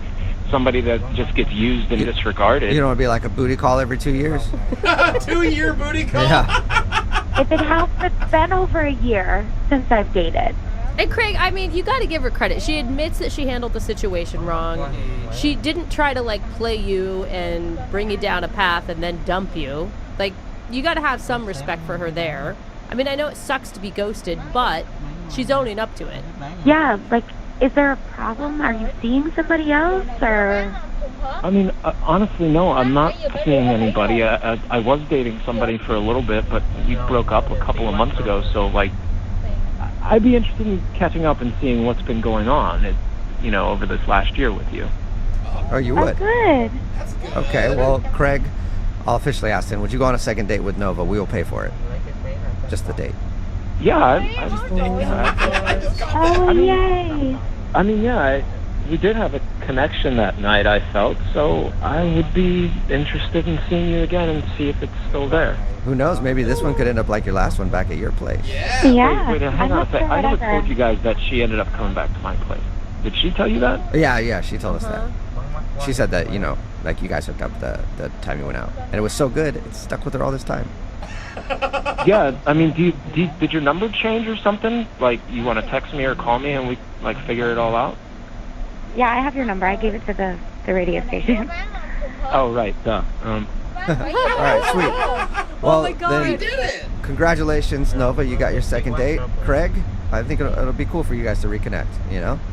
somebody that just gets used and disregarded.
You don't want to be like a booty call every 2 years?
2-year booty call?
Yeah.
If it has, it's been over a year since I've dated.
And Craig, I mean, you got to give her credit. She admits that she handled the situation wrong. She didn't try to, like, play you and bring you down a path and then dump you. Like, you got to have some respect for her there. I mean, I know it sucks to be ghosted, but she's owning up to it.
Yeah, like, is there a problem? Are you seeing somebody else, or?
I mean, honestly, no, I'm not seeing anybody. I was dating somebody for a little bit, but we broke up a couple of months ago, so, like, I'd be interested in catching up and seeing what's been going on, over this last year with you.
Oh, you would?
Good.
Okay, well, Craig, I'll officially ask him, would you go on a second date with Nova? We will pay for it. Just the date.
Yeah,
Yay.
I mean, yeah, we did have a connection that night, I felt, so I would be interested in seeing you again and see if it's still there.
Who knows? Maybe this one could end up like your last one back at your place.
Yeah.
Wait, hang on a second. I never told you guys that she ended up coming back to my place. Did she tell you that?
Yeah, she told us that. She said that, like you guys hooked up the time you went out. And it was so good, it stuck with her all this time.
Yeah, I mean, did your number change or something? Like, you want to text me or call me and we, figure it all out?
Yeah, I have your number. I gave it to the radio station.
Oh, right, duh.
All right, sweet. Well,
my God.
then,
We did it.
congratulations, Nova. You got your second date. Craig, I think it'll be cool for you guys to reconnect,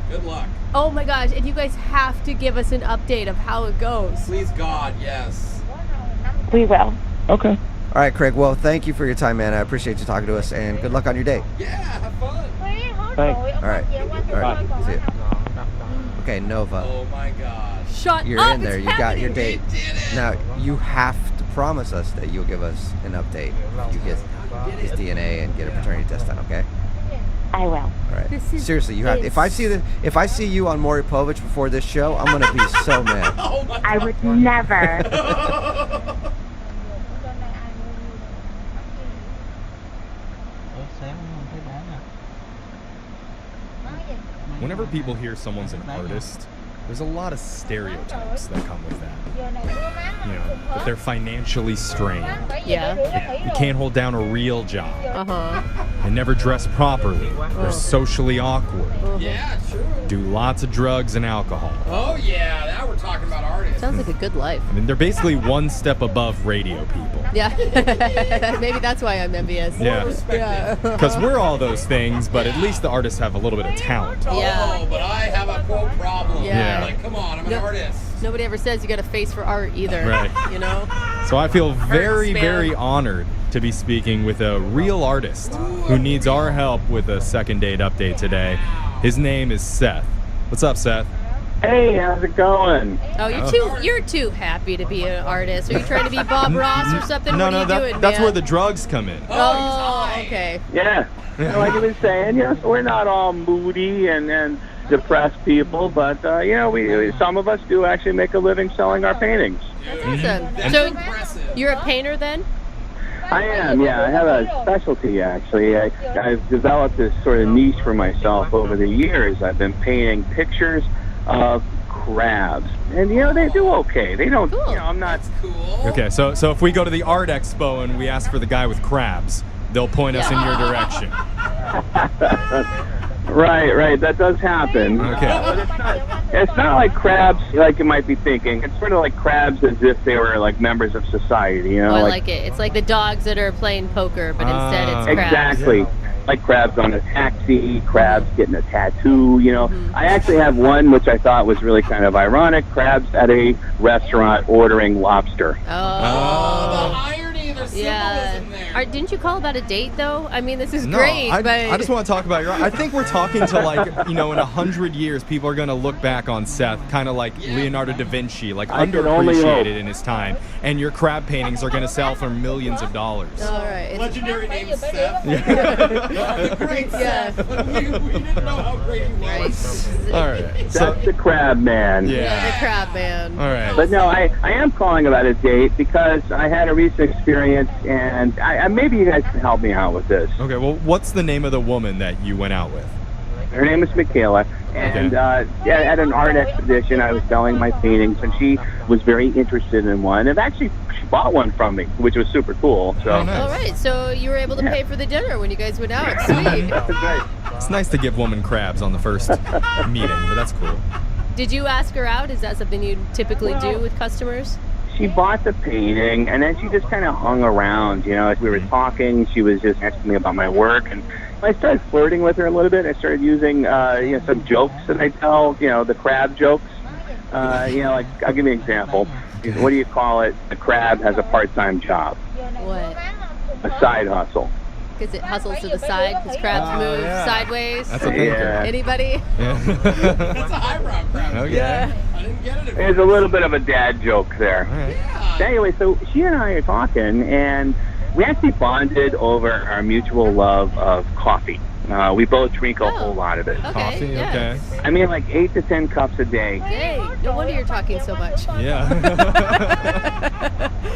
Good luck.
Oh my gosh, and you guys have to give us an update of how it goes.
Please, God, yes.
We will.
Okay.
All right, Craig. Well, thank you for your time, man. I appreciate you talking to us, and good luck on your date.
Yeah, have fun.
Thanks.
All right. See you. Okay, Nova.
Oh my gosh.
Shut
You're
up,
in there.
it's
You got your
happening.
date. Now, you have to promise us that you'll give us an update if you get his DNA and get a paternity test done, okay?
I will.
All right.
This is
Seriously, you have. If I see you on Maury Povich before this show, I'm gonna be so mad.
I would never.
Whenever people hear someone's an artist, there's a lot of stereotypes that come with that. That they're financially strained.
Yeah.
You can't hold down a real job.
Uh-huh.
They never dress properly. They're socially awkward.
Yeah, true.
Do lots of drugs and alcohol.
Oh yeah, now we're talking about artists.
Sounds like a good life.
I mean, they're basically one step above radio people.
Yeah. Maybe that's why I'm envious.
Yeah. Because we're all those things, but at least the artists have a little bit of talent.
Yeah.
Oh, but I have a quote problem.
Yeah.
Like, come on, I'm an artist.
Nobody ever says you got a face for art either.
Right. So I feel very,
man.
very honored to be speaking with a real artist who needs our help with a second date update today. His name is Seth. What's up, Seth?
Hey, how's it going?
Oh, you're too happy to be an artist. Are you trying to be Bob Ross or something?
No,
what are you doing,
that's
man?
where the drugs come in.
Oh, okay.
Yeah. Like I was saying, so we're not all moody and depressed people, but we some of us do actually make a living selling our paintings.
That's awesome. So you're a painter then?
I am, yeah. I have a specialty, actually. I've developed this sort of niche for myself over the years. I've been painting pictures of crabs. And, they do okay. They don't, I'm not...
Okay, so if we go to the art expo and we ask for the guy with crabs, they'll point us in your direction.
Right. That does happen.
Okay.
But it's not like crabs like you might be thinking. It's sort of like crabs as if they were like members of society.
I like it. It's like the dogs that are playing poker, but instead it's crabs.
Exactly. Yeah. Like crabs on a taxi, crabs getting a tattoo. I actually have one which I thought was really kind of ironic. Crabs at a restaurant ordering lobster.
Oh, the irony, there's symbolism there.
Didn't you call about a date though? I mean, this is great, but
I just want to talk about I think we're talking to in 100 years, people are going to look back on Seth kind of like Leonardo da Vinci, like underappreciated in his time, and your crab paintings are going to sell for millions of dollars.
All right.
Legendary name is Seth.
Yeah.
Great Seth. We didn't know how great he was.
All right.
That's the crab man.
Yeah, the crab man.
All right.
But no, I am calling about a date because I had a recent experience, and maybe you guys can help me out with this.
Okay, well, what's the name of the woman that you went out with?
Her name is Michaela, and at an art exhibition, I was selling my paintings, and she was very interested in one, and actually she bought one from me, which was super cool. So.
All right, so you were able to pay for the dinner when you guys went out. Sweet.
That's right.
It's nice to give woman crabs on the first meeting, but that's cool.
Did you ask her out? Is that something you typically do with customers?
She bought the painting, and then she just kind of hung around. As we were talking, she was just asking me about my work, and I started flirting with her a little bit. I started using, some jokes that I tell, the crab jokes. Like, I'll give you an example. What do you call it? A crab has a part-time job.
What?
A side hustle.
because it hustles to the side because crabs move sideways?
That's a thing.
Yeah.
Anybody?
That's a highbrow crab.
Okay.
Yeah.
I didn't get it.
There's a little bit of a dad joke there. Anyway, so she and I are talking, and we actually bonded over our mutual love of coffee. We both drink a whole lot of it.
Coffee, okay.
I mean, like 8 to 10 cups a day.
Hey, no wonder you're talking so much.
Yeah.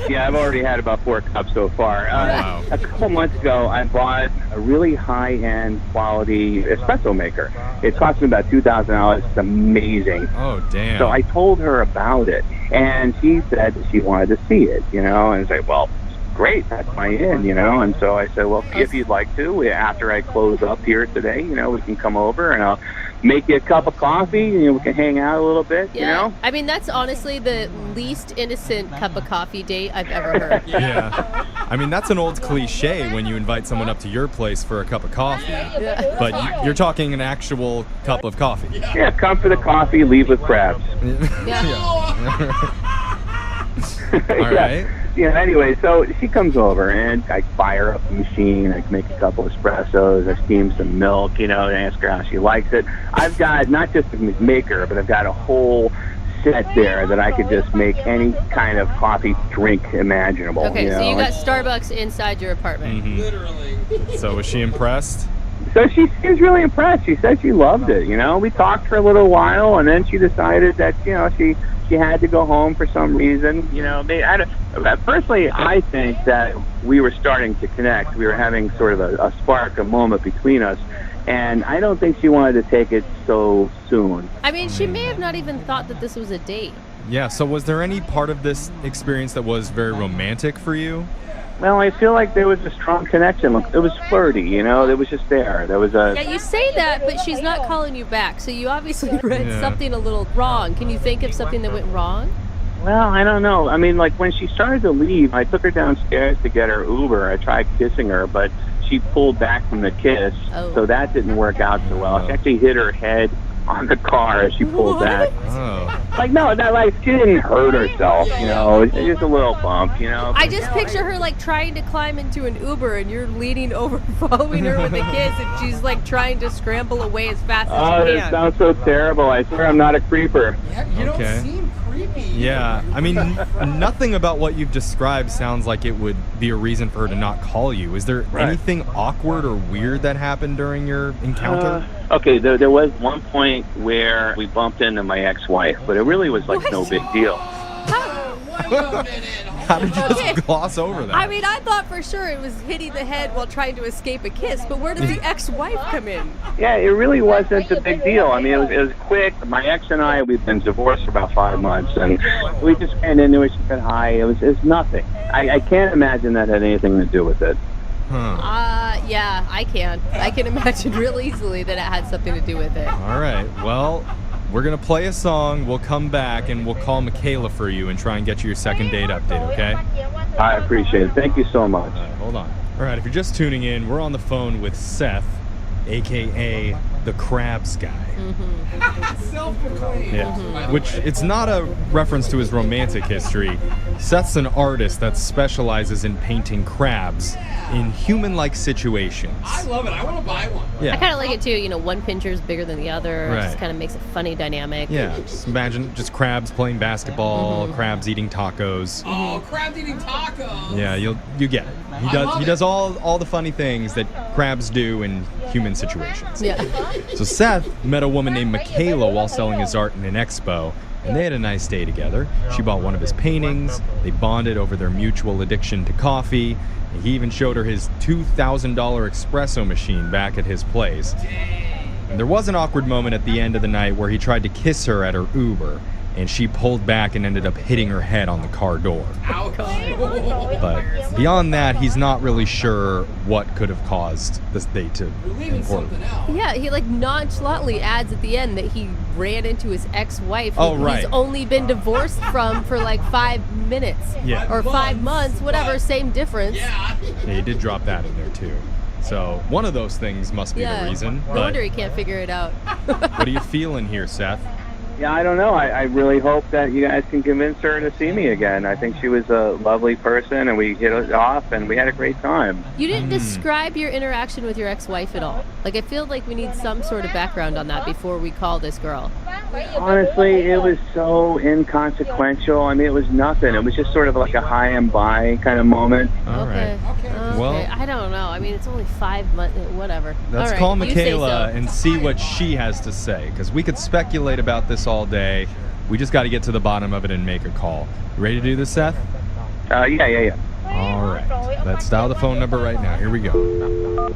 Yeah, I've already had about 4 cups so far.
Wow.
A couple months ago, I bought a really high-end quality espresso maker. It cost me about $2,000. It's amazing.
Oh, damn.
So I told her about it, and she said that she wanted to see it, and I was like, well, great, that's my in, and so I said, well, if you'd like to, after I close up here today, we can come over and I'll make you a cup of coffee, and we can hang out a little bit,
I mean, that's honestly the least innocent cup of coffee date I've ever heard.
Yeah. I mean, that's an old cliche when you invite someone up to your place for a cup of coffee.
Yeah.
But you're talking an actual cup of coffee.
Yeah, come for the coffee, leave with crabs.
All right.
Yeah, anyway, so she comes over, and I fire up the machine. I make a couple espressos. I steam some milk, and ask her how she likes it. I've got not just a maker, but I've got a whole set there that I could just make any kind of coffee drink imaginable.
Okay, so you got Starbucks inside your apartment.
Mm-hmm.
Literally.
So was she impressed?
So she seems really impressed. She said she loved it. We talked for a little while, and then she decided that she had to go home for some reason. Personally, I think that we were starting to connect. We were having sort of a spark, a moment between us, and I don't think she wanted to take it so soon.
I mean, she may have not even thought that this was a date.
Yeah, so was there any part of this experience that was very romantic for you?
Well, I feel like there was a strong connection. It was flirty, it was just there. There was a...
Yeah, you say that, but she's not calling you back, so you obviously read something a little wrong. Can you think of something that went wrong?
Well, I don't know. I mean, like, when she started to leave, I took her downstairs to get her Uber. I tried kissing her, but she pulled back from the kiss, so that didn't work out so well. She actually hit her head on the car as she pulled back.
Oh.
Like, no, she didn't hurt herself, It's just a little bump,
I just picture her, like, trying to climb into an Uber, and you're leaning over, following her with a kiss, and she's, like, trying to scramble away as fast as she
it
can.
sounds so terrible. I swear I'm not a creeper.
Yeah, you don't seem creepy.
Yeah, I mean, nothing about what you've described sounds like it would be a reason for her to not call you. Is there anything awkward or weird that happened during your encounter?
Okay, there was one point where we bumped into my ex-wife, but it really was like no big deal.
How did you just gloss over that?
I mean, I thought for sure it was hitting the head while trying to escape a kiss, but where did the ex-wife come in?
Yeah, it really wasn't a big deal. I mean, it was quick. My ex and I, we've been divorced for about 5 months, and we just ran into it. She said hi. It was nothing. I can't imagine that had anything to do with it.
Yeah, I can. I can imagine real easily that it had something to do with it.
All right, well, we're going to play a song. We'll come back, and we'll call Michaela for you and try and get you your second date update, okay?
I appreciate it. Thank you so much.
All right, hold on. All right, if you're just tuning in, we're on the phone with Seth, a.k.a. the Crabs guy.
Self-proclaimed.
Yeah, which it's not a reference to his romantic history. Seth's an artist that specializes in painting crabs in human-like situations.
I love it. I want to buy one.
Yeah.
I kind of like it too. One pincher is bigger than the other. It
Right.
just kind of makes a funny dynamic.
Yeah, just imagine just crabs playing basketball, crabs eating tacos.
Oh, crabs eating tacos.
Yeah, you get it. He does all the funny things that crabs do in human situations.
Yeah.
So Seth met a woman named Michaela while selling his art in an expo, and they had a nice day together. She bought one of his paintings, they bonded over their mutual addiction to coffee, and he even showed her his $2,000 espresso machine back at his place. And there was an awkward moment at the end of the night where he tried to kiss her at her Uber, and she pulled back and ended up hitting her head on the car door. But beyond that, he's not really sure what could have caused this date to implode.
Yeah, he nonchalantly adds at the end that he ran into his ex-wife
Oh,
who
right.
he's only been divorced from for 5 minutes.
Yeah.
Or 5 months, whatever, same difference.
Yeah, he did drop that in there too. So one of those things must be the reason.
No
But
wonder he can't figure it out.
what are you feeling here, Seth?
Yeah, I don't know. I really hope that you guys can convince her to see me again. I think she was a lovely person, and we hit it off, and we had a great time.
You didn't describe your interaction with your ex-wife at all. Like, I feel like we need some sort of background on that before we call this girl.
Honestly, it was so inconsequential. I mean, it was nothing. It was just sort of like a high and by kind of moment.
All right. Well,
I don't know. I mean, it's only 5 months. Whatever.
let's
All right,
call
you say
Michaela
so.
and see what she has to say, because we could speculate about this all day. We just got to get to the bottom of it and make a call. You ready to do this, Seth?
Yeah.
All right. Let's dial the phone number right now. Here we go.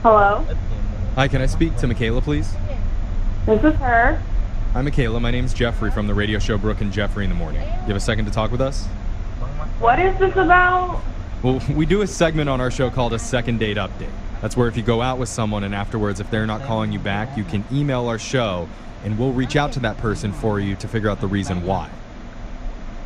Hello,
Hi, can I speak to Michaela, please?
this is her.
Hi, Michaela. My name's Jeffrey from the radio show Brooke and Jeffrey in the Morning. You have a second to talk with us?
What is this about?
Well, we do a segment on our show called a second date update. That's where if you go out with someone and afterwards, if they're not calling you back, you can email our show and we'll reach out to that person for you to figure out the reason why.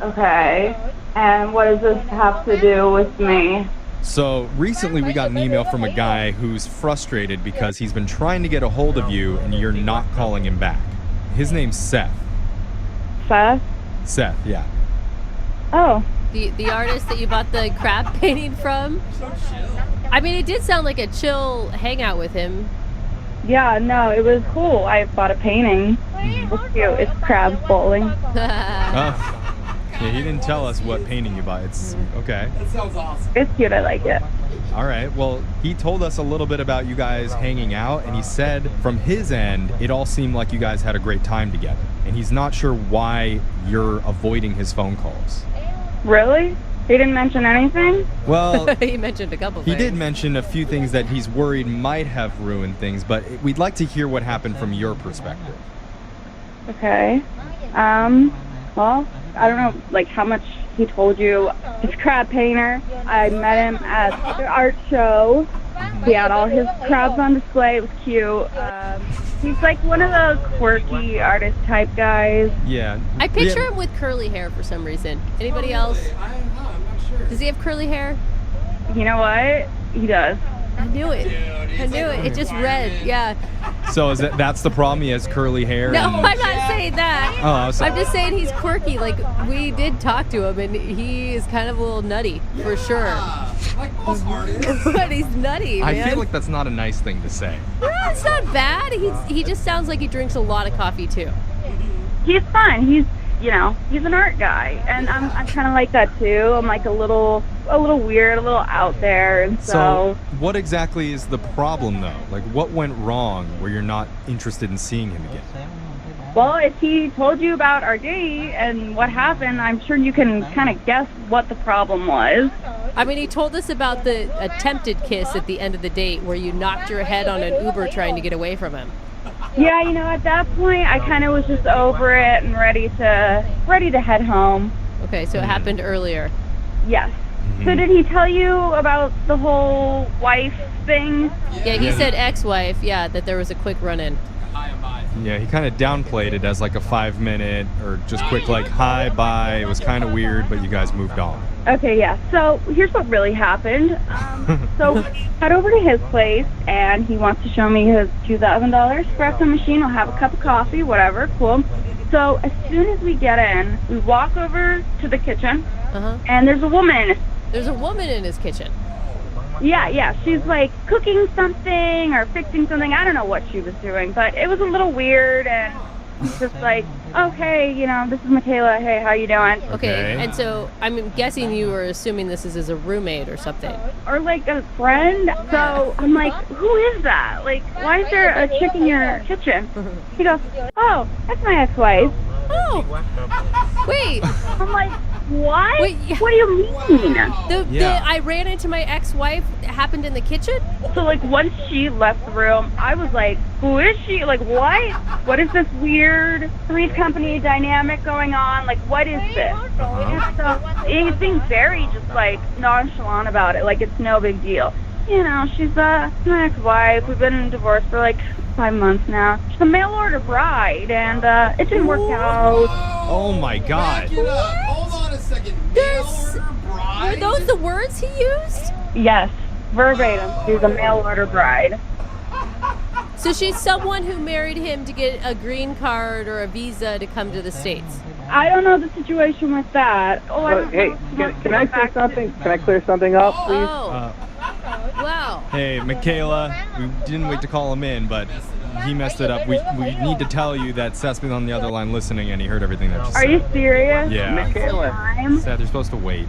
Okay, and what does this have to do with me?
So recently we got an email from a guy who's frustrated because he's been trying to get a hold of you and you're not calling him back. His name's Seth.
Seth?
Seth, yeah.
Oh.
The artist that you bought the crab painting from? I mean, it did sound like a chill hangout with him.
Yeah, no, it was cool. I bought a painting. It was cute. It's crabs bowling.
Oh. Yeah, he didn't tell us what painting you buy. It's okay.
That sounds awesome.
It's cute. I like it.
All right. Well, he told us a little bit about you guys hanging out, and he said from his end, it all seemed like you guys had a great time together. And he's not sure why you're avoiding his phone calls.
Really? He didn't mention anything?
Well,
he mentioned a couple
he
things.
did mention a few things that he's worried might have ruined things, but we'd like to hear what happened from your perspective.
Okay. Well, I don't know, like, how much he told you. He's a crab painter. I met him at the art show. He had all his crabs on display. It was cute. He's like one of those quirky artist type guys.
Yeah.
I picture him with curly hair for some reason. Anybody else?
I'm not sure.
Does he have curly hair?
You know what? He does.
I knew it. I knew it. It just read. Yeah.
So is that's the problem? He has curly hair?
No,
and-
I'm not saying that.
Oh, I'm sorry.
I'm just saying he's quirky. Like, we did talk to him, and he is kind of a little nutty, for sure.
Like most artists.
But he's nutty, man.
I feel like that's not a nice thing to say.
Yeah, it's not bad. He just sounds like he drinks a lot of coffee, too.
He's fun. He's an art guy, and I'm kind of like that too. I'm like a little weird, a little out there, and
So what exactly is the problem, though? Like, what went wrong where you're not interested in seeing him again?
Well, if he told you about our date and what happened, I'm sure you can kind of guess what the problem was.
I mean, he told us about the attempted kiss at the end of the date where you knocked your head on an Uber trying to get away from him.
Yeah, at that point, I kind of was just over it and ready to head home.
Okay, so it happened earlier.
Yes. So did he tell you about the whole wife thing?
Yeah, he said ex-wife, that there was a quick run-in.
Yeah, he kind of downplayed it as like a 5-minute or just quick like hi, bye. It was kind of weird, but you guys moved on.
Okay, yeah. So here's what really happened. So we head over to his place, and he wants to show me his $2,000 espresso machine. We'll have a cup of coffee, whatever. Cool. So as soon as we get in, we walk over to the kitchen, and there's a woman.
There's a woman in his kitchen.
Yeah. She's like cooking something or fixing something. I don't know what she was doing, but it was a little weird, and just like, oh, hey, this is Michaela. Hey, how you doing?
Okay, and so I'm guessing you were assuming this is as a roommate or something.
Or like a friend. So I'm like, who is that? Like, why is there a chick in your kitchen? He goes, oh, that's my ex-wife.
Oh, wait.
I'm like, what?
Wait,
What do you mean?
I ran into my ex-wife. It happened in the kitchen?
So like once she left the room, I was like, who is she? Like, what? What is this weird Three's Company dynamic going on? Like, what is this? So he seems very just like nonchalant about it. Like it's no big deal. She's my ex-wife. We've been divorced for like 5 months now. She's a mail-order bride, and it didn't work out.
Oh my God.
Hold on a second. Mail-order bride?
Were those the words he used?
Yes. verbatim. She's a mail order bride.
So she's someone who married him to get a green card or a visa to come to the States.
I don't know the situation with that. Oh, I don't
Hey,
know.
can I say something? Can I clear something up, please?
Oh. Wow.
Hey, Michaela, we didn't wait to call him in, but he messed it up. We need to tell you that Seth's been on the other line listening, and he heard everything that you said.
Are you serious?
Yeah.
Michaela.
Seth, you're supposed to wait.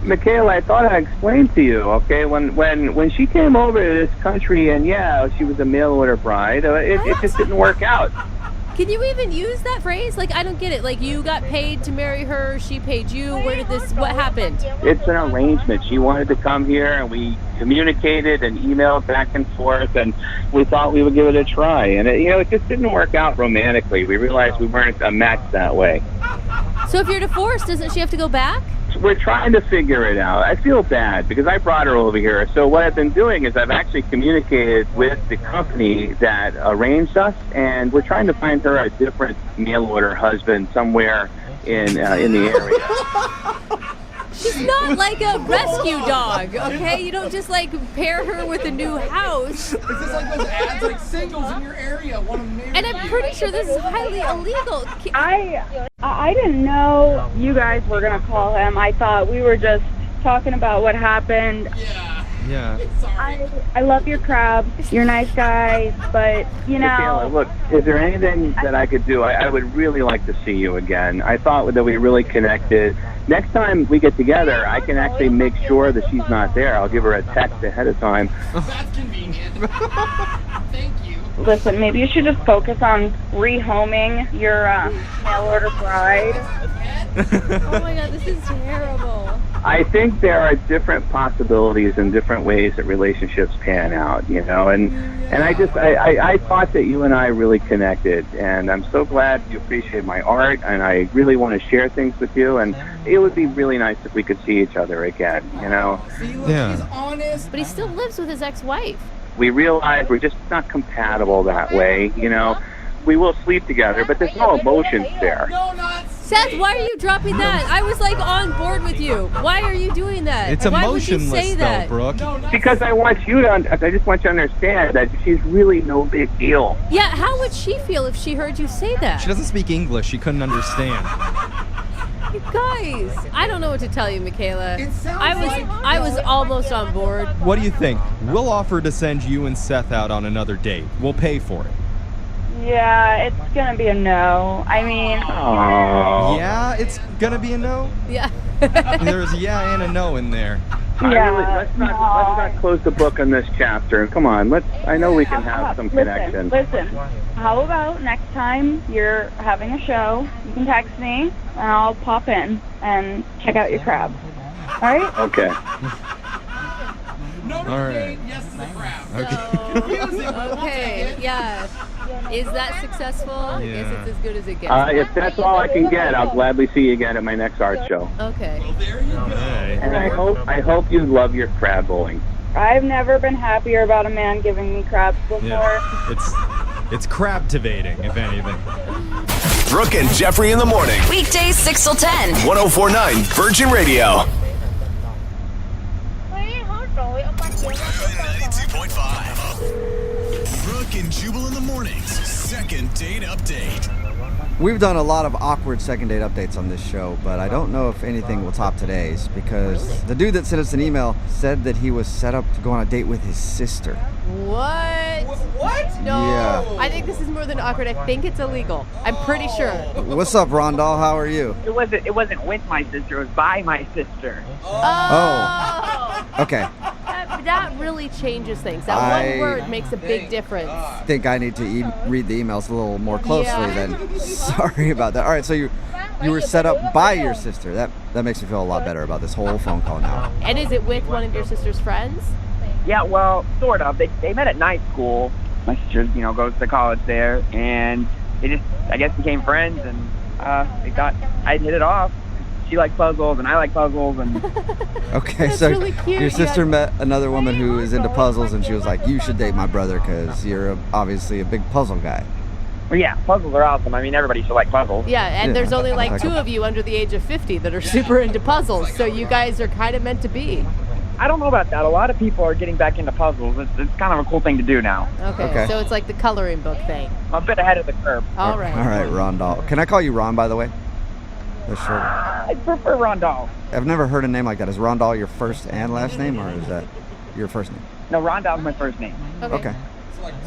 Michaela, I thought I explained to you, okay? When she came over to this country, and yeah, she was a mail order bride, it just didn't work out.
Can you even use that phrase? Like, I don't get it. Like, you got paid to marry her, she paid you. What happened?
It's an arrangement. She wanted to come here, and we communicated and emailed back and forth, and we thought we would give it a try. And it just didn't work out romantically. We realized we weren't a match that way.
So if you're divorced, doesn't she have to go back?
We're trying to figure it out. I feel bad because I brought her over here. So what I've been doing is I've actually communicated with the company that arranged us, and we're trying to find her a different mail order husband somewhere in the area.
She's not like a rescue dog, okay? You don't just like pair her with a new house.
Is this like those ads like singles in your area want to marry?
And I'm pretty sure this is highly illegal.
I didn't know you guys were gonna call him. I thought we were just talking about what happened.
Yeah.
I love your crab. You're a nice guy, but
Michaela, look, is there anything that I could do? I would really like to see you again. I thought that we really connected. Next time we get together, I can actually make sure that she's not there. I'll give her a text ahead of time.
That's convenient. Thank you.
Listen, maybe you should just focus on rehoming your mail order bride.
Oh my god, this is terrible.
I think there are different possibilities and different ways that relationships pan out, and I thought that you and I really connected, and I'm so glad you appreciate my art, and I really want to share things with you, and it would be really nice if we could see each other again,
See, look, he's honest.
But he still lives with his ex-wife.
We realize we're just not compatible that way, We will sleep together, but there's no emotions there.
Seth, why are you dropping that? I was like on board with you. Why are you doing that?
It's
Why would you
emotionless,
say
though,
that?
Brooke.
Because I just want you to understand that she's really no big deal.
Yeah, how would she feel if she heard you say that?
She doesn't speak English. She couldn't understand.
You guys, I don't know what to tell you, Michaela. I was almost on board.
What do you think? We'll offer to send you and Seth out on another date. We'll pay for it.
Yeah, it's gonna be a no. I mean,
Yeah, it's gonna be a no?
Yeah.
There's a yeah and a no in there.
Let's not close the book on this chapter. Come on, I know we can have some connection.
Listen, how about next time you're having a show, you can text me, and I'll pop in and check out your crab. All right?
Okay.
No
All right.
yes to the crab.
Okay, yeah. Is that successful? I guess it's as good as it gets.
If that's all I can get, I'll gladly see you again at my next art show.
Okay.
And I hope you love your crab bowling.
I've never been happier about a man giving me crabs before.
Yeah. It's crabtivating, if anything.
Brooke and Jeffrey in the morning.
Weekdays 6 till 10.
104.9 Virgin Radio. 92.5. Brooke and Jubal in the mornings. Second date update.
We've done a lot of awkward second date updates on this show, but I don't know if anything will top today's because the dude that sent us an email said that he was set up to go on a date with his sister.
What?
What?
No.
Yeah.
I think this is more than awkward. I think it's illegal. I'm pretty sure.
What's up, Rondell? How are you?
It wasn't with my sister. It was by my sister.
Oh. Okay.
That really changes things. That one word makes a big difference.
I think I need to read the emails a little more closely then. Sorry about that. All right, so you were set up by your sister. That makes me feel a lot better about this whole phone call now.
And is it with one of your sister's friends?
Yeah, well, sort of. They met at night school. My sister, goes to college there, and they just, I guess, became friends, and they thought I'd hit it off. She likes puzzles, and I like puzzles, and
Okay,
That's
so
really cute.
your sister
Yeah.
met another woman who is into puzzles, and she was like, "You should date my brother because you're obviously a big puzzle guy."
well, yeah, puzzles are awesome. I mean, everybody should like puzzles.
Yeah, and
Yeah,
there's only like
like
two
a-
of you under the age of 50 that are super into puzzles, so you guys are kind of meant to be.
I don't know about that. A lot of people are getting back into puzzles. It's kind of a cool thing to do now.
Okay. So it's like the coloring book thing.
I'm a bit ahead of the curve.
All right.
All right, Rondal. Can I call you Ron, by the way? That's short.
I prefer Rondal.
I've never heard a name like that. Is Rondal your first and last name, or is that your first name?
No, Rondal's my first name.
Okay.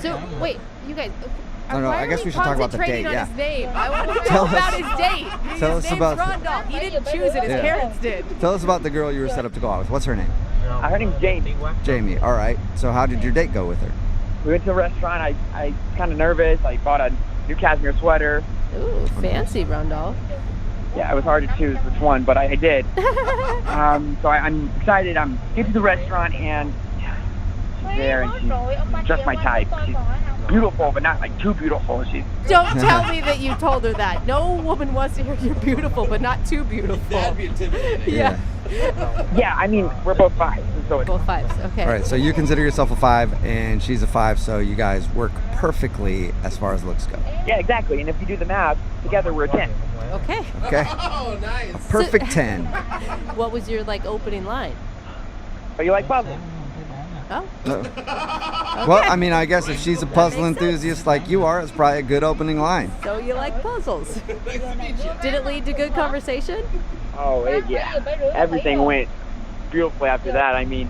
So, wait, you guys.
No, I guess we should talk about the date.
On
Yeah.
his name. I want to know
Tell us-
about his date.
tell
his
us
name's
about-
Rondal. He didn't choose it. His
Yeah.
parents did.
Tell us about the girl you were set up to go out with. What's her name?
Her name's Jamie.
Jamie. All right. So how did your date go with her?
We went to a restaurant. I was kind of nervous. I bought a new cashmere sweater.
Ooh, fancy, Rondal.
Yeah, it was hard to choose which one, but I did. So I'm excited. I'm get to the restaurant and she's there, and she's just my type. She's beautiful, but not like too beautiful. She's
Don't tell me that you told her that. No woman wants to hear you're beautiful, but not too beautiful.
That'd be intimidating.
Yeah.
Yeah, I mean, we're both 5. So
Both 5s, okay.
All right. So you consider yourself a 5, and she's a 5. So you guys work perfectly as far as looks go.
yeah, exactly. And if you do the math, together we're a 10.
Okay.
Okay.
Oh, nice.
A perfect 10.
What was your opening line?
But you like puzzles?
Oh.
No. Well, I mean, I guess if she's a puzzle enthusiast like you are, it's probably a good opening line.
So you like puzzles. Did it lead to good conversation?
Oh, yeah. Everything went beautifully after that. I mean,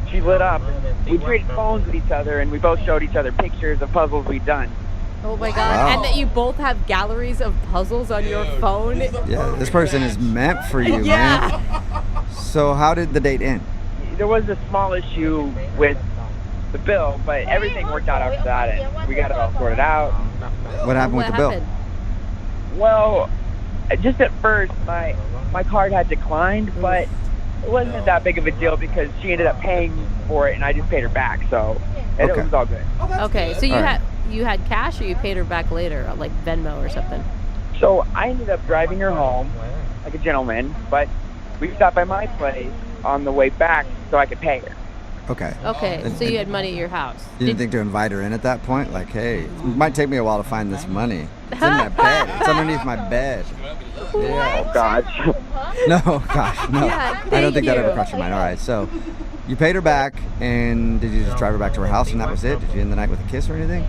she lit up. We traded phones with each other, and we both showed each other pictures of puzzles we'd done.
Oh my God!
Wow.
And that you both have galleries of puzzles on your phone.
Yeah, this person is meant for you, man. So how did the date end?
There was a small issue with the bill, but everything worked out after that, and we got it all sorted out.
What happened with the bill?
Well, just at first, my card had declined, but it wasn't that big of a deal because she ended up paying for it, and I just paid her back, so it
Okay.
was all good.
Okay, so
All right.
you had cash, or you paid her back later, like Venmo or something?
So I ended up driving her home like a gentleman, but we stopped by my place on the way back so I could pay her.
Okay.
Okay,
And-
so you had money at your house.
You didn't think to invite her in at that point? Like, hey, it might take me a while to find this money. It's in my bed. It's underneath my bed. Yeah.
Oh, gosh.
No, gosh, no.
Yeah,
I don't think
thank
that ever
you.
crossed your mind. All right, so you paid her back, and did you just drive her back to her house, and that was it? Did you end the night with a kiss or anything?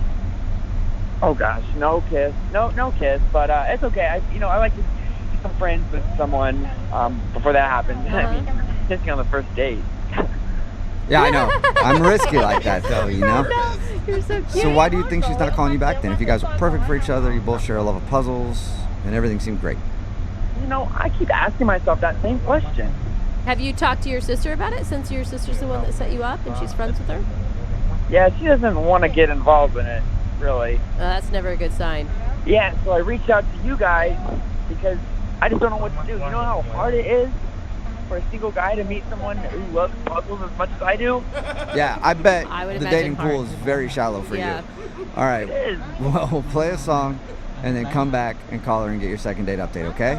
Oh gosh, no kiss, no kiss, but it's okay. I like to become friends with someone before that happens. I mean, kissing on the first date.
Yeah, I know. I'm risky like that, though, you know?
No, you're so cute.
So why do you think she's not calling you back then? If you guys are perfect for each other, you both share a love of puzzles, and everything seemed great.
I keep asking myself that same question.
Have you talked to your sister about it, since your sister's the one that set you up and she's friends with her?
Yeah, she doesn't want to get involved in it, really.
That's never a good sign.
Yeah, so I reached out to you guys because I just don't know what to do. You know how hard it is for a single guy to meet someone who loves puzzles as much as I do?
Yeah, I bet
I would
the
imagine
dating pool
hard.
is very shallow for
Yeah.
you. All right.
It is.
Well, we'll play a song, and then come back and call her and get your second date update, okay?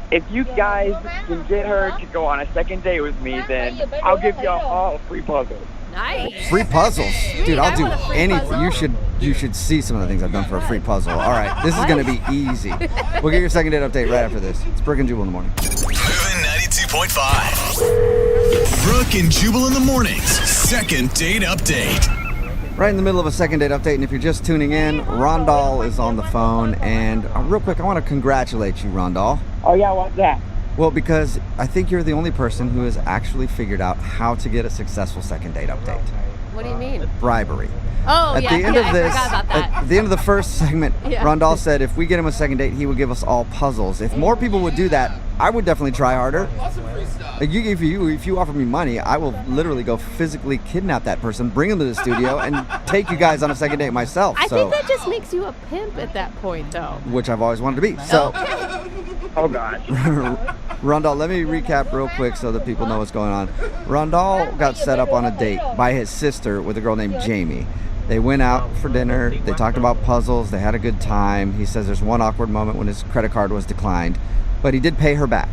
If you guys can get her to go on a second date with me, then I'll give y'all all a free puzzle.
Nice.
Free puzzles, dude. I'll
I
do
want a free
anything.
puzzle.
You should see some of the things I've done for a free puzzle. All right, this is gonna be easy. We'll get your second date update right after this. It's Brooke and Jubal in the morning.
Moving 92.5. Brooke and Jubal in the mornings. Second date update.
Right in the middle of a second date update, and if you're just tuning in, Rondal is on the phone. And real quick, I want to congratulate you, Rondal.
Oh yeah, what's that?
Well, because I think you're the only person who has actually figured out how to get a successful second date update.
What do you mean?
Bribery.
Oh,
At
yeah,
the end
yeah,
of
I
this,
forgot about that.
at the end of the first segment,
Yeah.
Rondal said if we get him a second date, he would give us all puzzles. If more people would do that, I would definitely try harder.
Lots of free stuff.
Like if you offer me money, I will literally go physically kidnap that person, bring him to the studio, and take you guys on a second date myself.
I
So,
think that just makes you a pimp at that point, though.
which I've always wanted to be. So,
Oh gosh.
Rondal, let me recap real quick so that people know what's going on. Rondal got set up on a date by his sister with a girl named Jamie. They went out for dinner. They talked about puzzles. They had a good time. He says there's one awkward moment when his credit card was declined, but he did pay her back.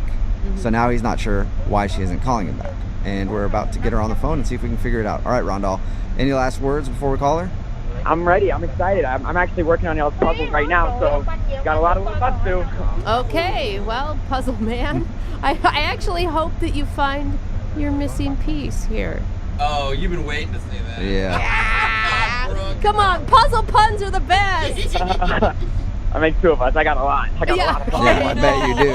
So now he's not sure why she isn't calling him back. And we're about to get her on the phone and see if we can figure it out. All right, Rondal, any last words before we call her?
I'm ready. I'm excited. I'm actually working on y'all's puzzles right now, so got a lot of stuff to do.
Okay, well, puzzle man, I actually hope that you find your missing piece here.
Oh, you've been waiting to say that.
Yeah.
Come on, puzzle puns are the best.
I make two of us. I got a lot. I got a lot of fun.
Yeah, I bet you do.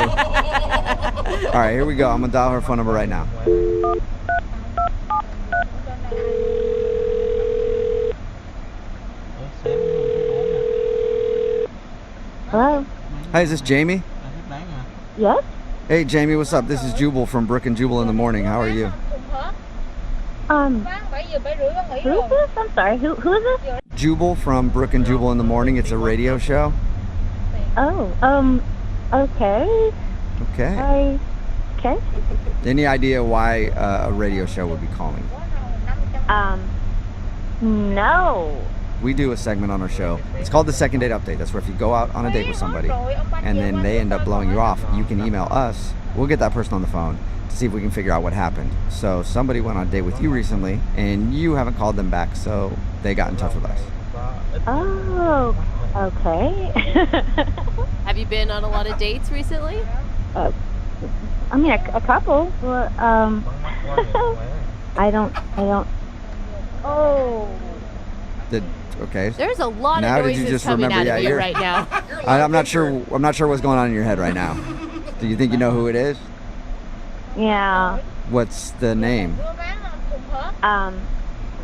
All right, here we go. I'm going to dial her phone number right now.
Hello?
Hi, is this Jamie?
Yes?
Hey, Jamie, what's up? This is Jubal from Brook and Jubal in the Morning. How are you?
Who is this? I'm sorry. Who is this?
Jubal from Brook and Jubal in the Morning. It's a radio show.
Oh, okay.
Okay.
Okay.
Any idea why a radio show would be calling?
No.
We do a segment on our show. It's called the Second Date Update. That's where if you go out on a date with somebody and then they end up blowing you off, you can email us. We'll get that person on the phone to see if we can figure out what happened. So somebody went on a date with you recently and you haven't called them back, so they got in touch with us.
Oh, okay.
Have you been on a lot of dates recently?
I mean, a couple. But, I don't. Oh.
Okay.
There's a lot
Now
of
did you
noises
just
coming
remember?
out of
Yeah,
you
you're-
right now.
I'm not sure what's going on in your head right now. Do you think you know who it is?
Yeah.
What's the name?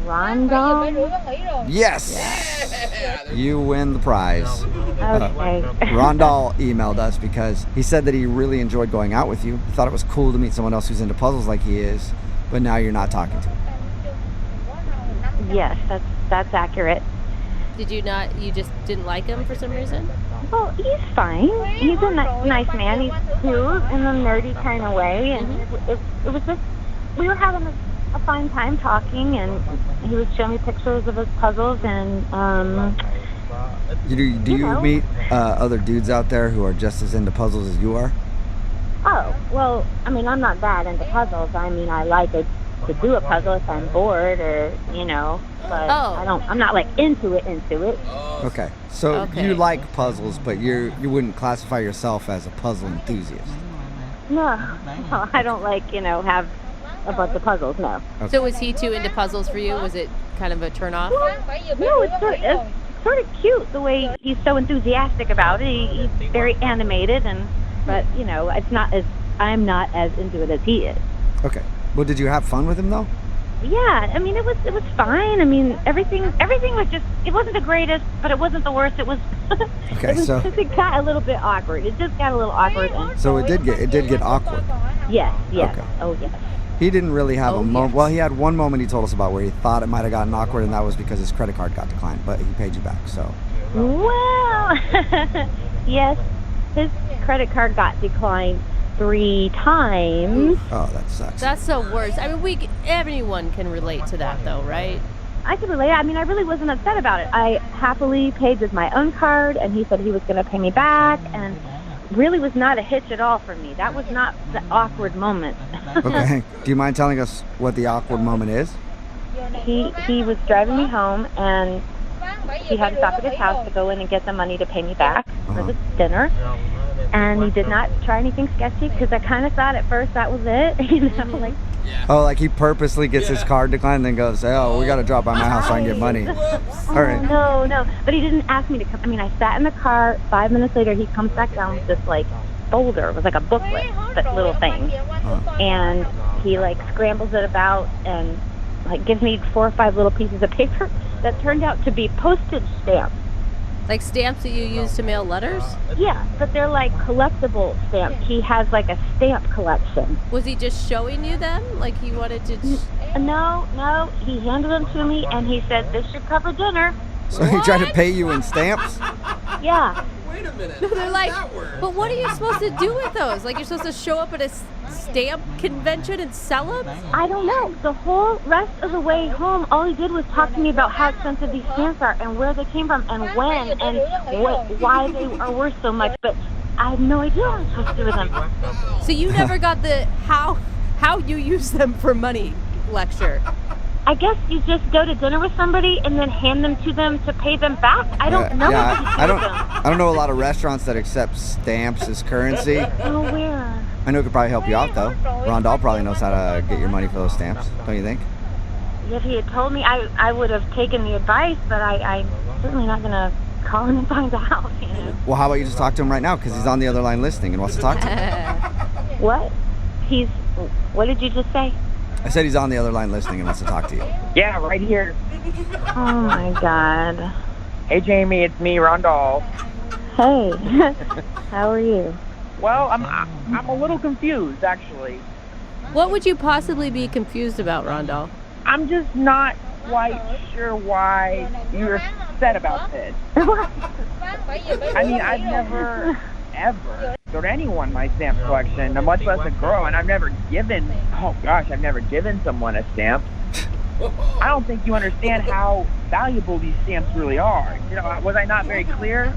Rondon?
Yes! You win the prize.
Okay.
Rondal emailed us because he said that he really enjoyed going out with you. He thought it was cool to meet someone else who's into puzzles like he is, but now you're not talking to him.
Yes, that's accurate.
Did you not? You just didn't like him for some reason?
Well, he's fine. He's a nice man. He's cute in a nerdy kind of way, and it was just we were having a fine time talking, and he was showing me pictures of his puzzles, and
Do you meet other dudes out there who are just as into puzzles as you are?
Oh, well, I mean, I'm not that into puzzles. I mean, I like it to do a puzzle if I'm bored or, but I'm not like into it.
Okay. So you like puzzles, but you wouldn't classify yourself as a puzzle enthusiast.
No, I don't like, have a bunch of puzzles, no.
Okay.
So was he too into puzzles for you? Was it kind of a turn off?
No, it's sort of cute the way he's so enthusiastic about it. He's very animated, but it's not I'm not as into it as he is.
Okay. Well, did you have fun with him though?
Yeah, I mean it was fine. I mean everything was just, it wasn't the greatest, but it wasn't the worst. It was
Okay,
it got a little bit awkward. It just got a little awkward.
So it did get awkward.
Yes.
Okay.
Oh yes.
He didn't really have a moment. Well, he had one moment he told us about where he thought it might have gotten awkward, and that was because his credit card got declined, but he paid you back. So.
Well, yes, his credit card got declined 3 times.
Oh, that sucks.
That's the worst. I mean, anyone can relate to that, though, right?
I can relate. I mean, I really wasn't upset about it. I happily paid with my own card, and he said he was going to pay me back, and really was not a hitch at all for me. That was not the awkward moment.
Okay. Do you mind telling us what the awkward moment is?
He was driving me home, and he had to stop at his house to go in and get the money to pay me back for the dinner. And he did not try anything sketchy, because I kind of thought at first that was it.
Oh, like he purposely gets his card declined and then goes, oh, we got to drop by my house so I can get money. All right.
No. But he didn't ask me to come. I mean, I sat in the car. 5 minutes later, he comes back down with this, folder. It was like a booklet, that little thing. And he, scrambles it about and, gives me 4 or 5 little pieces of paper that turned out to be postage stamps.
Like stamps that you use to mail letters?
Yeah, but they're collectible stamps. He has a stamp collection.
Was he just showing you them? Like he wanted to...
No. He handed them to me and he said, this should cover dinner.
So he tried to pay you in stamps?
Yeah.
Wait a minute.
They're but what are you supposed to do with those? You're supposed to show up at a stamp convention and sell them?
I don't know. The whole rest of the way home, all he did was talk to me about how expensive these stamps are and where they came from and when and why they are worth so much. But I have no idea what I'm supposed to do with them.
So you never got the how you use them for money lecture?
I guess you just go to dinner with somebody and then hand them to them to pay them back. I don't know what to do with them.
I don't know a lot of restaurants that accept stamps as currency.
Oh, where?
I know it could probably help you out, though. Rondell probably knows how to get your money for those stamps, don't you think?
If he had told me, I would have taken the advice, but I'm certainly not going to call him and find out, you know.
Well, how about you just talk to him right now, because he's on the other line listening and wants to talk to you.
What? What did you just say?
I said he's on the other line listening and wants to talk to you.
Yeah, right here.
Oh, my God.
Hey, Jamie, it's me, Rondell.
Hey, how are you?
Well, I'm a little confused, actually.
What would you possibly be confused about, Rondell?
I'm just not quite sure why you're upset about this. I mean, I've never, ever showed anyone my stamp collection, much less a girl, and I've never given someone a stamp. I don't think you understand how valuable these stamps really are. You know, was I not very clear?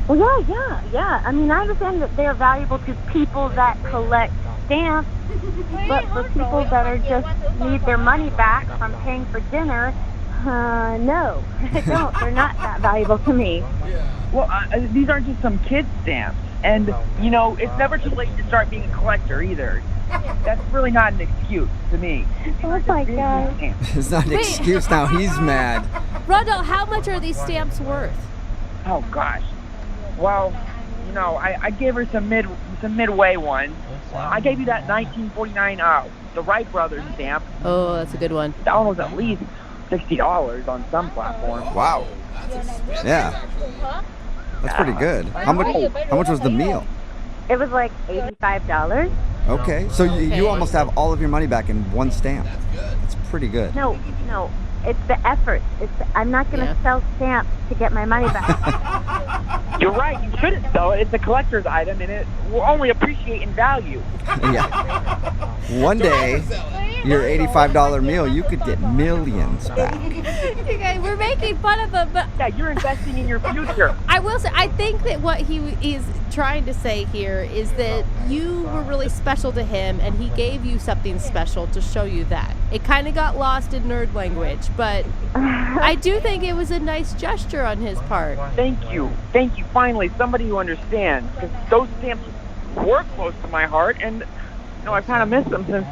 Well, yeah. I mean, I understand that they're valuable to people that collect stamps, but for people that are just need their money back from paying for dinner, no, I don't. They're not that valuable to me.
Well, these aren't just some kid stamps. And, you know, it's never too late to start being a collector either. That's really not an excuse to me.
Oh, my God.
It's not an excuse now. He's mad.
Rondell, how much are these stamps worth?
Oh, gosh. Well, you know, I gave her some midway ones. I gave you that 1949 the Wright Brothers stamp.
Oh, that's a good one.
That one was at least $60 on some platforms.
Wow. Yeah. That's pretty good. How much was the meal?
It was like $85.
Okay. So you almost have all of your money back in one stamp. That's pretty good.
No. It's the effort. I'm not going to sell stamps to get my money back.
You're right. You shouldn't sell it. It's a collector's item, and it will only appreciate in value.
Yeah. One day, your $85 meal, you could get millions back.
You guys, we're making fun of him, but
yeah, you're investing in your future.
I will say, I think that what he is trying to say here is that you were really special to him, and he gave you something special to show you that. It kind of got lost in nerd language, but I do think it was a nice gesture on his part.
Thank you. Finally, somebody who understands, because those stamps were close to my heart, and I kind of missed them since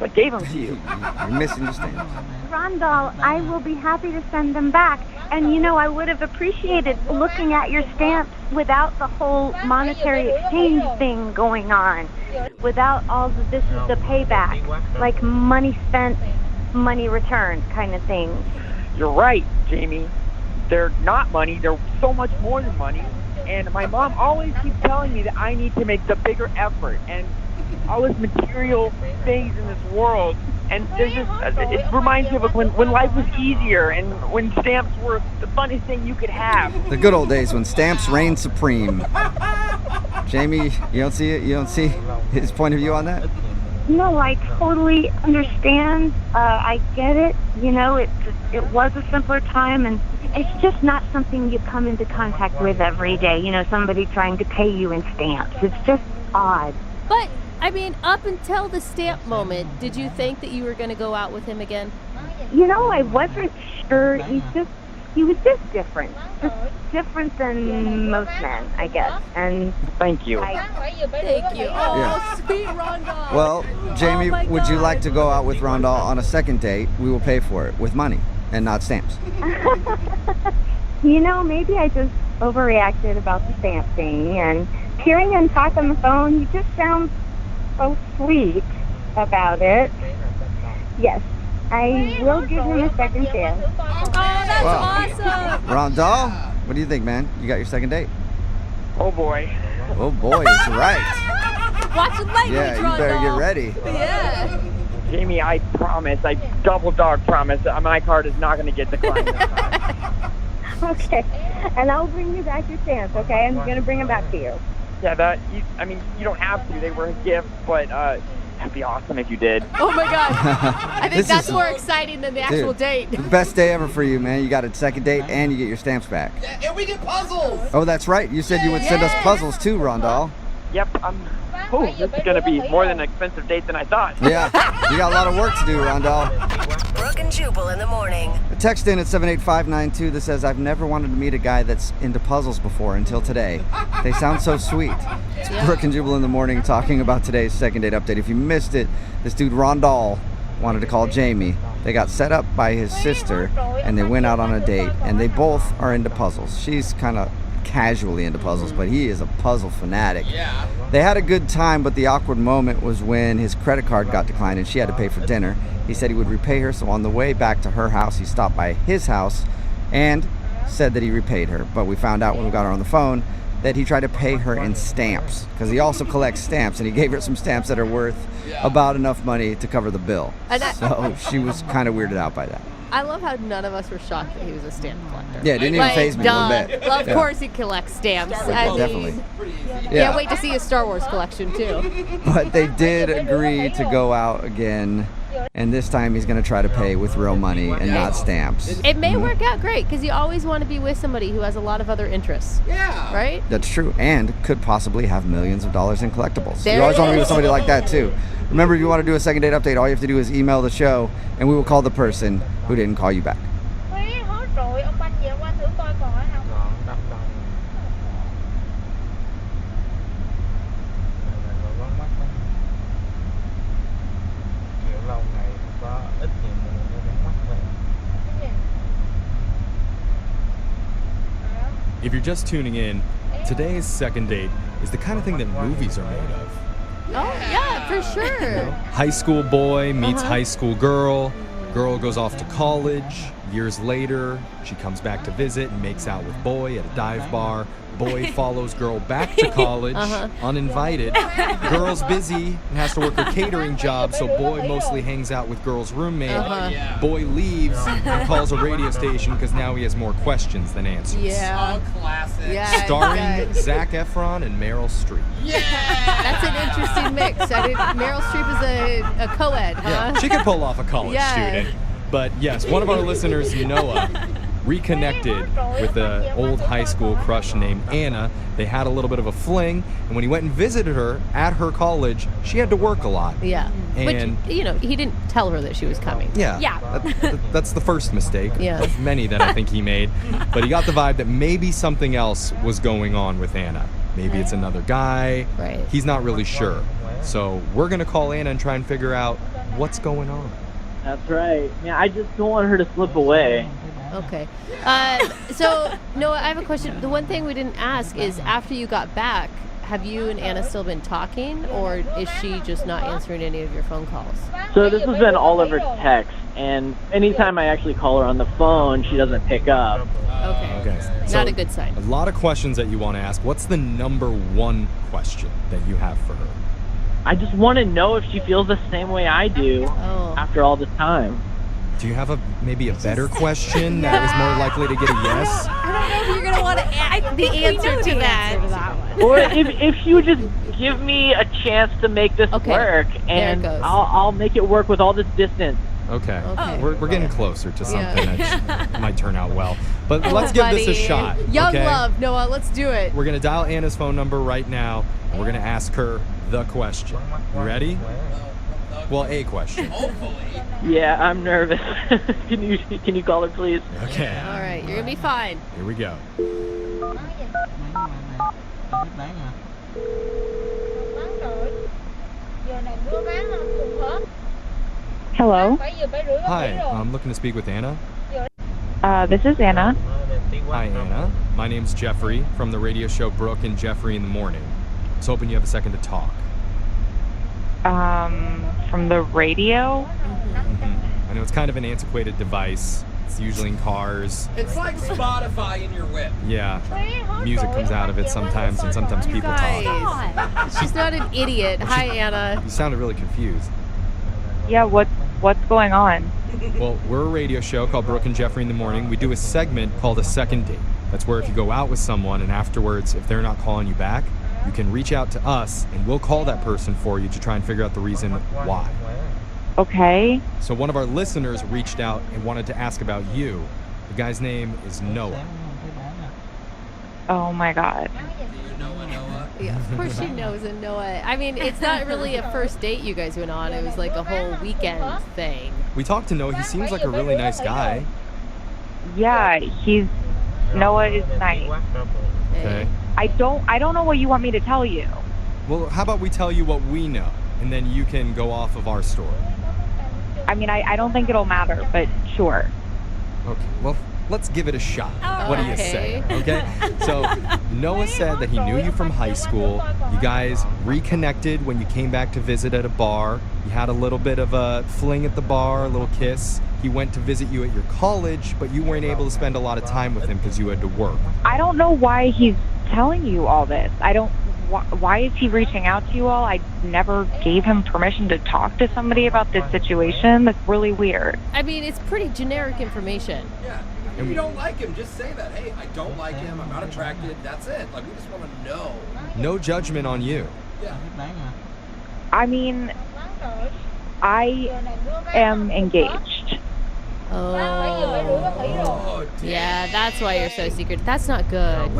I gave them to you.
You're missing the stamps.
Rondell, I will be happy to send them back. And, I would have appreciated looking at your stamps without the whole monetary exchange thing going on. Without all this is the payback, like money spent, money returned kind of thing.
You're right, Jamie. They're not money. They're so much more than money. And my mom always keeps telling me that I need to make the bigger effort. And all this material things in this world. And there's just, it reminds me of when life was easier and when stamps were the funnest thing you could have.
The good old days when stamps reigned supreme. Jamie, you don't see it? You don't see his point of view on that?
No, I totally understand. I get it. It was a simpler time, and it's just not something you come into contact with every day. Somebody trying to pay you in stamps. It's just odd.
But, I mean, up until the stamp moment, did you think that you were going to go out with him again?
I wasn't sure. He was just different. Just different than most men, I guess. And
thank you.
Thank you. Oh,
Yeah.
sweet Rondell.
Well, Jamie, would you like to go out with Rondell on a second date? We will pay for it with money and not stamps.
Maybe I just overreacted about the stamp thing. And hearing him talk on the phone, he just sounds so sweet about it. Yes, I will give him a second chance.
Oh, that's awesome.
Rondell, what do you think, man? You got your second date?
Oh, boy.
Oh, boy, is right.
Watch the language,
Yeah, you better
Rondell.
get ready.
Yeah.
Jamie, I promise, I double dog promise that my card is not going to get declined.
Okay, and I'll bring you back your stamps, okay? I'm going to bring them back to you.
Yeah, you don't have to. They were a gift, but that'd be awesome if you did.
Oh, my God. I think
This
that's
is-
more exciting than the actual
Dude,
date.
the best day ever for you, man. You got a second date and you get your stamps back.
And we get puzzles.
Oh, that's right. You said you would send us puzzles too, Rondell.
Yep, I'm Oh, this is going to be more than an expensive date than I thought.
Yeah, you got a lot of work to do, Rondell.
Brooke and Jubal in the morning.
A text in at 78592 that says, I've never wanted to meet a guy that's into puzzles before until today. They sound so sweet. It's Brooke and Jubal in the morning talking about today's second date update. If you missed it, this dude Rondell wanted to call Jamie. They got set up by his sister and they went out on a date, and they both are into puzzles. She's kind of casually into puzzles, but he is a puzzle fanatic.
Yeah.
They had a good time, but the awkward moment was when his credit card got declined and she had to pay for dinner. He said he would repay her, so on the way back to her house, he stopped by his house and said that he repaid her. But we found out when we got her on the phone that he tried to pay her in stamps, because he also collects stamps, and he gave her some stamps that are worth about enough money to cover the bill. So she was kind of weirded out by that.
I love how none of us were shocked that he was a stamp collector.
Yeah, it didn't even faze me one bit.
Well, of course he collects stamps.
Definitely.
Can't wait to see his Star Wars collection, too.
But they did agree to go out again, and this time he's going to try to pay with real money and not stamps.
It may work out great, because you always want to be with somebody who has a lot of other interests.
Yeah.
Right?
That's true, and could possibly have millions of dollars in collectibles.
There
You always
it
want to be with
is.
somebody like that, too. Remember, if you want to do a second date update, all you have to do is email the show, and we will call the person who didn't call you back.
If you're just tuning in, today's second date is the kind of thing that movies are made of.
Oh, yeah, for sure.
High school boy meets
Uh-huh.
high school girl. Girl goes off to college. Years later, she comes back to visit and makes out with boy at a dive bar. Boy follows girl back to college, uninvited. Girl's busy and has to work a catering job, so boy mostly hangs out with girl's roommate. Boy leaves and calls a radio station because now he has more questions than answers.
Yeah.
Oh, classic.
Yeah,
Starring
exactly.
Zac Efron and Meryl Streep.
That's an interesting mix. Meryl Streep is a co-ed, huh?
Yeah, she could pull off a college
Yeah.
student. But yes, one of our listeners, Noah, reconnected with an old high school crush named Anna. They had a little bit of a fling, and when he went and visited her at her college, she had to work a lot.
Yeah.
And
But, he didn't tell her that she was coming.
yeah,
Yeah.
that's the first mistake
Yeah.
of many that I think he made. But he got the vibe that maybe something else was going on with Anna. Maybe it's another guy.
Right.
He's not really sure. So we're going to call Anna and try and figure out what's going on.
That's right. Yeah, I just don't want her to slip away.
Okay. So, Noah, I have a question. The one thing we didn't ask is after you got back, have you and Anna still been talking, or is she just not answering any of your phone calls?
So this has been all over text, and anytime I actually call her on the phone, she doesn't pick up.
Okay.
Not a good sign.
A lot of questions that you want to ask. What's the number one question that you have for her?
I just want to know if she feels the same way I do after all this time.
Do you have maybe a better question that is more likely to get a yes?
I don't know if you're going to want to ask the answer to that.
Or if she would just give me a chance to make this work, and
goes.
I'll make it work with all this distance.
Okay.
Okay.
We're getting closer to
Yeah.
something that might turn out well. But
Oh,
let's give this a
buddy.
shot.
Young
okay?
love, Noah, let's do it.
We're going to dial Anna's phone number right now, and we're going to ask her the question. You ready? Well, a question.
Yeah, I'm nervous. Can you call her, please?
Okay.
All right, you're going to be fine.
Here we go.
Hello.
Hi, I'm looking to speak with Anna.
This is Anna.
Hi, Anna. My name's Jeffrey from the radio show Brooke and Jeffrey in the Morning. I was hoping you have a second to talk.
From the radio?
I know it's kind of an antiquated device. It's usually in cars.
It's like Spotify in your whip.
Yeah. Music comes out of it sometimes, and sometimes people talk.
Guys, she's not an idiot. Hi, Anna.
You sounded really confused.
Yeah, what's going on?
Well, we're a radio show called Brooke and Jeffrey in the Morning. We do a segment called a second date. That's where if you go out with someone and afterwards, if they're not calling you back, you can reach out to us and we'll call that person for you to try and figure out the reason why.
Okay.
So one of our listeners reached out and wanted to ask about you. The guy's name is Noah.
Oh my God.
Yeah, of course she knows and Noah. I mean, it's not really a first date you guys went on. It was like a whole weekend thing.
We talked to Noah. He seems like a really nice guy.
Yeah, Noah is nice.
Okay.
I don't know what you want me to tell you.
Well, how about we tell you what we know, and then you can go off of our story.
I mean, I don't think it'll matter, but sure.
Okay, well, let's give it a shot. What do you say?
Okay.
Okay? So, Noah said that he knew you from high school. You guys reconnected when you came back to visit at a bar. You had a little bit of a fling at the bar, a little kiss. He went to visit you at your college, but you weren't able to spend a lot of time with him because you had to work.
I don't know why he's telling you all this. Why is he reaching out to you all? I never gave him permission to talk to somebody about this situation. That's really weird.
I mean, it's pretty generic information.
Yeah. If you don't like him, just say that. Hey, I don't like him. I'm not attracted. That's it. Like, we just want to know.
No judgment on you.
Yeah.
I mean, I am engaged.
Oh. Yeah, that's why you're so secret. That's not good.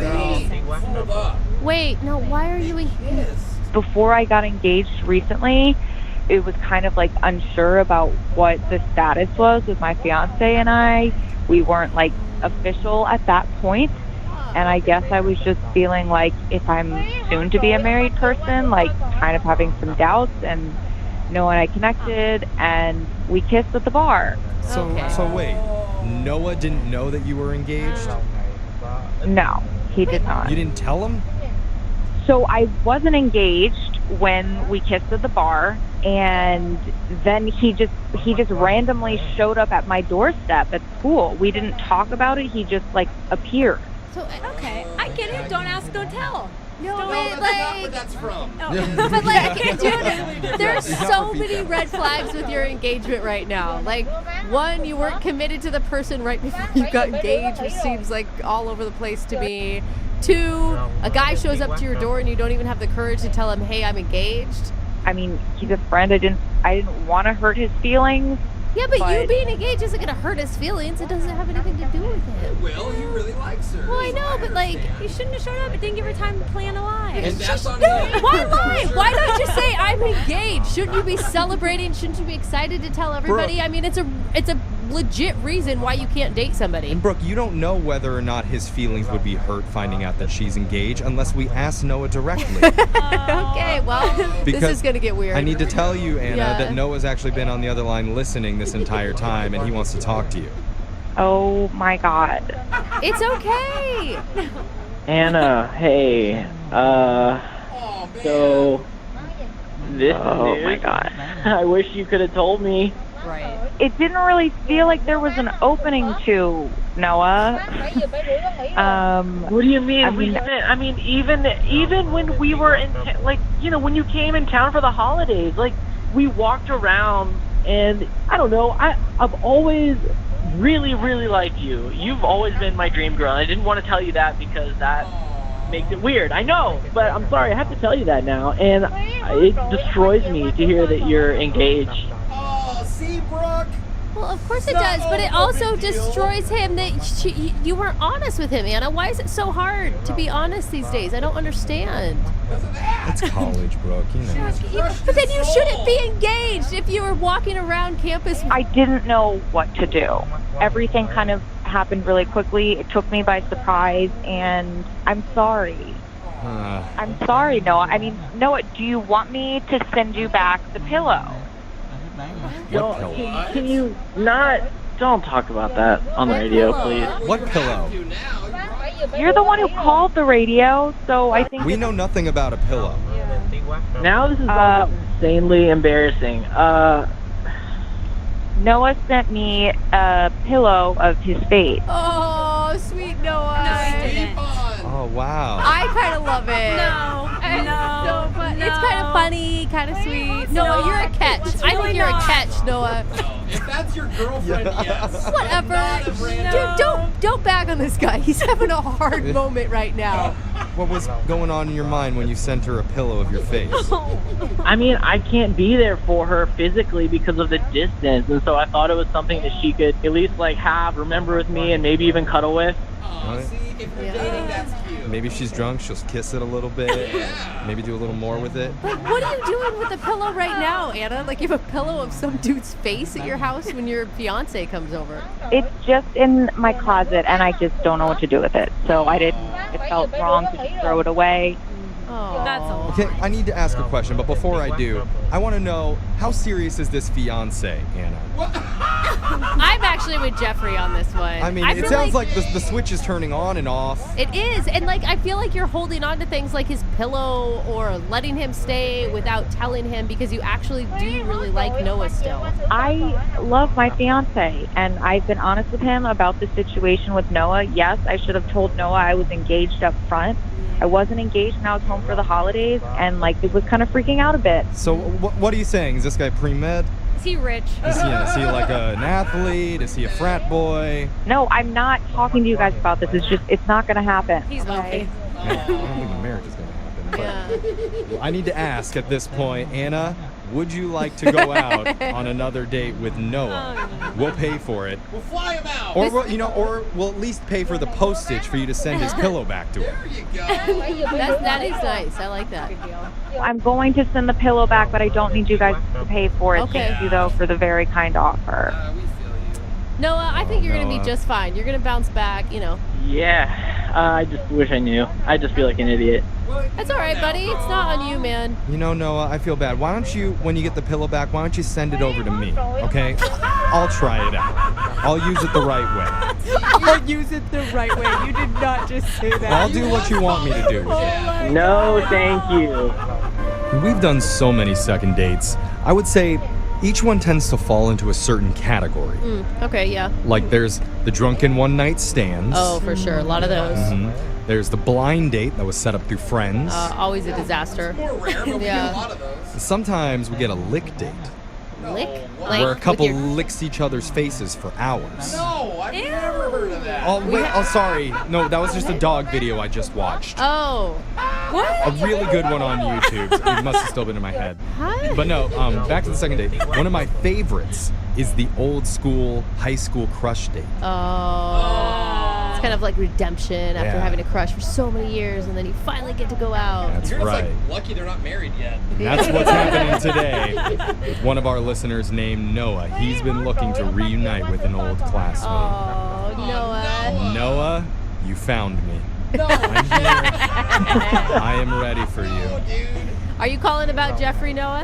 Wait, no, why are you engaged?
Before I got engaged recently, it was kind of like unsure about what the status was with my fiance and I. We weren't like official at that point. And I guess I was just feeling like if I'm soon to be a married person, like kind of having some doubts, and Noah and I connected and we kissed at the bar.
So wait, Noah didn't know that you were engaged?
No, he did not.
You didn't tell him?
So I wasn't engaged when we kissed at the bar, and then he just randomly showed up at my doorstep at school. We didn't talk about it. He just like appeared.
So okay, I get it. Don't ask, don't tell.
No,
That's not where that's from.
But like, dude, there's so many red flags with your engagement right now. Like, one, you weren't committed to the person right before you got engaged, which seems like all over the place to me. Two, a guy shows up to your door and you don't even have the courage to tell him, hey, I'm engaged.
I mean, he's a friend. I didn't want to hurt his feelings.
Yeah, but you being engaged isn't going to hurt his feelings. It doesn't have anything to do with him.
Will, he really likes her.
Well, I know, but like,
You shouldn't have showed up. It didn't give her time to plan a lie.
And that's on
No,
him.
why lie? Why not just say I'm engaged? Shouldn't you be celebrating? Shouldn't you be excited to tell everybody?
Brooke.
I mean, it's a legit reason why you can't date somebody.
And Brooke, you don't know whether or not his feelings would be hurt finding out that she's engaged unless we ask Noah directly.
Okay, well,
Because
this is gonna get weird.
I need to tell you, Anna,
Yeah.
that Noah's actually been on the other line listening this entire time, and he wants to talk to you.
Oh my God.
It's okay.
Anna, hey, so this
Oh
news,
my God.
I wish you could have told me.
Right.
It didn't really feel like there was an opening to Noah.
What do you mean?
I mean,
Even when we were in, when you came in town for the holidays, like, we walked around, and I don't know, I've always really, really liked you. You've always been my dream girl, and I didn't want to tell you that because that makes it weird. I know, but I'm sorry, I have to tell you that now, and it destroys me to hear that you're engaged.
Oh, see, Brooke?
Well, of course it does, but it also destroys him that you weren't honest with him, Anna. Why is it so hard to be honest these days? I don't understand.
It's college, Brooke, you know.
But then you shouldn't be engaged if you were walking around campus.
I didn't know what to do. Everything kind of happened really quickly. It took me by surprise, and I'm sorry. I'm sorry, Noah. I mean, Noah, do you want me to send you back the pillow?
Can you not? Don't talk about that on the radio, please.
What pillow?
You're the one who called the radio, so I think
We know nothing about a pillow.
Now this is all insanely embarrassing.
Noah sent me a pillow of his face.
Oh, sweet Noah.
Oh, wow.
I kind of love it.
No.
So fun. It's kind of funny, kind of sweet. Noah, you're a catch. I think you're a catch, Noah.
If that's your girlfriend, yes.
Whatever. Dude, don't bag on this guy. He's having a hard moment right now.
What was going on in your mind when you sent her a pillow of your face?
I mean, I can't be there for her physically because of the distance, and so I thought it was something that she could at least remember with me and maybe even cuddle with.
Oh, see, if you're dating, that's cute.
maybe if she's drunk, she'll kiss it a little bit. Maybe do a little more with it.
But what are you doing with the pillow right now, Anna? Like you have a pillow of some dude's face at your house when your fiance comes over.
It's just in my closet, and I just don't know what to do with it. So I didn't. It felt wrong to just throw it away.
Oh, that's
Okay, I need to ask a question, but before I do, I want to know, how serious is this fiance, Anna?
I'm actually with Jeffrey on this one.
I mean, it
feel
sounds like the switch is turning on and off.
It is, and like I feel like you're holding on to things like his pillow or letting him stay without telling him because you actually do really like Noah still.
I love my fiance, and I've been honest with him about the situation with Noah. Yes, I should have told Noah I was engaged up front. I wasn't engaged, and I was home for the holidays, and like it was kind of freaking out a bit.
So what are you saying? Is this guy pre-med?
Is he rich?
Is he like an athlete? Is he a frat boy?
No, I'm not talking to you guys about this. It's not going to happen.
He's wealthy.
I don't think the marriage is going to happen. But I need to ask at this point, Anna, would you like to go out on another date with Noah? We'll pay for it.
We'll fly him out.
Or we'll at least pay for the postage for you to send his pillow back to him.
There you go.
That is nice. I like that.
I'm going to send the pillow back, but I don't need you guys to pay for it.
Okay.
Thank you, though, for the very kind offer.
Noah, I think you're going to be just fine. You're going to bounce back, you know.
Yeah, I just wish I knew. I just feel like an idiot.
That's all right, buddy. It's not on you, man.
You know, Noah, I feel bad. Why don't you, when you get the pillow back, why don't you send it over to me, okay? I'll try it out. I'll use it the right way.
I'll use it the right way. You did not just say that.
I'll do what you want me to do with it.
No, thank you.
We've done so many second dates. I would say each one tends to fall into a certain category.
Okay, yeah.
Like there's the drunken one-night stands.
Oh, for sure. A lot of those.
There's the blind date that was set up through friends.
Always a disaster.
More rare, but we get a lot of those.
Sometimes we get a lick date.
Lick?
Where a couple licks each other's faces for hours.
No, I've never heard of that.
Oh, wait. Oh, sorry. No, that was just a dog video I just watched.
Oh. What?
A really good one on YouTube. It must have still been in my head.
Huh?
But no, back to the second date. One of my favorites is the old school high school crush date.
Oh. It's kind of like redemption after
Yeah.
having a crush for so many years, and then you finally get to go out.
That's
You're just
right.
like lucky they're not married yet.
And that's what's happening today with one of our listeners named Noah. He's been looking to reunite with an old classmate.
Oh, Noah.
Noah, you found me. I'm here. I am ready for you.
Are you calling about Jeffrey, Noah?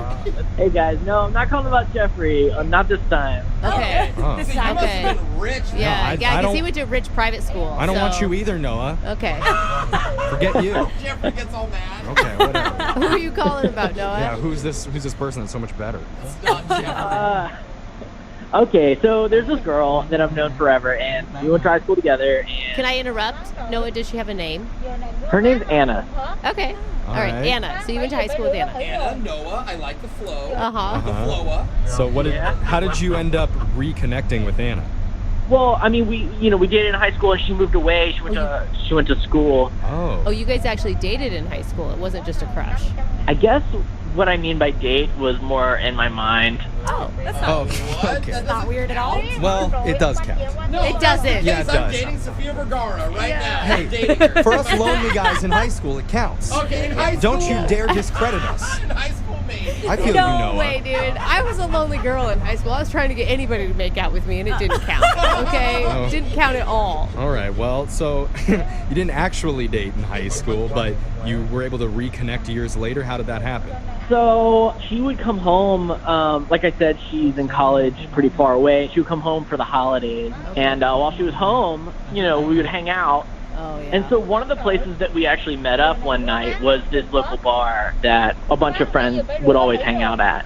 Hey guys, no, I'm not calling about Jeffrey. Not this time.
Okay.
Oh.
This
You must
okay.
have been rich.
Yeah,
No, I
yeah, because
don't-
he went to a rich private school.
I don't want
so-
you either, Noah.
Okay.
Forget you.
Jeffrey gets all mad.
Okay, whatever.
Who are you calling about, Noah?
Yeah, who's this person that's so much better?
It's not Jeffrey.
Okay, so there's this girl that I've known forever, and we went to high school together, and
Can I interrupt? Noah, does she have a name?
her name's Anna.
Okay. All right,
right.
Anna. So you went to high school with Anna.
Anna, Noah, I like the flow.
Uh-huh.
The flowa.
So how did you end up reconnecting with Anna?
Well, I mean, we dated in high school, and she moved away. She went to school.
Oh, you guys actually dated in high school. It wasn't just a crush.
I guess what I mean by date was more in my mind.
Oh, that's not,
Oh, okay.
that's not weird at all.
Well, it does count.
No,
It doesn't.
Yeah, it
I'm
does.
dating Sofia Vergara right now.
Hey,
I'm dating her.
for us lonely guys in high school, it counts.
Okay, in high school.
Don't you dare discredit us.
In high school, maybe.
I feel
No
you, Noah.
way, dude. I was a lonely girl in high school. I was trying to get anybody to make out with me, and it didn't count. Okay?
Oh.
Didn't count at all.
All right, well, so you didn't actually date in high school, but you were able to reconnect years later. How did that happen?
So she would come home. Like I said, she's in college, pretty far away. She would come home for the holidays, and while she was home, we would hang out.
Oh, yeah.
And so one of the places that we actually met up one night was this local bar that a bunch of friends would always hang out at.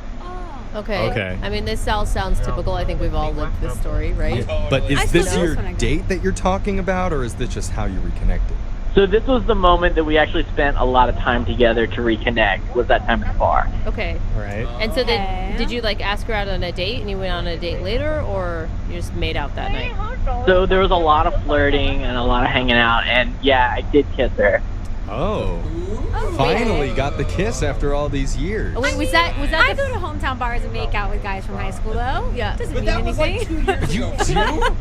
Okay.
Okay.
I mean, this all sounds typical. I think we've all lived this story, right?
But
I
is
still
this
do
your
this when I go.
date that you're talking about, or is this just how you reconnected?
So this was the moment that we actually spent a lot of time together to reconnect, was that time at the bar.
Okay.
Right.
And so
Okay.
did you like ask her out on a date, and you went on a date later, or you just made out that night?
So there was a lot of flirting and a lot of hanging out, and yeah, I did kiss her.
Oh, finally got the kiss after all these years.
Oh, wait, was that
I
the
go to hometown bars and make out with guys from high school, though.
Yeah.
Doesn't
But
mean
that was like
anything.
2 years ago.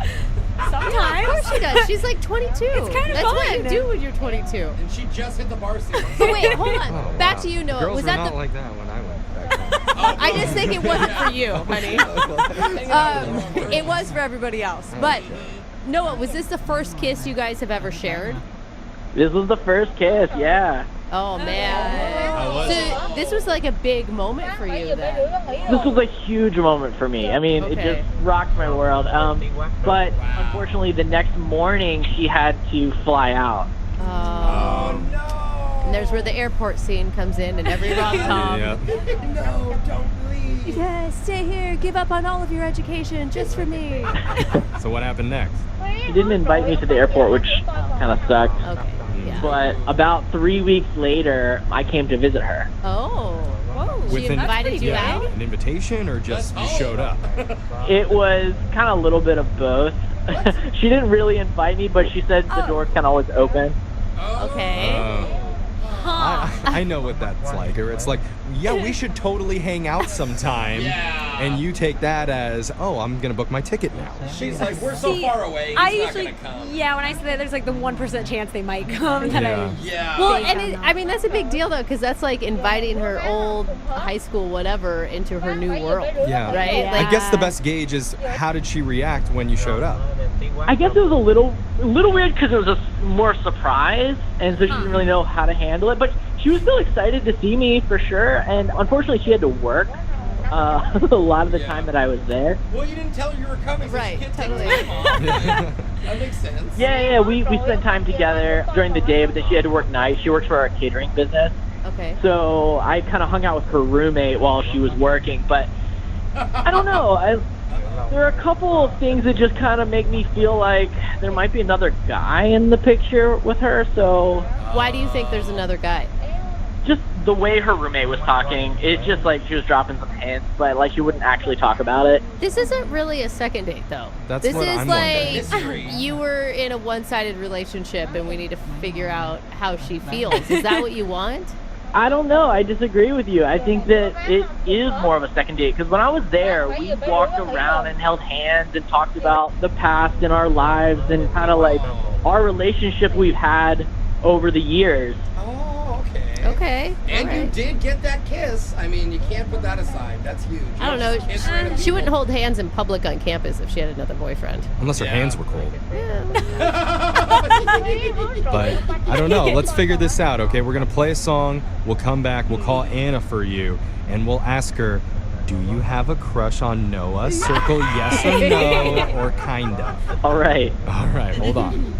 Sometimes.
Of course she does. She's like 22.
It's kind of
That's what
fun.
you do when you're 22.
And she just hit the bar scene.
But wait, hold on.
Oh,
Back
wow.
to you, Noah.
Girls
Was
were
that
not
the?
like that when I went back home.
I just think it wasn't for you, honey. It was for everybody else. But Noah, was this the first kiss you guys have ever shared?
This was the first kiss, yeah.
Oh man. So this was like a big moment for you then.
This was a huge moment for me. I mean, it
Okay.
just rocked my world. But unfortunately, the next morning she had to fly out.
Oh no. And there's where the airport scene comes in and every rom-com.
No, don't leave.
Yes, stay here. Give up on all of your education just for me.
So what happened next?
She didn't invite me to the airport, which kind of sucked.
Okay. Yeah.
But about 3 weeks later, I came to visit her.
Oh. Whoa. She
With an-
invited you out?
An invitation or just you showed up?
It was kind of a little bit of both. She didn't really invite me, but she said the door's kind of always open.
Okay.
I know what that's like. Or it's like, yeah, we should totally hang out sometime.
Yeah.
And you take that as, oh, I'm going to book my ticket now.
She's like, we're so
See,
far away. He's
I
not
usually,
gonna come.
yeah, when I say that, there's like the 1% chance they might come. That
Yeah.
Yeah.
Well, and I mean, that's a big deal, though, because that's like inviting her old high school whatever into her new world.
Yeah.
Right?
I guess the best gauge is how did she react when you showed up?
I guess it was a little weird because it was a more surprise, and so she didn't really know how to handle it. But she was still excited to see me for sure, and unfortunately she had to work a lot of the time that I was there.
Well, you didn't tell her you were coming, so
Right,
she can't
totally.
take time off. That makes sense.
Yeah, we spent time together during the day, but then she had to work nights. She works for our catering business.
Okay.
So I kind of hung out with her roommate while she was working, but I don't know. There are a couple of things that just kind of make me feel like there might be another guy in the picture with her, so
Why do you think there's another guy?
just the way her roommate was talking, it's just like she was dropping some hints, but like she wouldn't actually talk about it.
This isn't really a second date, though.
That's
this
what
is
I'm
like
Mystery.
you were in a one-sided relationship, and we need to figure out how she feels. Is that what you want?
I don't know. I disagree with you. I think that it is more of a second date because when I was there, we walked around and held hands and talked about the past in our lives and kind of like our relationship we've had over the years.
Oh, okay.
Okay.
And
all
you
right.
did get that kiss. I mean, you can't put that aside. That's huge. You
I don't
don't
know.
just kiss random
She wouldn't
people.
hold hands in public on campus if she had another boyfriend.
Unless her
Yeah.
hands were cold. But I don't know. Let's figure this out, okay? We're going to play a song. We'll come back. We'll call Anna for you. And we'll ask her, do you have a crush on Noah? Circle yes or no or kind of.
All right.
All right, hold on.